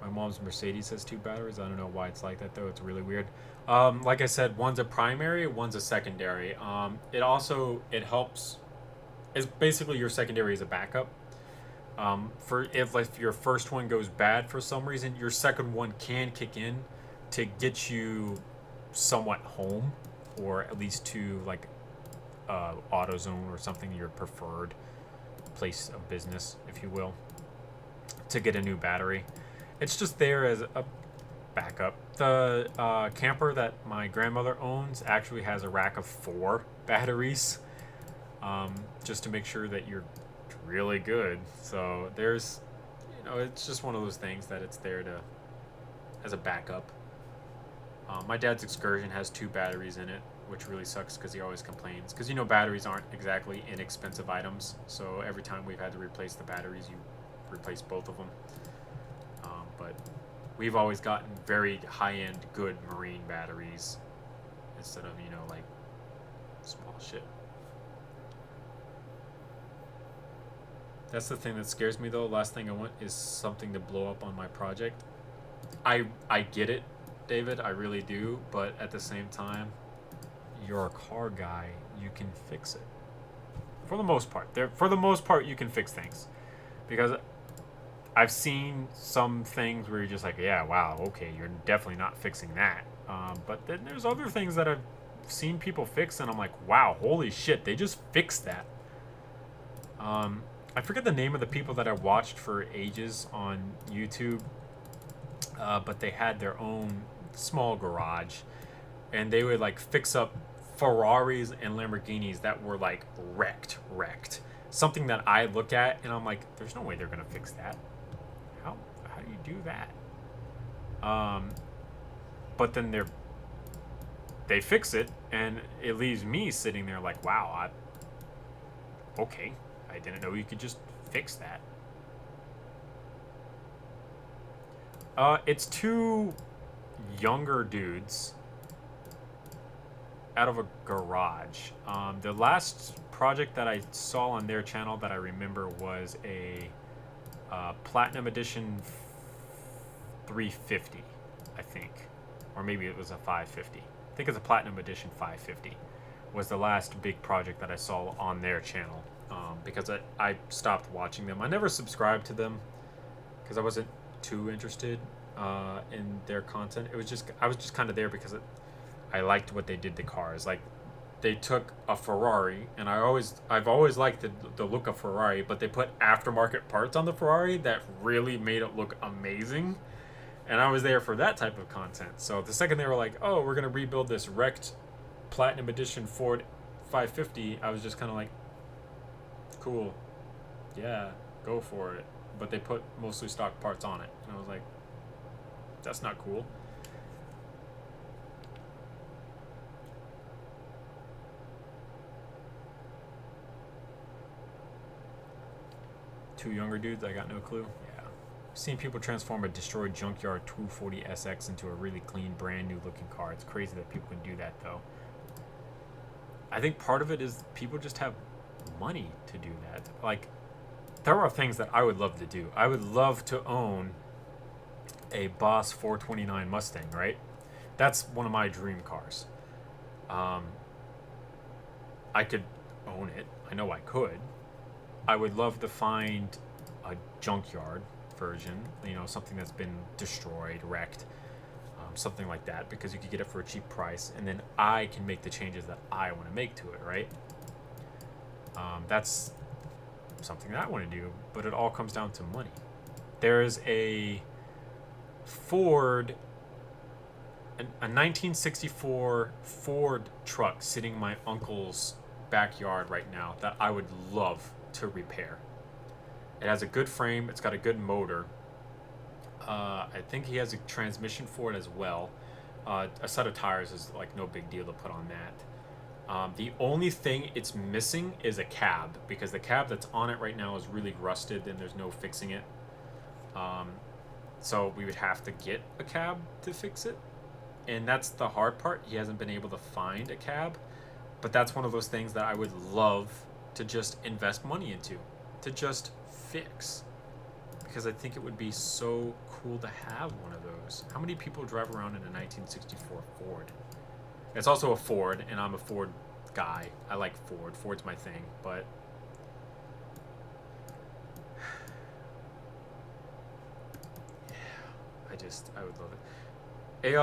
My mom's Mercedes has 2 batteries. I don't know why it's like that, though. It's really weird. Like I said, one's a primary, one's a secondary. It helps. It's basically your secondary is a backup. For if your first one goes bad for some reason, your second one can kick in to get you somewhat home, or at least to like AutoZone or something, your preferred place of business, if you will, to get a new battery. It's just there as a backup. The camper that my grandmother owns actually has a rack of 4 batteries, just to make sure that you're really good. So there's, it's just one of those things that it's there to as a backup. My dad's Excursion has 2 batteries in it, which really sucks because he always complains. Because batteries aren't exactly inexpensive items, so every time we've had to replace the batteries, you replace both of them. But we've always gotten very high-end, good marine batteries instead of, like small shit. That's the thing that scares me, though. Last thing I want is something to blow up on my project. I get it, David, I really do, but at the same time, you're a car guy, you can fix it. For the most part. For the most part, you can fix things. Because I've seen some things where you're just like, yeah, wow, okay, you're definitely not fixing that. But then there's other things that I've seen people fix, and I'm like, wow, holy shit, they just fixed that. I forget the name of the people that I watched for ages on YouTube, but they had their own small garage, and they would like fix up Ferraris and Lamborghinis that were like wrecked. Something that I look at and I'm like, there's no way they're gonna fix that. How do you do that? But then they fix it, and it leaves me sitting there like, wow, okay, I didn't know you could just fix that. It's 2 younger dudes out of a garage. The last project that I saw on their channel that I remember was a Platinum Edition 350, I think. Or maybe it was a 550. I think it's a Platinum Edition 550 was the last big project that I saw on their channel. Because I stopped watching them. I never subscribed to them because I wasn't too interested in their content. I was just kind of there because I liked what they did to cars. Like, they took a Ferrari, and I've always liked the look of Ferrari, but they put aftermarket parts on the Ferrari that really made it look amazing. And I was there for that type of content. So the second they were like, oh, we're going to rebuild this wrecked Platinum Edition Ford 550, I was just kind of like, cool, yeah, go for it. But they put mostly stock parts on it, and I was like, that's not cool. Two younger dudes, I got no clue. Yeah, I've seen people transform a destroyed junkyard 240 SX into a really clean, brand new looking car. It's crazy that people can do that, though. I think part of it is people just have money to do that. Like, there are things that I would love to do. I would love to own a Boss 429 Mustang, right? That's one of my dream cars. I could own it. I know I could. I would love to find a junkyard version, something that's been destroyed, wrecked, something like that, because you could get it for a cheap price, and then I can make the changes that I want to make to it, right? That's something that I want to do, but it all comes down to money. There's a Ford, a 1964 Ford truck sitting in my uncle's backyard right now that I would love to repair. It has a good frame, it's got a good motor. I think he has a transmission for it as well. A set of tires is like no big deal to put on that. The only thing it's missing is a cab, because the cab that's on it right now is really rusted and there's no fixing it. So we would have to get a cab to fix it. And that's the hard part. He hasn't been able to find a cab. But that's one of those things that I would love to just invest money into, to just fix. Because I think it would be so cool to have one of those. How many people drive around in a 1964 Ford? It's also a Ford, and I'm a Ford guy. I like Ford. Ford's my thing, but... yeah, I would love it. Hey,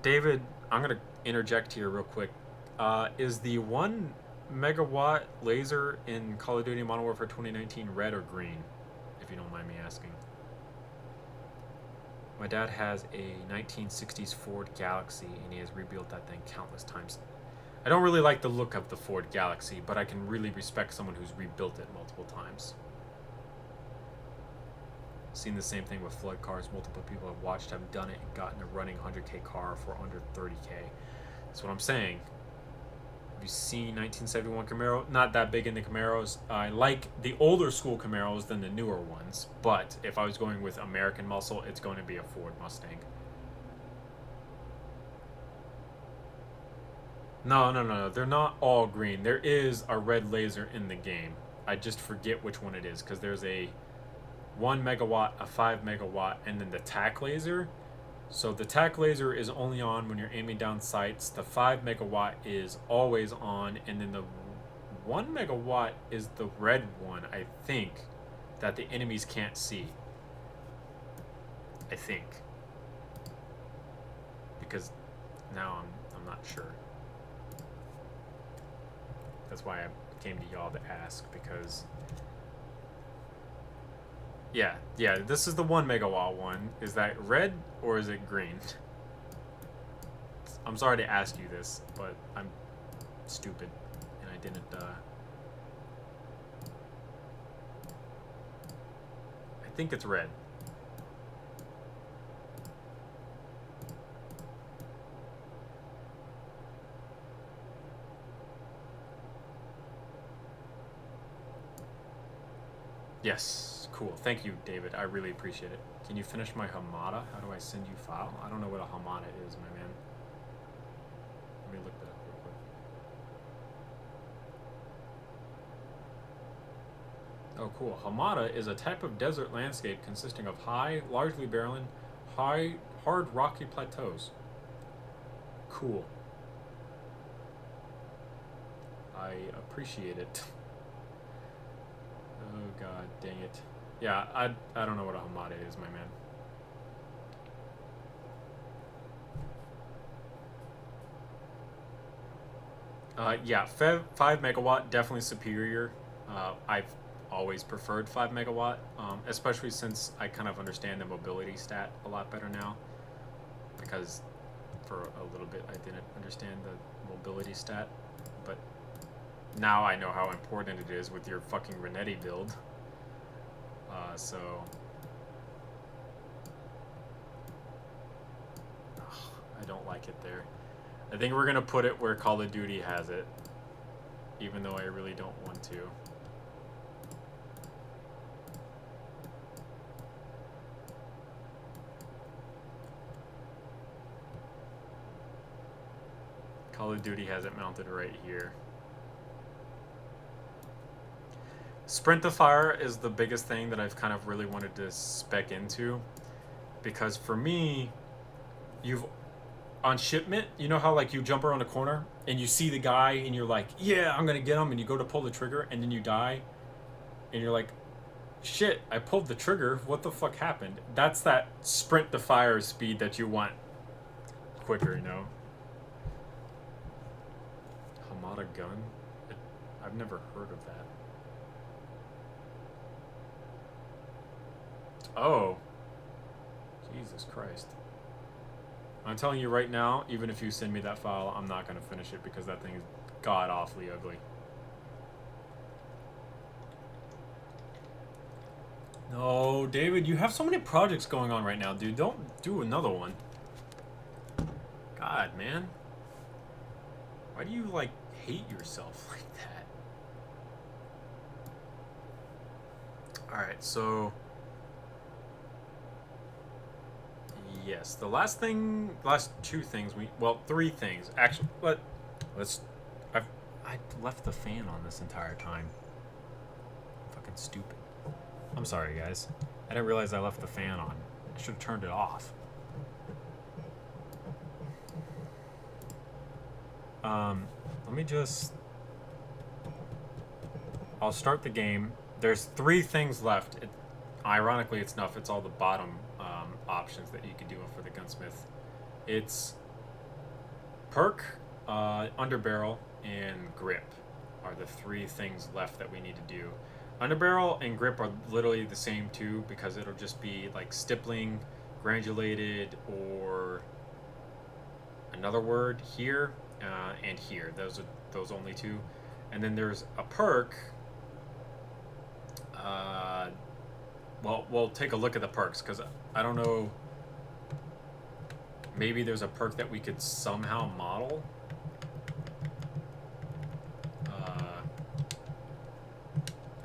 David, I'm going to interject here real quick. Is the 1 megawatt laser in Call of Duty Modern Warfare 2019 red or green? If you don't mind me asking. My dad has a 1960s Ford Galaxy, and he has rebuilt that thing countless times. I don't really like the look of the Ford Galaxy, but I can really respect someone who's rebuilt it multiple times. Seen the same thing with flood cars. Multiple people I've watched have done it and gotten a running 100K car for under 30K. That's what I'm saying. Have you seen 1971 Camaro? Not that big into Camaros. I like the older school Camaros than the newer ones. But if I was going with American muscle, it's going to be a Ford Mustang. No. They're not all green. There is a red laser in the game. I just forget which one it is, because there's a 1 megawatt, a 5 megawatt, and then the TAC laser. So the TAC laser is only on when you're aiming down sights. The 5 megawatt is always on, and then the 1 megawatt is the red one, I think, that the enemies can't see. I think. Because now I'm not sure. That's why I came to y'all to ask, because... Yeah, this is the 1 megawatt one. Is that red or is it green? I'm sorry to ask you this, but I'm stupid and I didn't, I think it's red. Yes, cool. Thank you, David. I really appreciate it. Can you finish my Hamada? How do I send you file? I don't know what a Hamada is, my man. Let me look that up real quick. Oh, cool. Hamada is a type of desert landscape consisting of high, largely barren, hard rocky plateaus. Cool. I appreciate it. Oh god, dang it. Yeah, I don't know what a Hamada is, my man. Yeah, 5 megawatt, definitely superior. I've always preferred 5 megawatt, especially since I kind of understand the mobility stat a lot better now. Because for a little bit I didn't understand the mobility stat, but now I know how important it is with your fucking Renetti build. So... I don't like it there. I think we're gonna put it where Call of Duty has it, even though I really don't want to. Call of Duty has it mounted right here. Sprint to fire is the biggest thing that I've kind of really wanted to spec into, because for me, on shipment, you know how like you jump around a corner and you see the guy and you're like, yeah, I'm gonna get him, and you go to pull the trigger and then you die and you're like, shit, I pulled the trigger, what the fuck happened? That's that sprint to fire speed that you want quicker, you know. Hamada gun? I've never heard of that. Oh. Jesus Christ. I'm telling you right now, even if you send me that file, I'm not going to finish it because that thing is god-awfully ugly. No, David, you have so many projects going on right now, dude. Don't do another one. God, man. Why do you, like, hate yourself like that? Alright, so... Yes, the last two things well, three things. Actually, I left the fan on this entire time. Fucking stupid. I'm sorry, guys. I didn't realize I left the fan on. I should have turned it off. Let me just... I'll start the game. There's 3 things left. Ironically, it's enough. It's all the bottom options that you can do for the gunsmith. It's perk, underbarrel, and grip are the 3 things left that we need to do. Underbarrel and grip are literally the same too, because it'll just be like stippling, granulated, or another word here and here. Those are those only 2. And then there's a perk. Well, we'll take a look at the perks, because I don't know. Maybe there's a perk that we could somehow model. That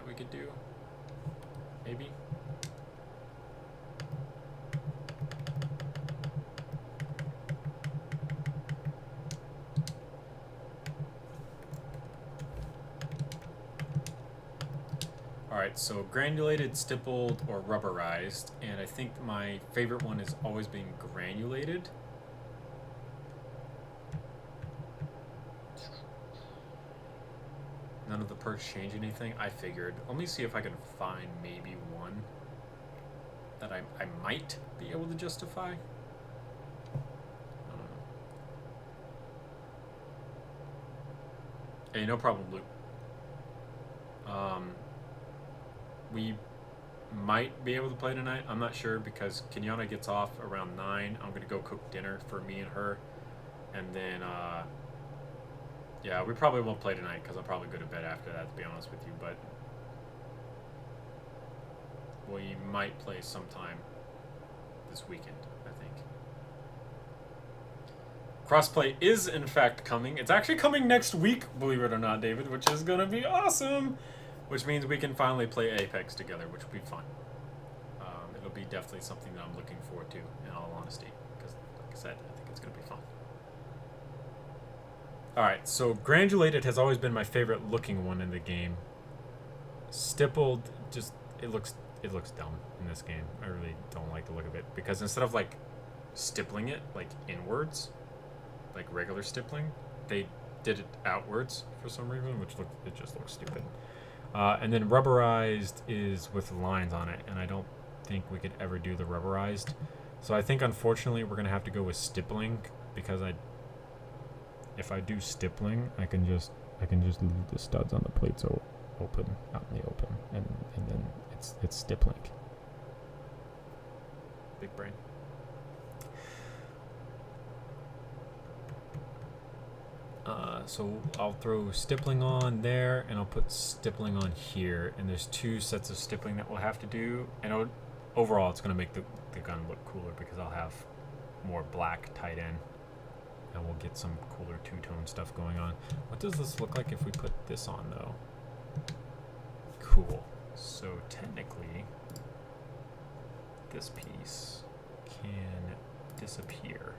we could do. Maybe. Alright, so granulated, stippled, or rubberized, and I think my favorite one has always been granulated. None of the perks change anything, I figured. Let me see if I can find maybe one that I might be able to justify. Hey, no problem, Luke. We might be able to play tonight. I'm not sure, because Kenyana gets off around 9. I'm gonna go cook dinner for me and her, and then yeah, we probably won't play tonight because I'll probably go to bed after that, to be honest with you. But we might play sometime this weekend, I think. Crossplay is in fact coming. It's actually coming next week, believe it or not, David, which is gonna be awesome. Which means we can finally play Apex together, which will be fun. It'll be definitely something that I'm looking forward to, in all honesty, because, like I said, I think it's going to be fun. Alright, so granulated has always been my favorite looking one in the game. Stippled, just, it looks dumb in this game. I really don't like the look of it, because instead of, like, stippling it, like, inwards, like regular stippling, they did it outwards for some reason, which it just looks stupid. And then rubberized is with lines on it, and I don't think we could ever do the rubberized. So I think, unfortunately, we're going to have to go with stippling, because if I do stippling, I can just leave the studs on the plates open, out in the open, and then it's stippling. Big brain. So I'll throw stippling on there, and I'll put stippling on here, and there's 2 sets of stippling that we'll have to do, and overall it's going to make the gun look cooler, because I'll have more black tied in, and we'll get some cooler 2-tone stuff going on. What does this look like if we put this on, though? Cool. So technically, this piece can disappear.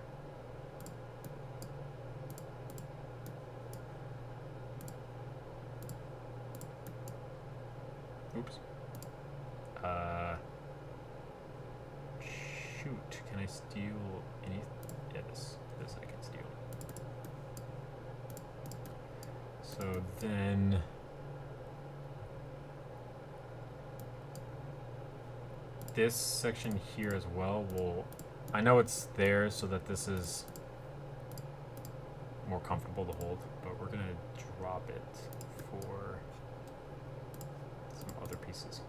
Oops. Shoot. Can I steal any? Yeah, this I can steal. So then, this section here as well I know it's there so that this is more comfortable to hold, but we're gonna drop it for some other pieces.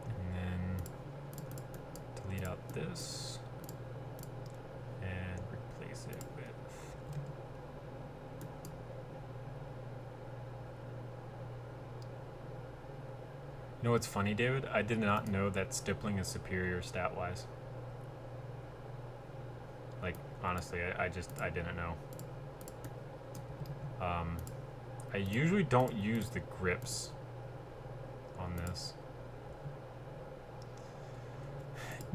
And then delete out this and replace it with You know what's funny, David? I did not know that stippling is superior stat-wise. Like, honestly, I didn't know. I usually don't use the grips on this.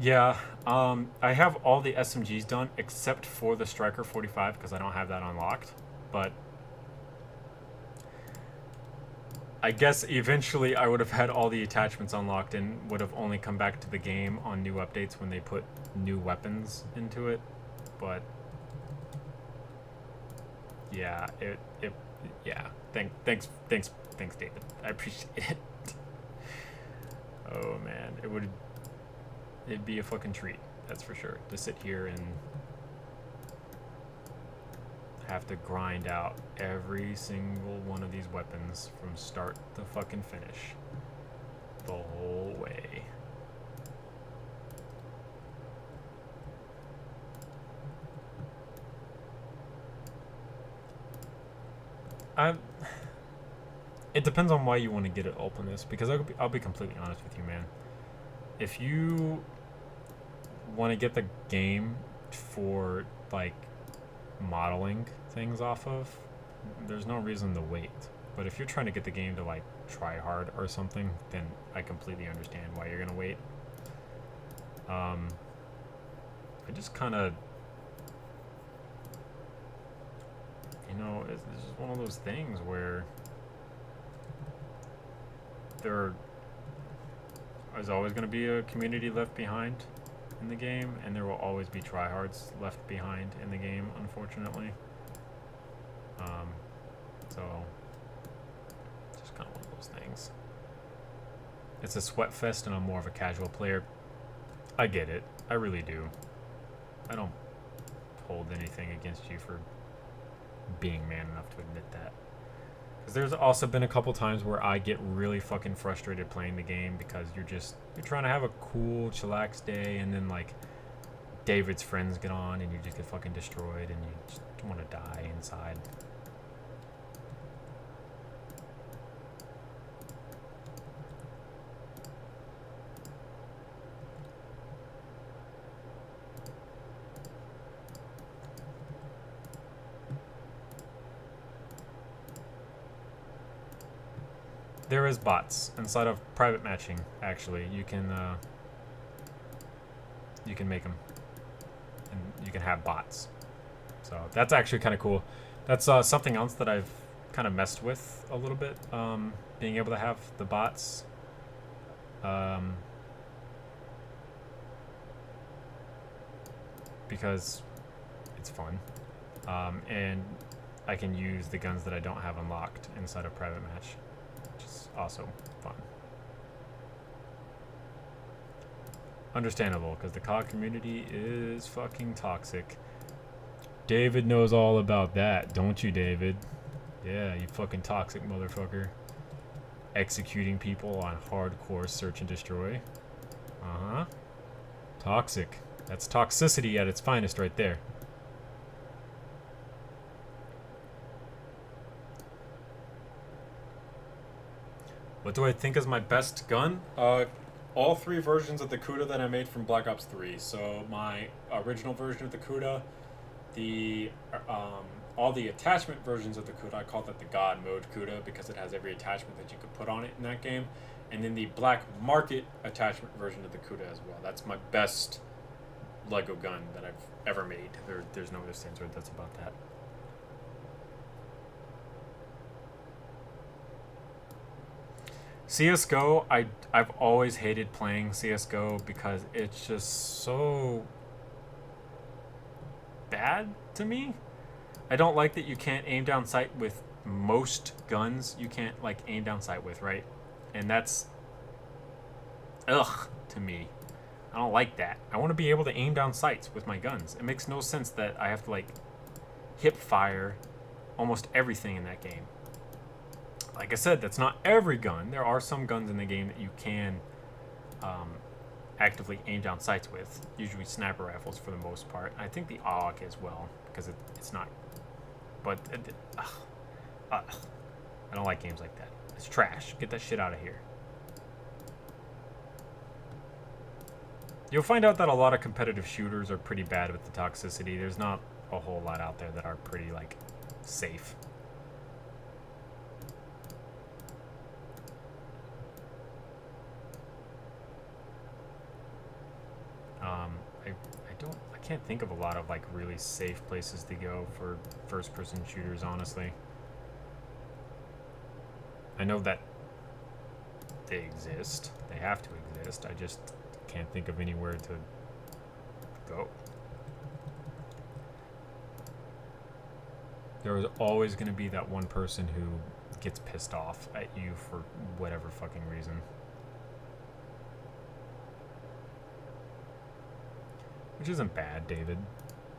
Yeah, I have all the SMGs done except for the Striker 45 because I don't have that unlocked. But I guess eventually I would have had all the attachments unlocked and would have only come back to the game on new updates when they put new weapons into it. But yeah, yeah. Thanks, David. I appreciate it. Oh man, it'd be a fucking treat, that's for sure, to sit here and have to grind out every single one of these weapons from start to fucking finish the whole way. It depends on why you want to get it openness, because I'll be completely honest with you, man. If you want to get the game for like modeling things off of, there's no reason to wait. But if you're trying to get the game to like try hard or something, then I completely understand why you're gonna wait. I just kind of, you know, it's just one of those things where there is always going to be a community left behind in the game, and there will always be tryhards left behind in the game, unfortunately. So, just kind of one of those things. It's a sweat fest, and I'm more of a casual player. I get it. I really do. I don't hold anything against you for being man enough to admit that. Because there's also been a couple times where I get really fucking frustrated playing the game because you're trying to have a cool, chillax day, and then like David's friends get on and you just get fucking destroyed and you just want to die inside. There is bots inside of private matching. Actually, you can make them, and you can have bots. So that's actually kind of cool. That's something else that I've kind of messed with a little bit. Being able to have the bots. Because it's fun, and I can use the guns that I don't have unlocked inside a private match. Also fun. Understandable, because the COD community is fucking toxic. David knows all about that, don't you, David? Yeah, you fucking toxic motherfucker. Executing people on hardcore search and destroy. Uh-huh. Toxic. That's toxicity at its finest right there. What do I think is my best gun? All three versions of the Kuda that I made from Black Ops 3. So my original version of the Kuda, all the attachment versions of the Kuda, I call that the God mode Kuda because it has every attachment that you could put on it in that game. And then the black market attachment version of the Kuda as well. That's my best Lego gun that I've ever made. There's no ifs, ands, or buts about that. CSGO, I've always hated playing CSGO because it's just so bad to me. I don't like that you can't aim down sight with most guns. You can't like aim down sight with, right? And that's ugh to me. I don't like that. I want to be able to aim down sights with my guns. It makes no sense that I have to like hip fire almost everything in that game. Like I said, that's not every gun. There are some guns in the game that you can actively aim down sights with. Usually sniper rifles for the most part. I think the AUG as well, because it's not... But I don't like games like that. It's trash. Get that shit out of here. You'll find out that a lot of competitive shooters are pretty bad with the toxicity. There's not a whole lot out there that are pretty, like, safe. I can't think of a lot of, like, really safe places to go for first-person shooters, honestly. I know that they exist. They have to exist. I just can't think of anywhere to go. There is always going to be that one person who gets pissed off at you for whatever fucking reason. Which isn't bad, David.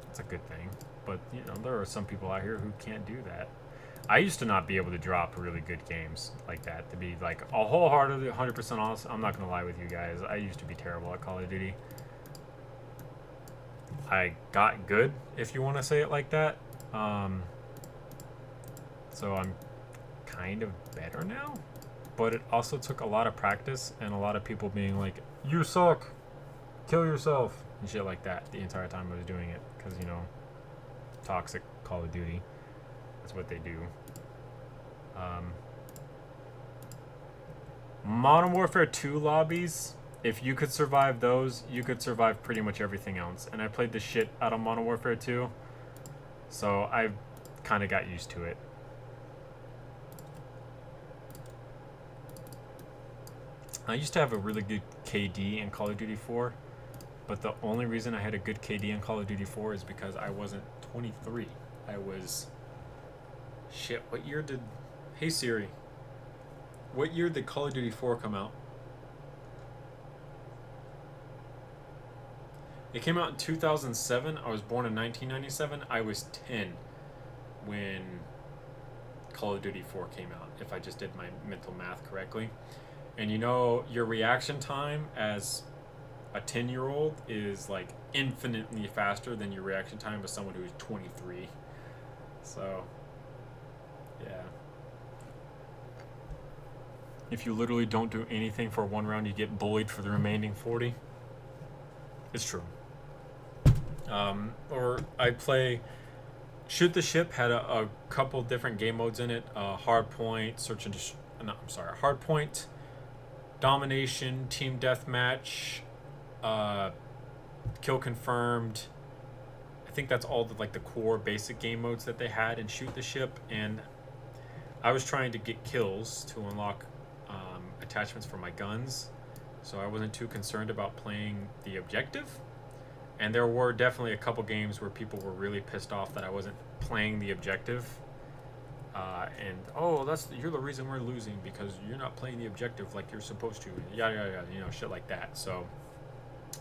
It's a good thing. But, you know, there are some people out here who can't do that. I used to not be able to drop really good games like that. To be, like, a wholeheartedly 100% honest, I'm not going to lie with you guys. I used to be terrible at Call of Duty. I got good, if you want to say it like that. So I'm kind of better now. But it also took a lot of practice and a lot of people being like, you suck. Kill yourself. And shit like that the entire time I was doing it. Because, you know, toxic Call of Duty. That's what they do. Modern Warfare 2 lobbies, if you could survive those, you could survive pretty much everything else. And I played the shit out of Modern Warfare 2. So I kind of got used to it. I used to have a really good KD in Call of Duty 4. But the only reason I had a good KD in Call of Duty 4 is because I wasn't 23. I was... Shit, what year did... Hey Siri. What year did Call of Duty 4 come out? It came out in 2007. I was born in 1997. I was 10 when Call of Duty 4 came out, if I just did my mental math correctly. And you know, your reaction time as a 10-year-old is like infinitely faster than your reaction time as someone who's 23. So, yeah. If you literally don't do anything for one round, you get bullied for the remaining 40. It's true. Or I play Shoot the Ship, had a couple different game modes in it. Hardpoint, search and Hardpoint, Domination, Team Deathmatch, Kill Confirmed. I think that's all the core basic game modes that they had in Shoot the Ship, and I was trying to get kills to unlock attachments for my guns, so I wasn't too concerned about playing the objective. And there were definitely a couple games where people were really pissed off that I wasn't playing the objective. And, oh, you're the reason we're losing because you're not playing the objective like you're supposed to. Yeah, you know, shit like that. So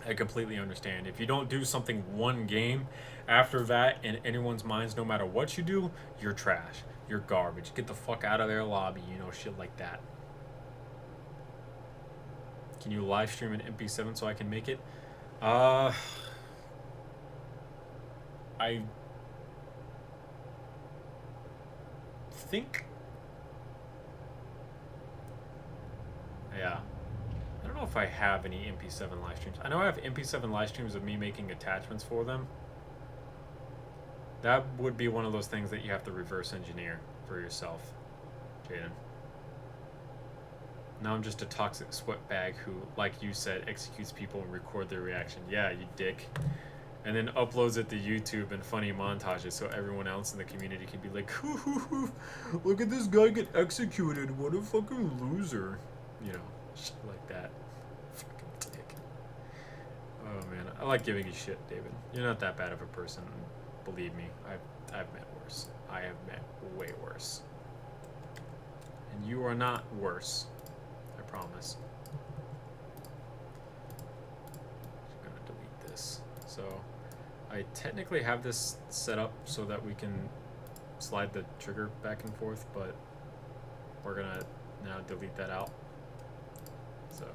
I completely understand. If you don't do something one game, after that, in anyone's minds, no matter what you do, you're trash. You're garbage. Get the fuck out of their lobby, you know, shit like that. Can you live stream an MP7 so I can make it? I think... Yeah. I don't know if I have any MP7 live streams. I know I have MP7 live streams of me making attachments for them. That would be one of those things that you have to reverse engineer for yourself, Jaden. Now I'm just a toxic sweatbag who, like you said, executes people and record their reaction. Yeah, you dick. And then uploads it to YouTube and funny montages so everyone else in the community can be like, look at this guy get executed, what a fucking loser. You know, shit like that. Fucking dick. Oh man, I like giving you shit, David. You're not that bad of a person. Believe me, I've met worse. I have met way worse. And you are not worse. I promise. I'm gonna delete this. So I technically have this set up so that we can slide the trigger back and forth, but we're gonna now delete that out. So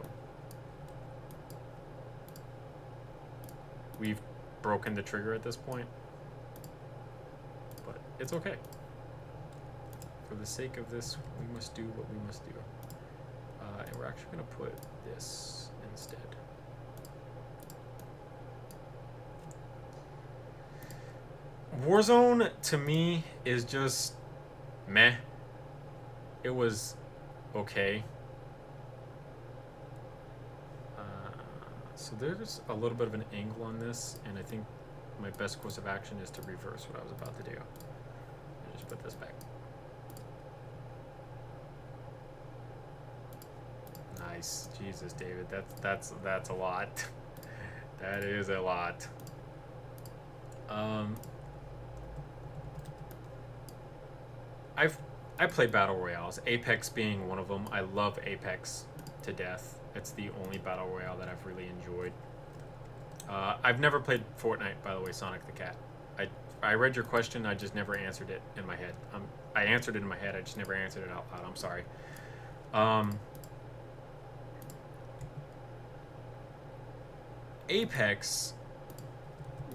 we've broken the trigger at this point, but it's okay. For the sake of this, we must do what we must do. And we're actually gonna put this instead. Warzone to me is just meh. It was okay. So there's a little bit of an angle on this, and I think my best course of action is to reverse what I was about to do. And just put this back. Nice. Jesus, David, that's a lot. That is a lot. I play battle royales, Apex being one of them. I love Apex to death. It's the only battle royale that I've really enjoyed. I've never played Fortnite, by the way, Sonic the Cat. I read your question, I just never answered it in my head. I answered it in my head, I just never answered it out loud. I'm sorry. Apex,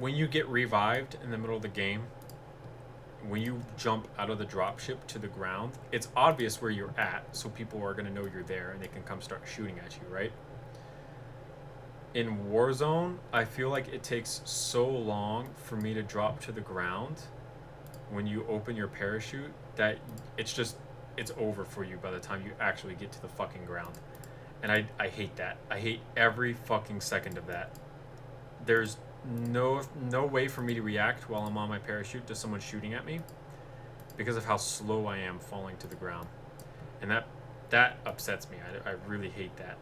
when you get revived in the middle of the game, when you jump out of the dropship to the ground, it's obvious where you're at, so people are going to know you're there and they can come start shooting at you, right? In Warzone, I feel like it takes so long for me to drop to the ground when you open your parachute that it's over for you by the time you actually get to the fucking ground. And I hate that. I hate every fucking second of that. There's no way for me to react while I'm on my parachute to someone shooting at me because of how slow I am falling to the ground. And that upsets me. I really hate that.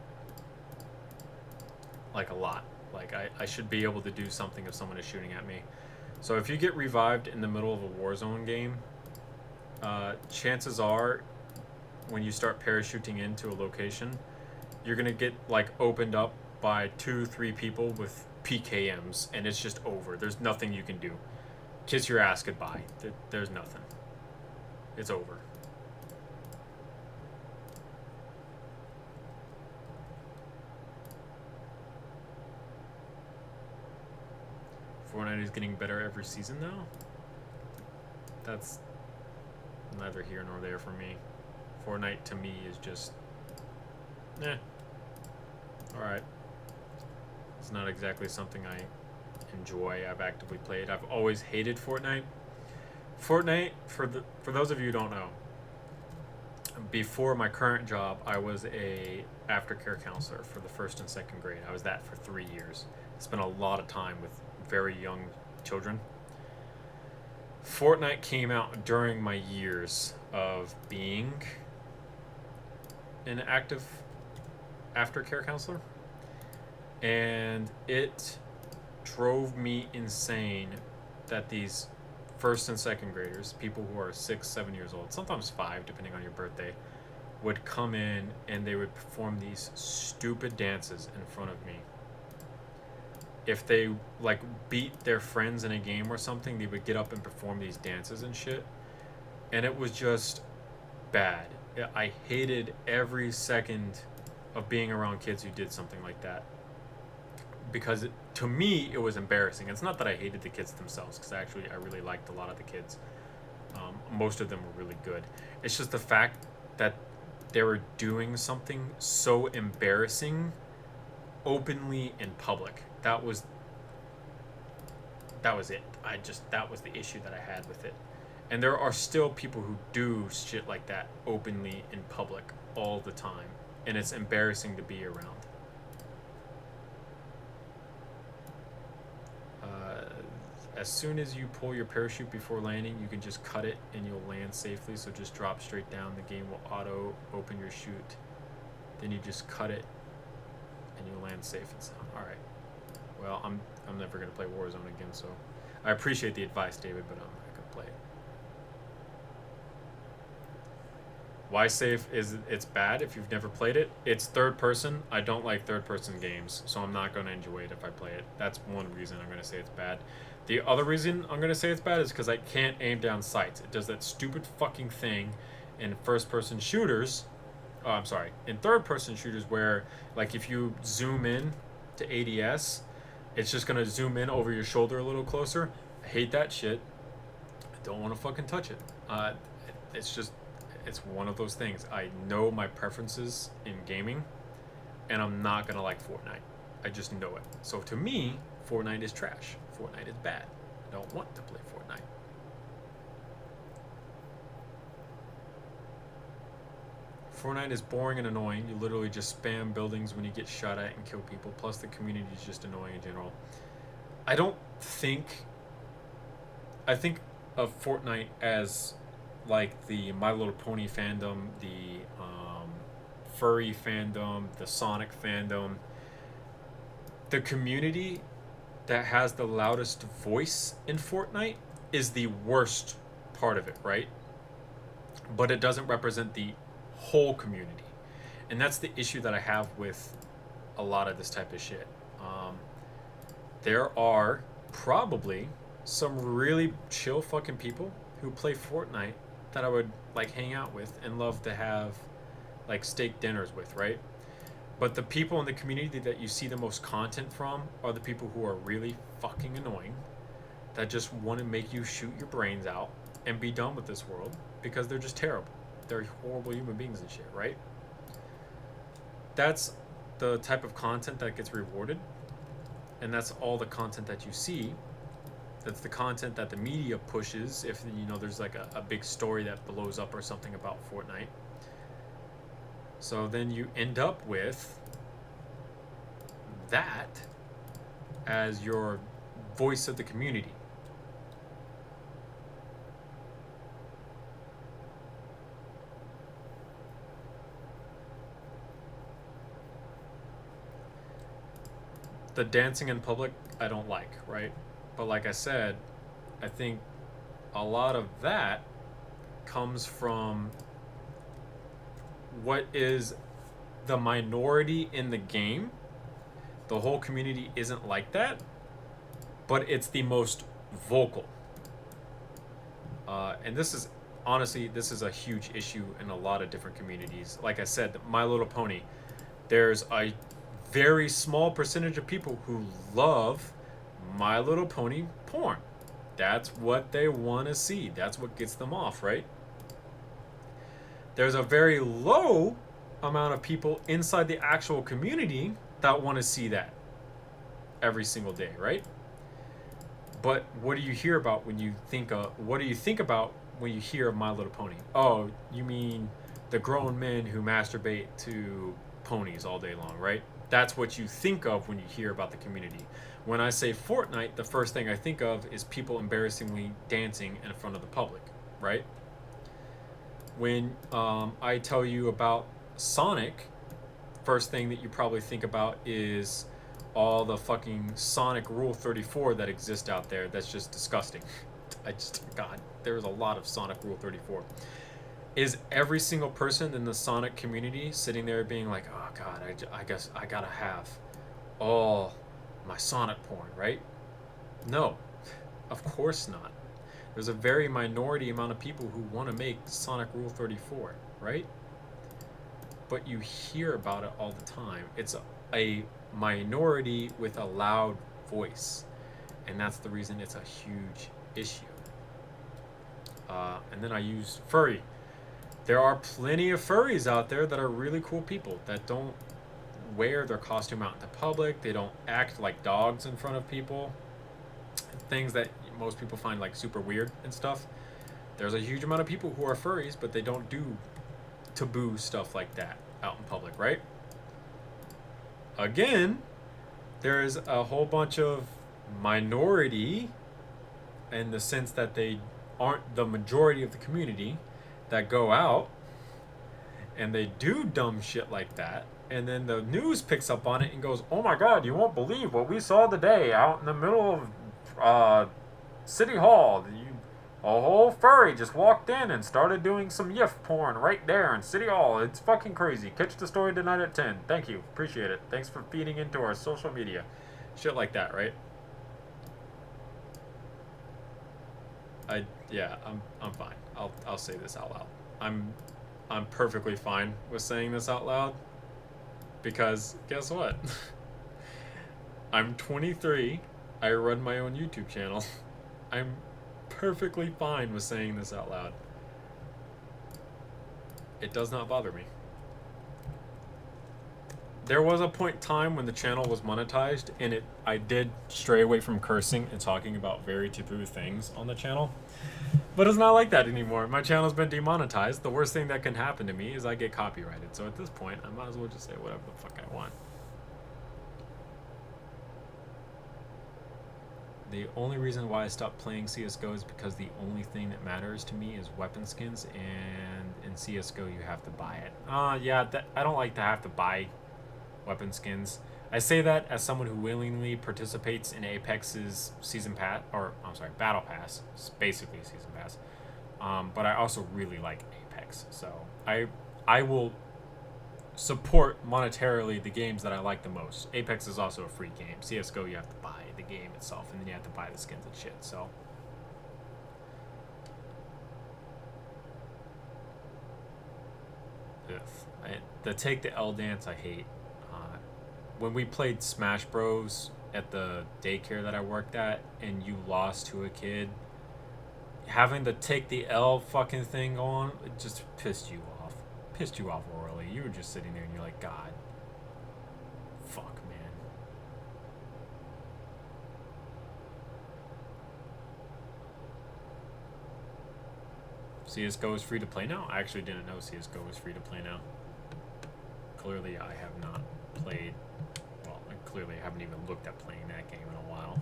Like a lot. Like I should be able to do something if someone is shooting at me. So if you get revived in the middle of a Warzone game, chances are when you start parachuting into a location, you're gonna get like opened up by 2-3 people with PKMs, and it's just over. There's nothing you can do. Kiss your ass goodbye. There's nothing. It's over. Fortnite is getting better every season now. That's neither here nor there for me. Fortnite to me is just alright. It's not exactly something I enjoy. I've actively played. I've always hated Fortnite. Fortnite, for those of you who don't know, before my current job, I was a aftercare counselor for the 1st and 2nd grade. I was that for 3 years. Spent a lot of time with very young children. Fortnite came out during my years of being an active aftercare counselor, and it drove me insane that these 1st and 2nd graders, people who are 6-7 years old, sometimes 5 depending on your birthday, would come in and they would perform these stupid dances in front of me. If they like beat their friends in a game or something, they would get up and perform these dances and shit, and it was just bad. I hated every second of being around kids who did something like that, because to me it was embarrassing. It's not that I hated the kids themselves, because I really liked a lot of the kids. Most of them were really good. It's just the fact that they were doing something so embarrassing openly in public. That was it. That was the issue that I had with it. And there are still people who do shit like that openly in public all the time, and it's embarrassing to be around. As soon as you pull your parachute before landing, you can just cut it and you'll land safely. So just drop straight down. The game will auto open your chute. Then you just cut it and you'll land safe and sound. All right. Well, I'm never gonna play Warzone again, so I appreciate the advice, David, but I'm not gonna play it. Why safe is it's bad if you've never played it? It's third person. I don't like third person games, so I'm not gonna enjoy it if I play it. That's one reason I'm gonna say it's bad. The other reason I'm gonna say it's bad is because I can't aim down sights. It does that stupid fucking thing in first person shooters. Oh, I'm sorry, in third person shooters where like if you zoom in to ADS, it's just gonna zoom in over your shoulder a little closer. I hate that shit. I don't want to fucking touch it. It's one of those things. I know my preferences in gaming, and I'm not gonna like Fortnite. I just know it. So to me, Fortnite is trash. Fortnite is bad. I don't want to play Fortnite. Fortnite is boring and annoying. You literally just spam buildings when you get shot at and kill people. Plus, the community is just annoying in general. I think of Fortnite as like the My Little Pony fandom, the furry fandom, the Sonic fandom. The community that has the loudest voice in Fortnite is the worst part of it, right? But it doesn't represent the whole community. And that's the issue that I have with a lot of this type of shit. There are probably some really chill fucking people who play Fortnite that I would like hang out with and love to have like steak dinners with, right? But the people in the community that you see the most content from are the people who are really fucking annoying, that just want to make you shoot your brains out and be done with this world because they're just terrible. They're horrible human beings and shit, right? That's the type of content that gets rewarded, and that's all the content that you see. That's the content that the media pushes if, you know, there's like a big story that blows up or something about Fortnite. So then you end up with that as your voice of the community. The dancing in public, I don't like, right? But like I said, I think a lot of that comes from what is the minority in the game. The whole community isn't like that, but it's the most vocal. And this is, honestly, this is a huge issue in a lot of different communities. Like I said, My Little Pony, there's a very small percentage of people who love My Little Pony porn. That's what they want to see. That's what gets them off, right? There's a very low amount of people inside the actual community that want to see that every single day, right? But what do you hear about when you think of, what do you think about when you hear of My Little Pony? Oh, you mean the grown men who masturbate to ponies all day long, right? That's what you think of when you hear about the community. When I say Fortnite, the first thing I think of is people embarrassingly dancing in front of the public, right? When I tell you about Sonic, first thing that you probably think about is all the fucking Sonic Rule 34 that exist out there. That's just disgusting. God, there's a lot of Sonic Rule 34. Is every single person in the Sonic community sitting there being like, oh God, I guess I gotta have all my Sonic porn, right? No, of course not. There's a very minority amount of people who want to make Sonic Rule 34, right? But you hear about it all the time. It's a minority with a loud voice, and that's the reason it's a huge issue. And then I use furry. There are plenty of furries out there that are really cool people that don't wear their costume out in the public. They don't act like dogs in front of people. Things that most people find like super weird and stuff. There's a huge amount of people who are furries, but they don't do taboo stuff like that out in public, right? Again, there's a whole bunch of minority in the sense that they aren't the majority of the community that go out and they do dumb shit like that, and then the news picks up on it and goes, oh my God, you won't believe what we saw today out in the middle of City Hall. A whole furry just walked in and started doing some yiff porn right there in City Hall. It's fucking crazy. Catch the story tonight at 10. Thank you. Appreciate it. Thanks for feeding into our social media. Shit like that, right? I'm fine. I'll say this out loud. I'm perfectly fine with saying this out loud, because guess what? I'm 23. I run my own YouTube channel. I'm perfectly fine with saying this out loud. It does not bother me. there was a point in time when the channel was monetized, and I did stray away from cursing and talking about very taboo things on the channel. But it's not like that anymore. My channel's been demonetized. The worst thing that can happen to me is I get copyrighted. So at this point, I might as well just say whatever the fuck I want. The only reason why I stopped playing CSGO is because the only thing that matters to me is weapon skins, and in CSGO you have to buy it. Yeah, I don't like to have to buy weapon skins. I say that as someone who willingly participates in Apex's season pass, or I'm sorry, battle pass. It's basically a season pass. But I also really like Apex, so I will support monetarily the games that I like the most. Apex is also a free game. CSGO, you have to buy the game itself, and then you have to buy the skins and shit. So the take the L dance I hate. When we played Smash Bros at the daycare that I worked at, and you lost to a kid, having the take the L fucking thing on, it just pissed you off. Pissed you off royally. You were just sitting there and you're like, God, fuck, man. CSGO is free to play now? I actually didn't know CSGO was free to play now. Clearly I have not played, well, clearly I haven't even looked at playing that game in a while.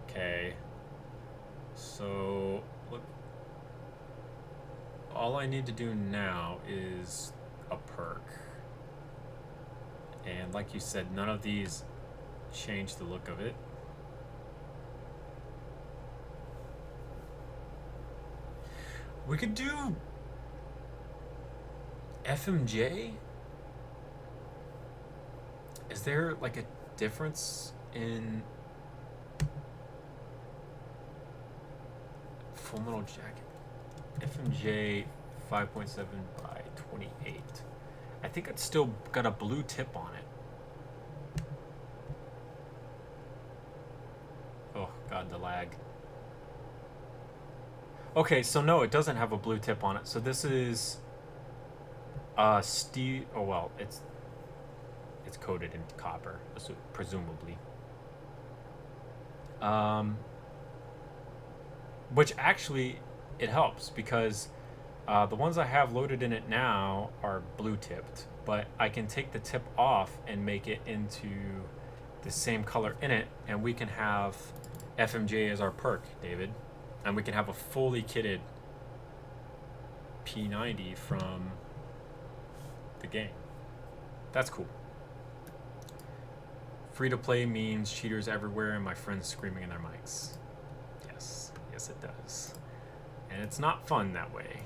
Okay, so look, all I need to do now is a perk, and like you said, none of these change the look of it. We could do FMJ. Is there like a difference in Full Metal Jacket? FMJ 5.7 by 28. I think it's still got a blue tip on it. Oh god, the lag. Okay, so no, it doesn't have a blue tip on it. So this is steel. Oh well, it's coated in copper, presumably. Which actually it helps, because the ones I have loaded in it now are blue tipped, but I can take the tip off and make it into the same color in it, and we can have FMJ as our perk, David. And we can have a fully kitted P-90 from the game. That's cool. Free to play means cheaters everywhere and my friends screaming in their mics. Yes, yes it does. And it's not fun that way.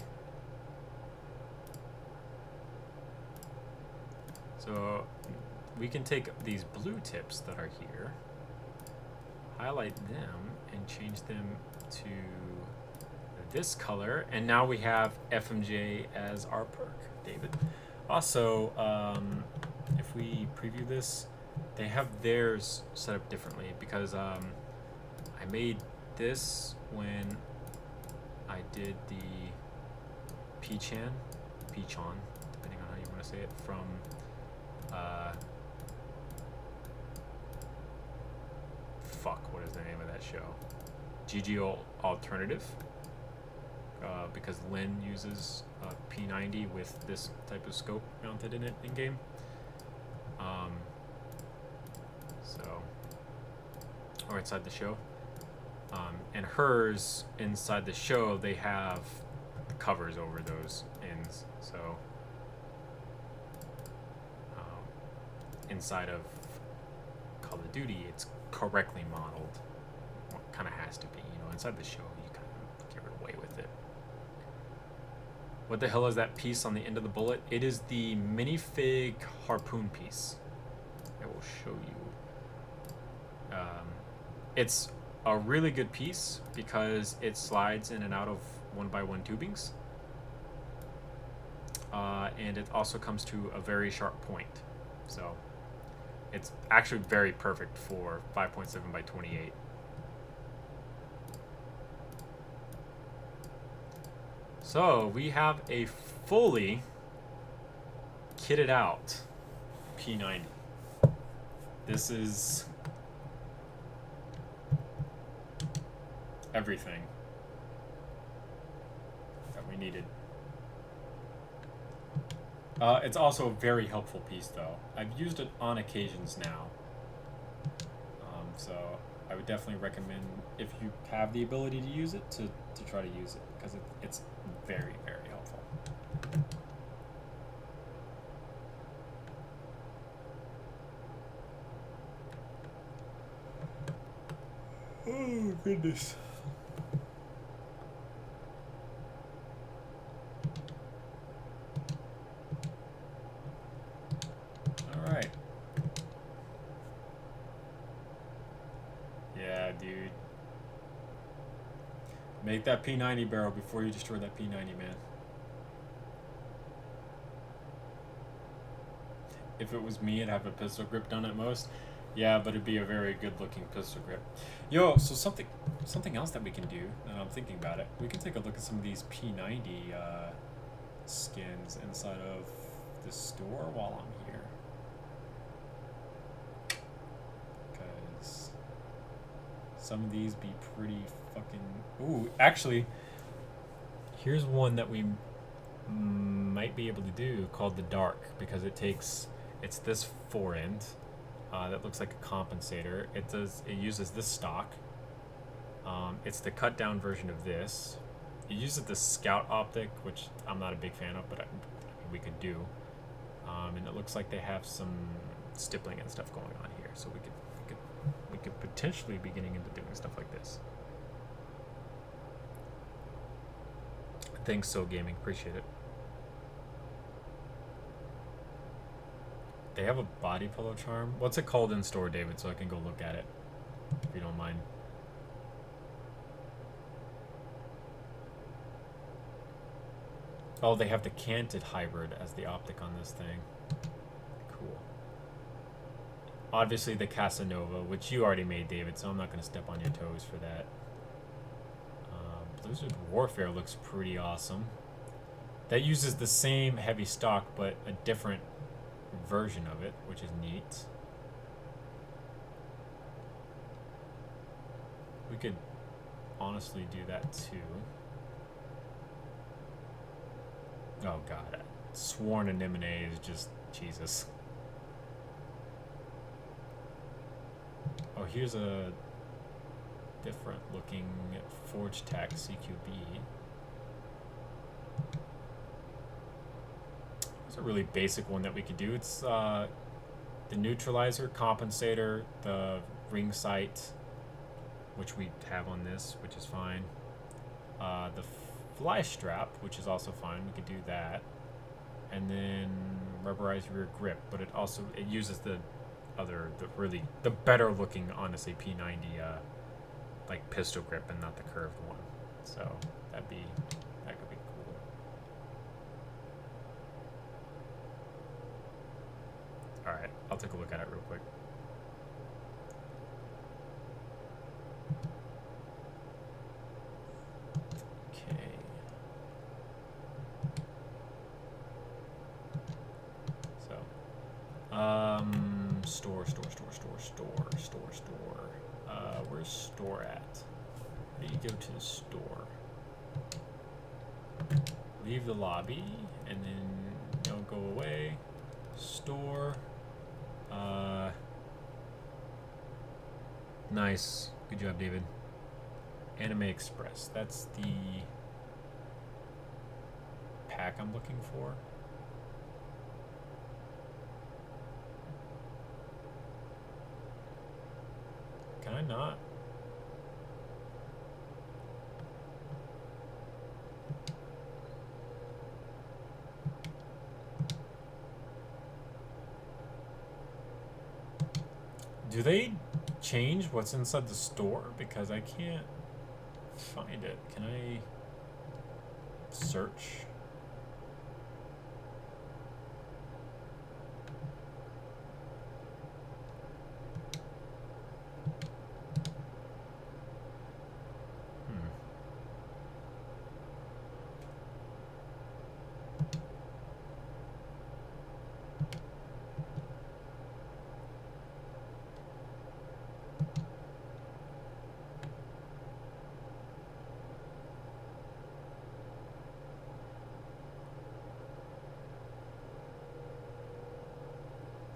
So we can take these blue tips that are here, highlight them, and change them to this color, and now we have FMJ as our perk, David. Also, if we preview this, they have theirs set up differently, because I made this when I did the P-Chan, depending on how you want to say it, from fuck, what is the name of that show? GG Alternative, because Lynn uses P-90 with this type of scope mounted in it in game. Or inside the show. And hers, inside the show, they have the covers over those ends. So inside of Call of Duty, it's correctly modeled. Well, it kind of has to be, you know. Inside the show, you kind of get away with it. What the hell is that piece on the end of the bullet? It is the minifig harpoon piece. I will show you. It's a really good piece because it slides in and out of 1x1 tubings. And it also comes to a very sharp point. So it's actually very perfect for 5.7 by 28. So we have a fully kitted out P-90. This is everything that we needed. It's also a very helpful piece though. I've used it on occasions now. So I would definitely recommend, if you have the ability to use it, to try to use it, because it's very, very helpful. Oh, goodness. All right. Yeah, dude. Make that P-90 barrel before you destroy that P-90, man. If it was me, I'd have a pistol grip done at most. Yeah, but it'd be a very good-looking pistol grip. Yo, so something else that we can do, and I'm thinking about it, we can take a look at some of these P-90 skins inside of the store while I'm here. Because some of these be pretty fucking... Ooh, actually, here's one that we might be able to do called the Dark, because it's this forend. That looks like a compensator. It uses this stock. It's the cut down version of this. It uses the Scout optic, which I'm not a big fan of, but we could do. And it looks like they have some stippling and stuff going on here, so we could potentially be getting into doing stuff like this. Thanks, So Gaming. Appreciate it. They have a body pillow charm. What's it called in store, David, so I can go look at it, if you don't mind. Oh, they have the canted hybrid as the optic on this thing. Cool. Obviously the Casanova, which you already made, David, so I'm not going to step on your toes for that. Blizzard Warfare looks pretty awesome. That uses the same heavy stock, but a different version of it, which is neat. We could honestly do that too. Oh god, Sworn Anemone is just Jesus. Oh, here's a different looking Forge Tac CQB. A really basic one that we could do. It's the neutralizer, compensator, the ring sight, which we have on this, which is fine. The fly strap, which is also fine. We could do that. And then rubberized rear grip, but it uses the better looking, honestly, P-90 like pistol grip and not the curved one. So that could be cool. Alright, I'll take a look at it real quick. Okay. So, store. Where's store at? How do you go to the store? Leave the lobby, and then don't go away. Store. Nice. Good job, David. Anime Express. That's the pack I'm looking for. Can I not? Do they change what's inside the store? Because I can't find it. Can I search?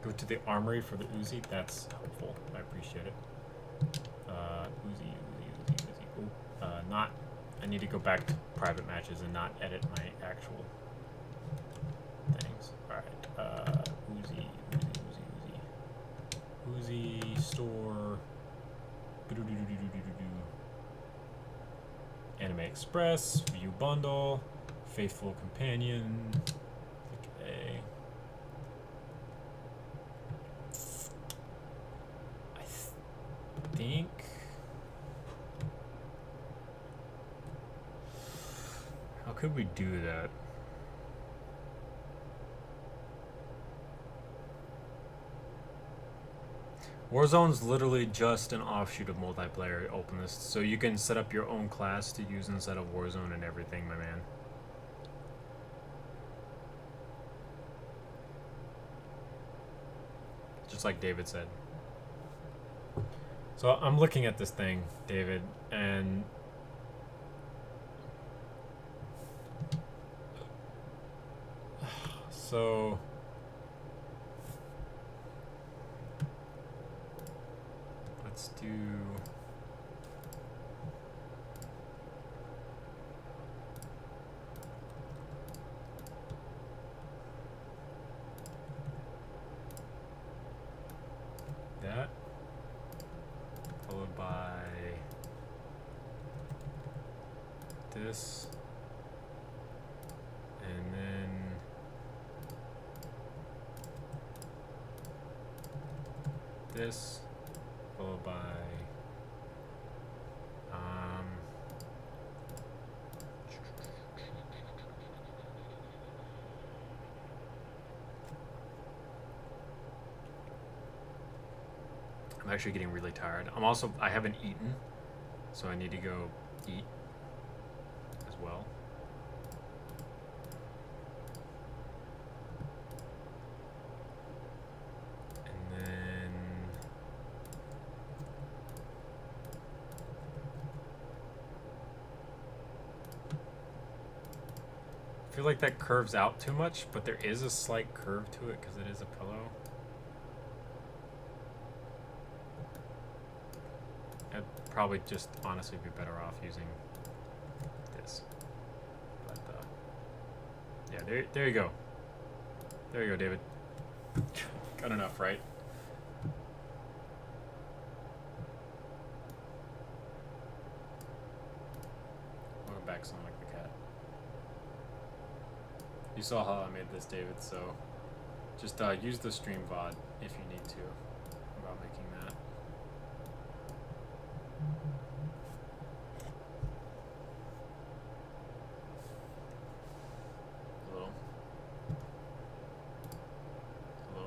Go to the armory for the Uzi. That's helpful. I appreciate it. Uzi. Ooh, not. I need to go back to private matches and not edit my actual things. All right. Uzi store. Anime Express. View bundle. Faithful companion. Okay. I think. How could we do that? Warzone's literally just an offshoot of multiplayer openness, so you can set up your own class to use instead of Warzone and everything, my man. Just like David said. So I'm looking at this thing, David, and so let's do that, followed by this, and then this, followed by I'm actually getting really tired. I haven't eaten, so I need to go eat as well. And then I feel like that curves out too much, but there is a slight curve to it because it is a pillow. I'd probably just honestly be better off using this. But yeah, there you go. There you go, David. Got enough, right? Welcome back, sound like the cat. You saw how I made this, David, so just use the stream VOD if you need to about making that. Hello? Hello?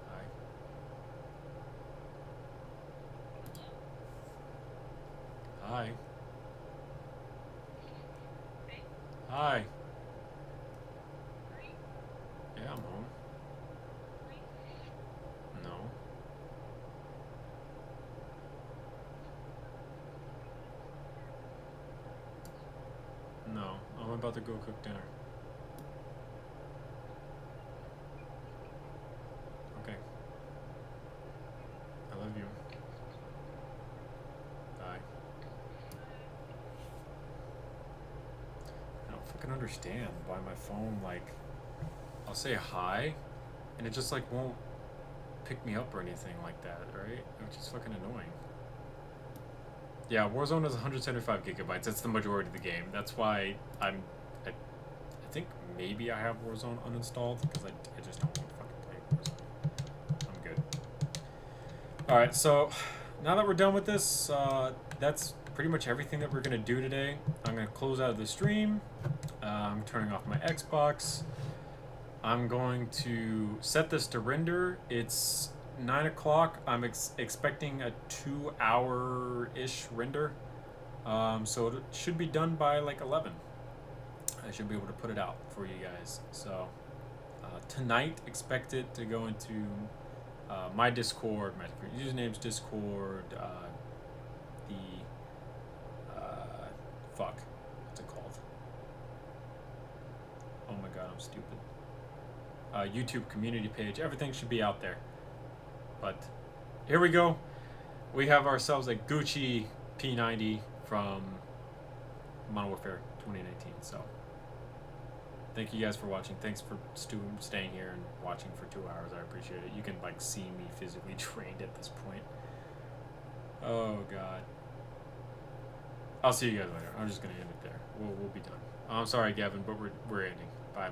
Hi. Hi. Hi. Yeah, I'm home. No. No, I'm about to go cook dinner. Okay. I love you. Bye. I don't fucking understand why my phone, like, I'll say hi, and it just, like, won't pick me up or anything like that, right? Which is fucking annoying. Yeah, Warzone is 175 gigabytes. That's the majority of the game. That's why I think maybe I have Warzone uninstalled, because I just don't want to fucking play Warzone. I'm good. Alright, so now that we're done with this, that's pretty much everything that we're going to do today. I'm going to close out of the stream. I'm turning off my Xbox. I'm going to set this to render. It's 9 o'clock. I'm expecting a 2-hour-ish render. So it should be done by like 11. I should be able to put it out for you guys. So tonight, expect it to go into my Discord, my username's Discord, fuck, what's it called? Oh my god, I'm stupid. YouTube community page. Everything should be out there. But here we go. We have ourselves a Gucci P-90 from Modern Warfare 2019. So thank you guys for watching. Thanks for staying here and watching for 2 hours. I appreciate it. You can like see me physically drained at this point. Oh God. I'll see you guys later. I'm just gonna end it there. We'll be done. I'm sorry, Gavin, but we're ending. Bye, mate.